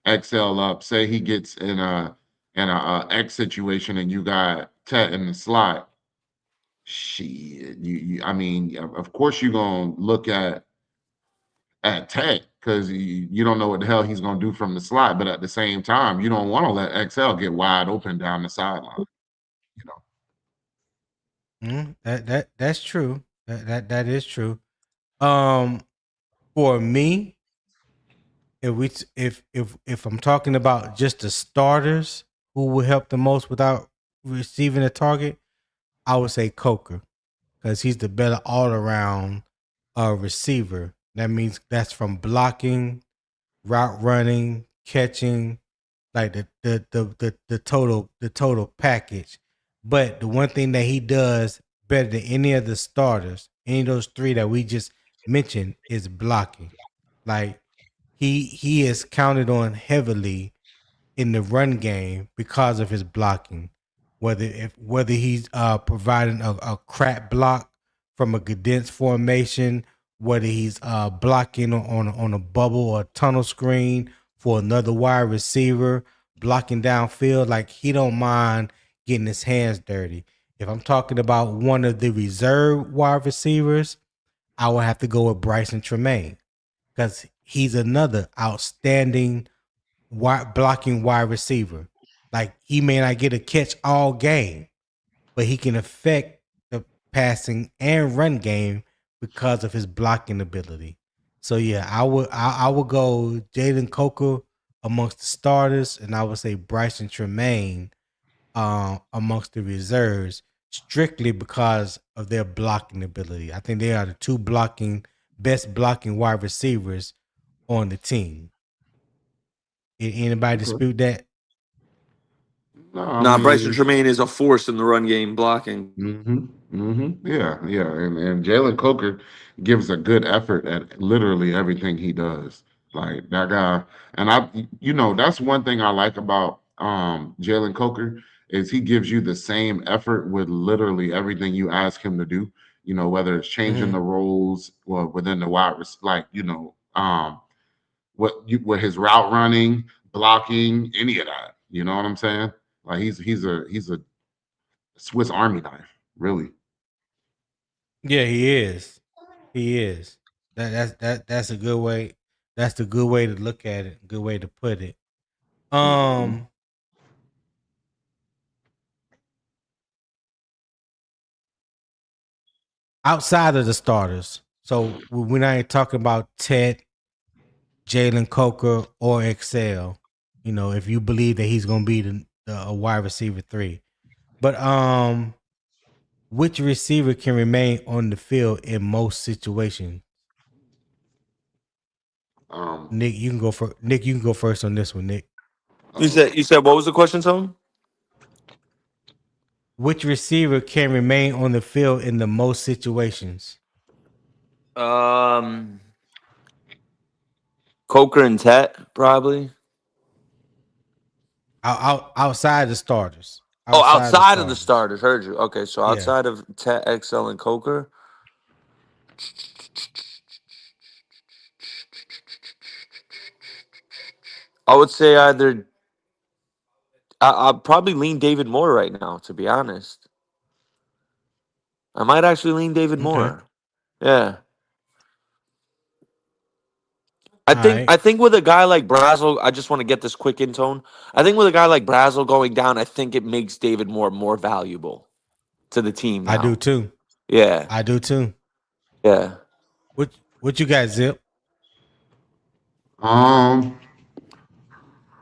XL up. Say he gets in a X situation and you got Tet in the slot. Shit, I mean, of course you're gonna look at Tet because you don't know what the hell he's gonna do from the slot, but at the same time, you don't want to let XL get wide open down the sideline. You know. That's true. That is true. For me, if I'm talking about just the starters who will help the most without receiving a target, I would say Coker because he's the better all around receiver. That means that's from blocking, route running, catching, like the total package. But the one thing that he does better than any of the starters, any of those three that we just mentioned, is blocking. Like he is counted on heavily in the run game because of his blocking. Whether he's providing a crap block from a condensed formation, whether he's blocking on a bubble or tunnel screen for another wide receiver, blocking downfield, like he don't mind getting his hands dirty. If I'm talking about one of the reserve wide receivers, I would have to go with Bryson Tremaine because he's another outstanding blocking wide receiver. Like he may not get a catch all game, but he can affect the passing and run game because of his blocking ability. So yeah, I would go Jalen Coker amongst the starters, and I would say Bryson Tremaine amongst the reserves, strictly because of their blocking ability. I think they are the two best blocking wide receivers on the team. Anybody dispute that? No, I Nah, mean, Bryson Tremaine is a force in the run game blocking. Yeah, and Jalen Coker gives a good effort at literally everything he does. Like that guy, and that's one thing I like about Jalen Coker is he gives you the same effort with literally everything you ask him to do. Whether it's changing the roles or within the like with his route running, blocking, any of that. You know what I'm saying? Like he's a Swiss Army knife, really. Yeah, he is. He is. That's a good way. That's the good way to look at it. Good way to put it. Mhm. Um, outside of the starters, so we're not talking about Ted, Jalen Coker, or Excel. If you believe that he's going to be a wide receiver 3, but which receiver can remain on the field in most situations? Um, Nick, you can go for Nick. You can go first on this one, Nick. You said what was the question, Tone? Which receiver can remain on the field in the most situations? Um, Coker and Tet probably. Outside the starters. Oh, Outside the outside of the starters. starters, heard you. Okay, so Yeah. outside of Tet, XL, and Coker, I would say either. I'll probably lean David Moore right now. To be honest, I might actually lean David Okay. Moore. Yeah. I All think right. I think with a guy like Brazel, I just want to get this quick in tone. I think with a guy like Brazel going down, I think it makes David Moore more valuable to the team I do now. too. Yeah, I do too. yeah. What you got, Zip? um,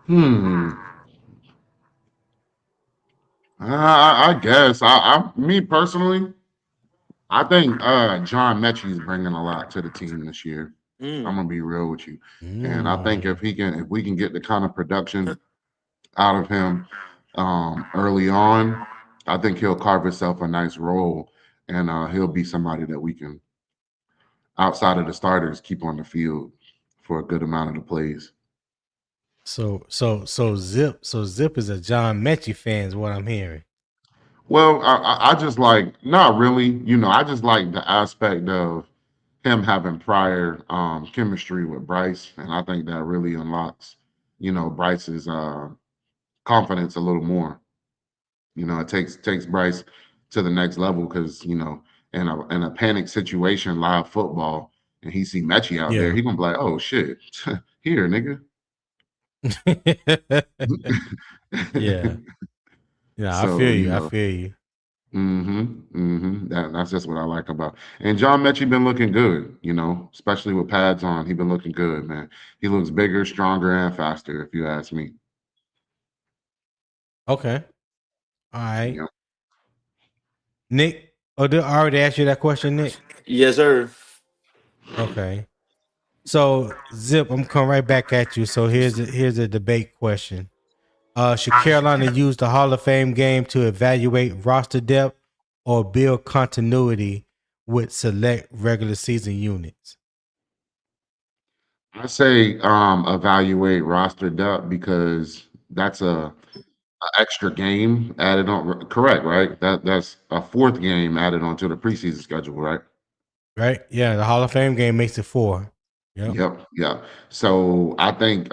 hmm. I guess me personally, I think John Mechie's bringing a lot to the team this year. I'm Mm. gonna be real with you, and I think Mm. if we can get the kind of production out of him early on, I think he'll carve himself a nice role, and he'll be somebody that we can, outside of the starters, keep on the field for a good amount of the plays. So Zip is a John Mechie fan, is what I'm hearing. Well, I just like not really, I just like the aspect of him having prior chemistry with Bryce, and I think that really unlocks, Bryce's confidence a little more. It takes Bryce to the next level because in a panic situation, live football, and he see Mechie out there, Yeah. he gonna be like, oh shit, here, nigga. Yeah. Yeah, I So feel you. I feel you. That's just what I like about. And John Mechie been looking good, especially with pads on. He been looking good, man. He looks bigger, stronger, and faster, if you ask me. Okay. All right. Yep. Nick, did I already asked you that question, Nick? Yes, sir. Okay. So Zip, I'm coming right back at you. So here's a debate question. Should Carolina use the Hall of Fame game to evaluate roster depth or build continuity with select regular season units? I say evaluate roster depth because that's a extra game added on. Correct, right? That's a fourth game added onto the preseason schedule, right? Right? Yeah, the Hall of Fame game makes it 4. Yep. Yep. So I think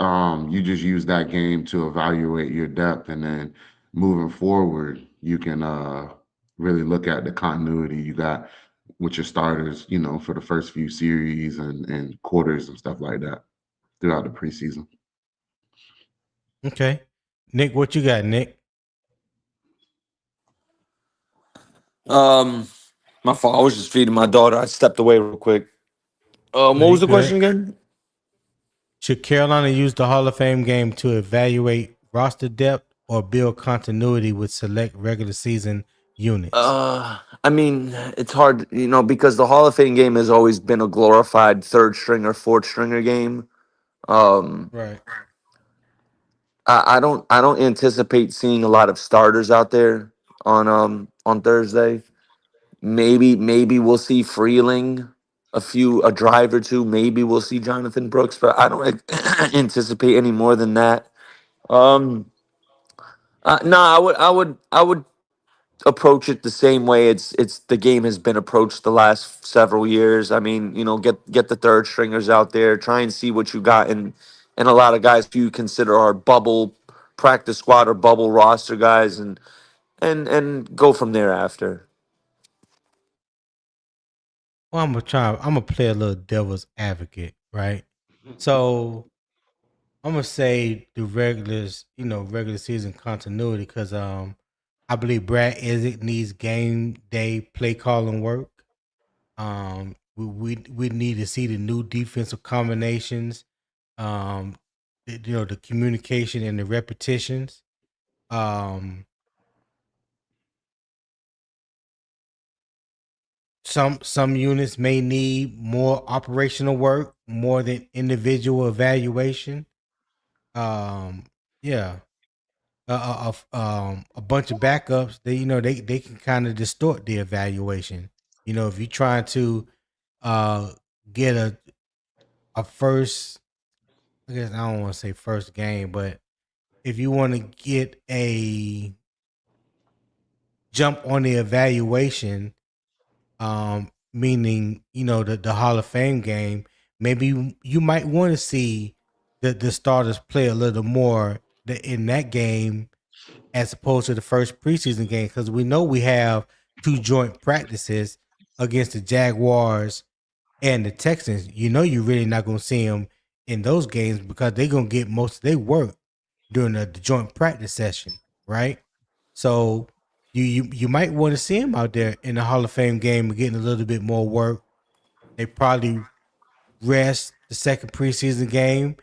you just use that game to evaluate your depth, and then moving forward, you can really look at the continuity you got with your starters, for the first few series and quarters and stuff like that throughout the preseason. Okay. Nick, what you got, Nick? My fault. I was just feeding my daughter. I stepped away real quick. What No, you was the question good. again? Should Carolina use the Hall of Fame game to evaluate roster depth or build continuity with select regular season units? I mean, it's hard, because the Hall of Fame game has always been a glorified third stringer, fourth stringer game. Um, Right. I don't anticipate seeing a lot of starters out there on Thursday. Maybe we'll see Freeling, a drive or two. Maybe we'll see Jonathan Brooks, but I don't anticipate any more than that. Um, no, I would approach it the same way it's the game has been approached the last several years. I mean, get the third stringers out there, try and see what you got, and a lot of guys who you consider are bubble practice squad or bubble roster guys, and go from there after. Well, I'm gonna play a little devil's advocate, right? So I'm gonna say the regular season continuity because I believe Brad Idzik needs game day play calling work. We need to see the new defensive combinations, the communication and the repetitions. Um, some units may need more operational work more than individual evaluation. Um, yeah, a bunch of backups. They can kind of distort the evaluation. If you're trying to uh get a first, I guess I don't want to say first game, but if you want to get a jump on the evaluation, meaning the Hall of Fame game, maybe you might want to see the starters play a little more in that game as opposed to the first preseason game because we know we have 2 joint practices against the Jaguars and the Texans. You're really not going to see them in those games because they're going to get most of their work during the joint practice session, right? So you might want to see them out there in the Hall of Fame game and getting a little bit more work. They probably rest the second preseason game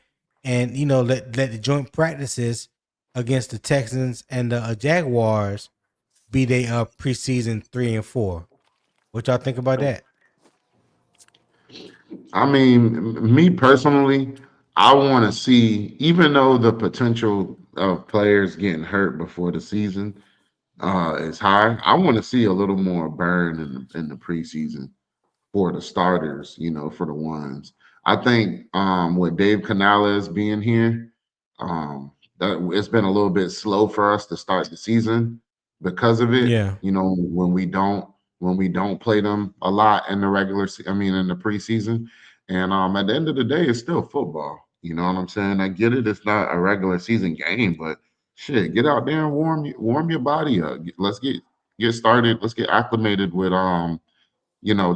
and let the joint practices against the Texans and the Jaguars be they preseason 3 and 4. What y'all think about that? I mean, me personally, I want to see, even though the potential of players getting hurt before the season is high, I want to see a little more burn in the preseason for the starters, for the ones. I think with Dave Canales being here, that it's been a little bit slow for us to start the season because of it. Yeah. When we don't play them a lot in the in the preseason, and at the end of the day, it's still football. You know what I'm saying? I get it. It's not a regular season game, but shit, get out there and warm your body up. Let's get started. Let's get acclimated with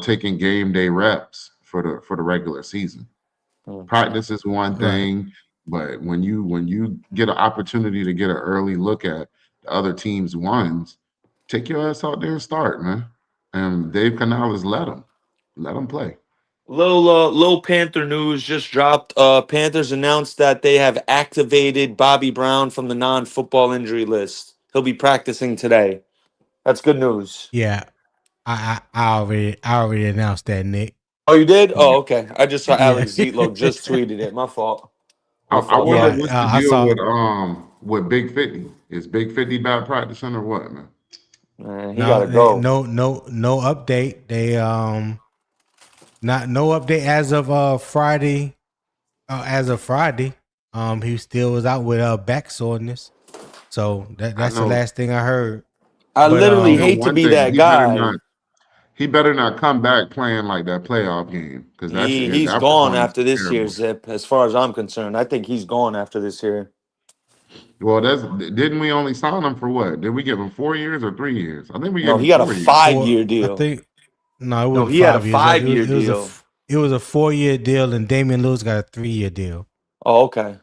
taking game day reps for the regular season. Practice is one Right. thing, but when you get an opportunity to get an early look at the other team's ones, take your ass out there and start, man. And Dave Canales let him play. Little Panther news just dropped. Panthers announced that they have activated Bobby Brown from the non-football injury list. He'll be practicing today. That's good news. Yeah. I already announced that, Nick. Oh, you did? Yeah, Oh, okay. I just saw Yeah. Alex Zitlo just tweeted it. My fault. I wonder Yeah. Sorry. what's the I deal saw. with Big 50. Is Big 50 bad practicing or what, man? Man, he No, gotta go. no update. They not no update as of Friday. As of Friday, he still was out with back soreness. So I that's the know last thing I heard. I But I literally know hate to one be thing. that guy. He better not come back playing like that playoff game because He's that gone performance after is this year, terrible. Zip. As far as I'm concerned, I think he's gone after this year. Well, didn't we only sign him for what? Did we give him 4 years or 3 years? I think we gave No, him he got a 4 years. 5-year I deal. think no, it No, wasn't he had a 5 years. It was 5-year it was deal. it was a 4-year deal, and Damian Lewis got a 3-year deal. Oh, okay.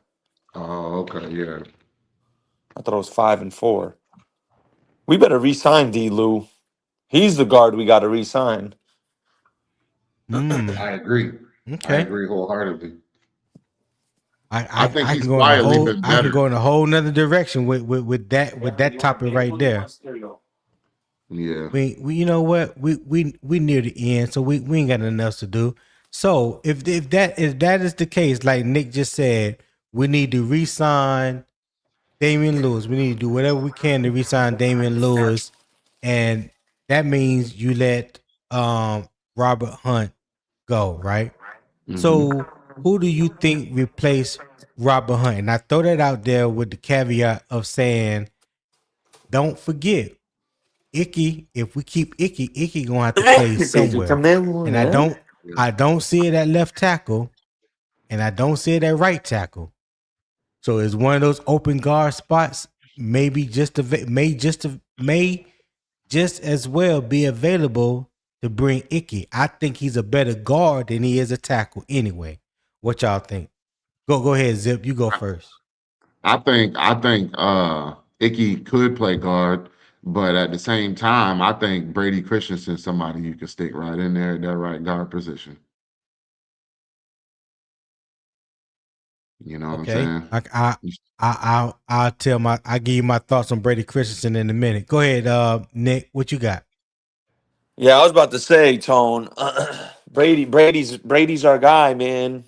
Oh, okay, yeah. I thought it was 5 and 4. We better re-sign D. Lou. He's the guard we got to re-sign. Mm, I agree. I okay. agree wholeheartedly. I I think I he's can go in a quietly whole been I can better. go in a whole nother direction with that topic right there. Yeah. We you know what we near the end, so we ain't got nothing else to do. So if that is the case, like Nick just said, we need to re-sign Damian Lewis. We need to do whatever we can to re-sign Damian Lewis, and that means you let Robert Hunt go, right? Hmm. So who do you think replaced Robert Hunt? And I throw that out there with the caveat of saying, don't forget Icky. If we keep Icky gonna have to play somewhere. And I don't Yeah. I don't see it at left tackle, and I don't see it at right tackle. So it's one of those open guard spots. Maybe may just as well be available to bring Icky. I think he's a better guard than he is a tackle anyway. What y'all think? Go ahead, Zip. You go first. I think Icky could play guard, but at the same time, I think Brady Christensen's somebody you can stick right in there at that right guard position. You know what I'm Okay. saying? I'll give you my thoughts on Brady Christensen in a minute. Go ahead, Nick. What you got? Yeah, I was about to say, Tone. Brady's our guy, man.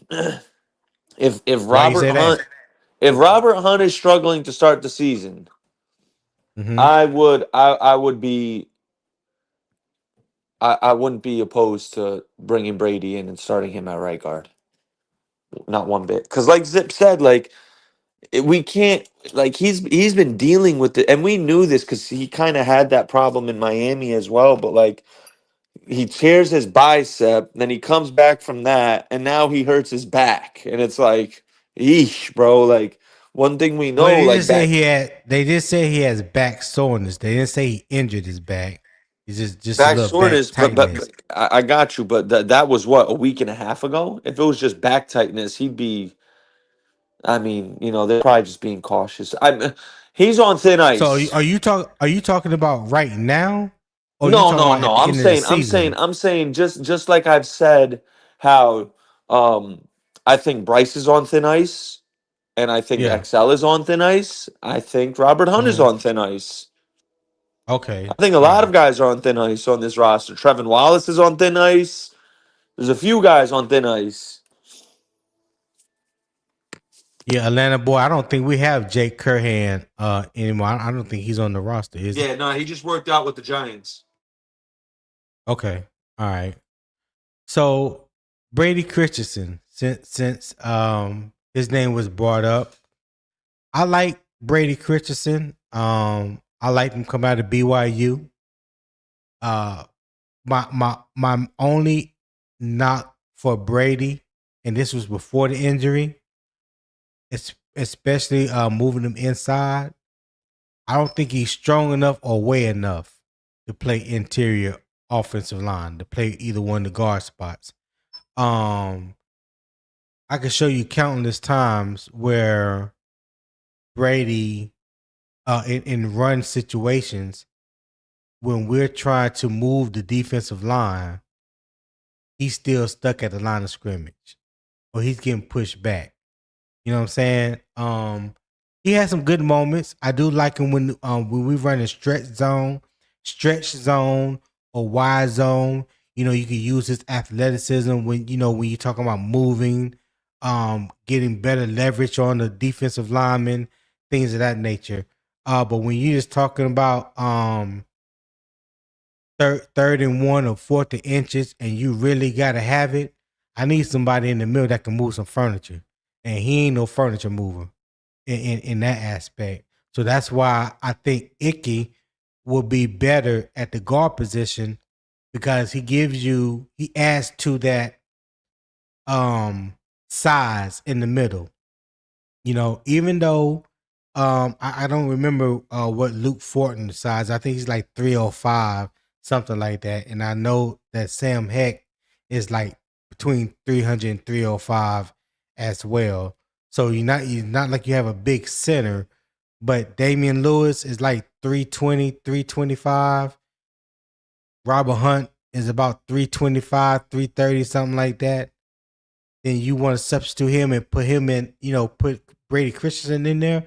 If Why you Robert say that? Hunt if Robert Hunt is struggling to start the season, Mm-hmm. I wouldn't be opposed to bringing Brady in and starting him at right guard. Not one bit. Because like Zip said, like we can't like he's been dealing with it, and we knew this because he kind of had that problem in Miami as well. But like he tears his bicep, then he comes back from that, and now he hurts his back, and it's like, eesh, bro. Like one thing we Well, know, they like just say back he had. They just say he has back soreness. They didn't say he injured his back. It's just a back little back soreness, but tightness. I got you. But that was what, a week and a half ago. If it was just back tightness, he'd be. I mean, they're probably just being cautious. He's on thin So ice. are you talking about right now, or are you No, talking no, about no. at the I'm end of the saying, I'm saying, season? I'm saying, just like I've said, how I think Bryce is on thin ice, and I think Yeah. XL is on thin ice. I think Robert Hunt is Mhm. on thin ice. I Okay. think a All lot of right. guys are on thin ice on this roster. Trevin Wallace is on thin ice. There's a few guys on thin ice. Yeah, Atlanta boy. I don't think we have Jake Curhan anymore. I don't think he's on the roster, is he? Yeah, no, he just worked out with the Giants. Okay. All right. So Brady Christensen, since his name was brought up, I like Brady Christensen. I like him come out of BYU. Uh, my only knock for Brady, and this was before the injury. especially moving him inside. I don't think he's strong enough or way enough to play interior offensive line, to play either one of the guard spots. I can show you countless times where Brady, in run situations, when we're trying to move the defensive line, he's still stuck at the line of scrimmage, or he's getting pushed back. You know what I'm saying? He has some good moments. I do like him when we run a stretch zone, or wide zone. You know, you can use his athleticism when you're talking about moving, getting better leverage on the defensive linemen, things of that nature. But when you're just talking about third and 1 or 4th and inches, and you really gotta have it, I need somebody in the middle that can move some furniture, and he ain't no furniture mover in that aspect. So that's why I think Icky will be better at the guard position, because he adds to that size in the middle. Even though I don't remember what Luke Fortin's size. I think he's like 305, something like that. And I know that Sam Heck is like between 300 and 305 as well. So you're not like you have a big center, but Damian Lewis is like 320, 325. Robert Hunt is about 325, 330, something like that. Then you want to substitute him and put him in, put Brady Christensen in there.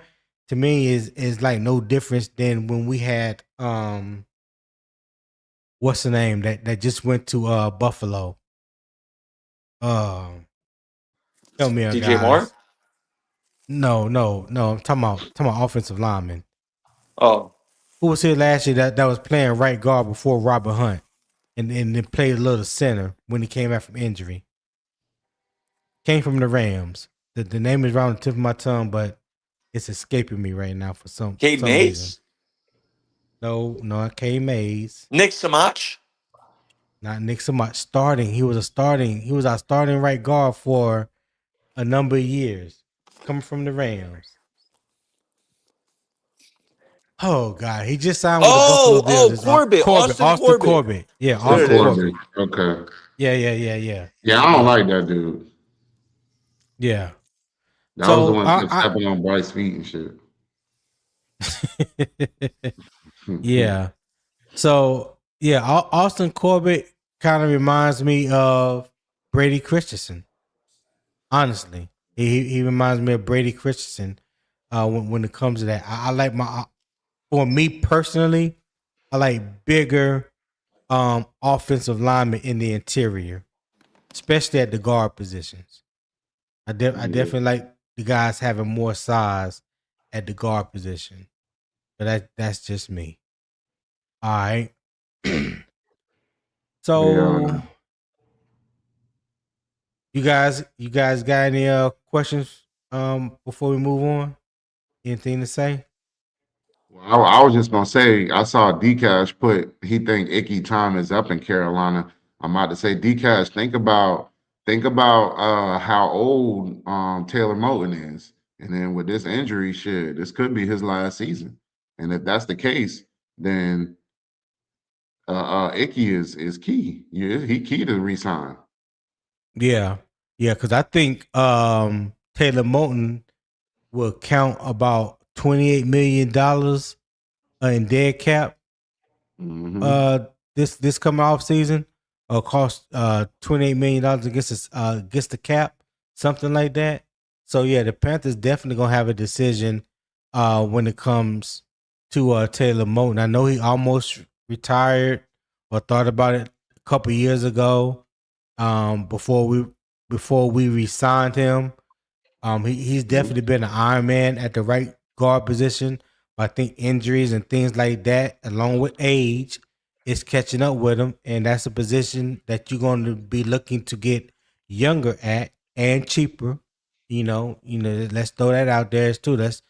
To me, is like no difference than when we had what's the name that just went to Buffalo. Help me out, DJ Moore? guys. No. I'm talking about offensive lineman. Oh, Who was here last year that was playing right guard before Robert Hunt, and then played a little center when he came back from injury. Came from the Rams. The name is right on the tip of my tongue, but it's escaping me right now for some Cade some Mays? reason. No, not K Mays. Nick Samach? Not Nick Samach. Starting. He was our starting right guard for a number of years. Coming from the Rams. Oh God, he just signed with the Buffalo Bills. Corbett. Austin Corbett. Yeah, There it Austin is. Corbett. Okay. Yeah. Yeah, I don't like that dude. Yeah. That was the So one that kept stepping on Bryce feet and shit. yeah. So yeah, Austin Corbett kind of reminds me of Brady Christensen. Honestly, he reminds me of Brady Christensen when it comes to that. I like for me personally, I like bigger offensive linemen in the interior, especially at the guard positions. I definitely like the guys having more size at the guard position, but that's just me. All right. So you guys got any questions before we move on? Anything to say? Well, I was just gonna say I saw Dcash he think Icky time is up in Carolina. I'm about to say Dcash, think about how old Taylor Moton is. And then with this injury, shit, this could be his last season. And if that's the case, then Icky is key. Yeah, he key to resign. Yeah, because I think Taylor Moton will count about $28 million in dead cap this coming off season, or cost $28 million against the cap, something like that. So yeah, the Panthers definitely gonna have a decision when it comes to Taylor Moton. I know he almost retired or thought about it a couple years ago, before we re-signed him. He's definitely been an Iron Man at the right guard position. But I think injuries and things like that, along with age, is catching up with him, and that's a position that you're going to be looking to get younger at and cheaper. Let's throw that out there too. Let's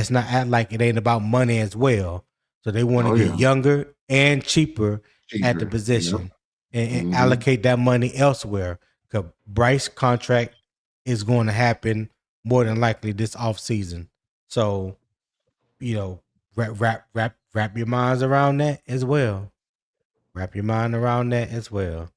not act like it ain't about money as well. So they want to get younger and cheaper at the position, and allocate that money elsewhere. Because Bryce contract is going to happen more than likely this offseason. So, wrap your minds around that as well. Wrap your mind around that as well.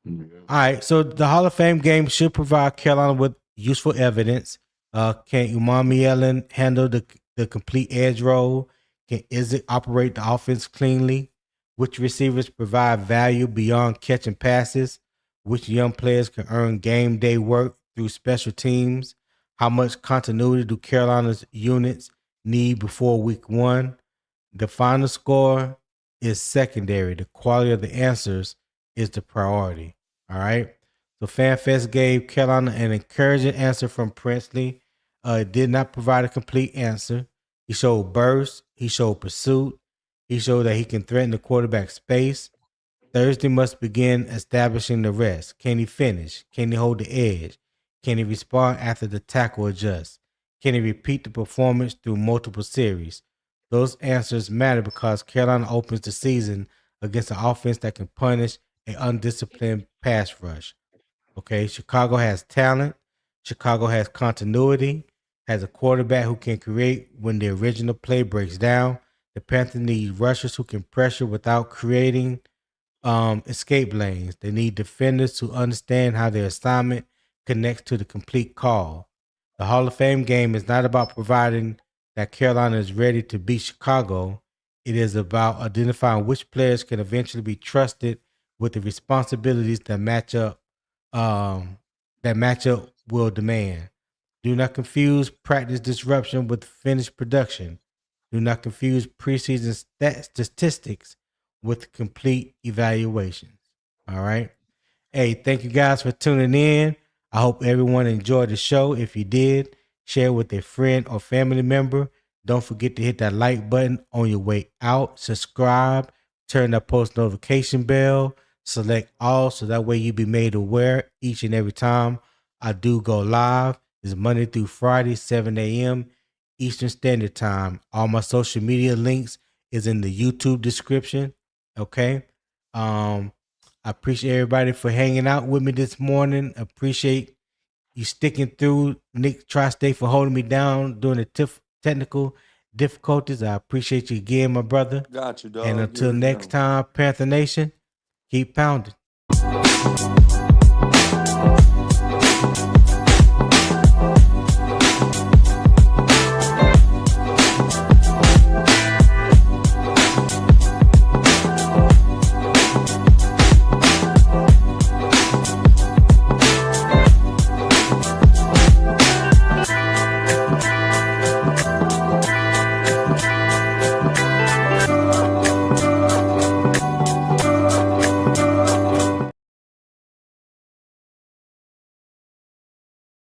Yeah. All right, so the Hall of Fame game should provide Carolina with useful evidence. Can Umanmielen handle the complete edge role? Can Idzik operate the offense cleanly? Which receivers provide value beyond catching passes? Which young players can earn game day work through special teams? How much continuity do Carolina's units need before week 1? The final score is secondary. The quality of the answers is the priority. All right. So FanFest gave Carolina an encouraging answer from Princely. It did not provide a complete answer. He showed burst. He showed pursuit. He showed that he can threaten the quarterback space. Thursday must begin establishing the rest. Can he finish? Can he hold the edge? Can he respond after the tackle adjusts? Can he repeat the performance through multiple series? Those answers matter because Carolina opens the season against an offense that can punish an undisciplined pass rush. Okay, Chicago has talent. Chicago has continuity, has a quarterback who can create when the original play breaks down. The Panthers need rushers who can pressure without creating escape lanes. They need defenders who understand how their assignment connects to the complete call. The Hall of Fame game is not about providing that Carolina is ready to beat Chicago. It is about identifying which players can eventually be trusted with the responsibilities that matchup will demand. Do not confuse practice disruption with finished production. Do not confuse preseason statistics with complete evaluations. All right. Hey, thank you guys for tuning in. I hope everyone enjoyed the show. If you did, share with a friend or family member. Don't forget to hit that like button on your way out. Subscribe, turn that post notification bell, select all so that way you'll be made aware each and every time I do go live. It's Monday through Friday, 7 a.m. Eastern Standard Time. All my social media links is in the YouTube description. Okay. I appreciate everybody for hanging out with me this morning. Appreciate you sticking through. Nick Tri-State for holding me down during the technical difficulties. I appreciate you again, my brother. Got you, dog. And until next time, Panther Nation, keep pounding.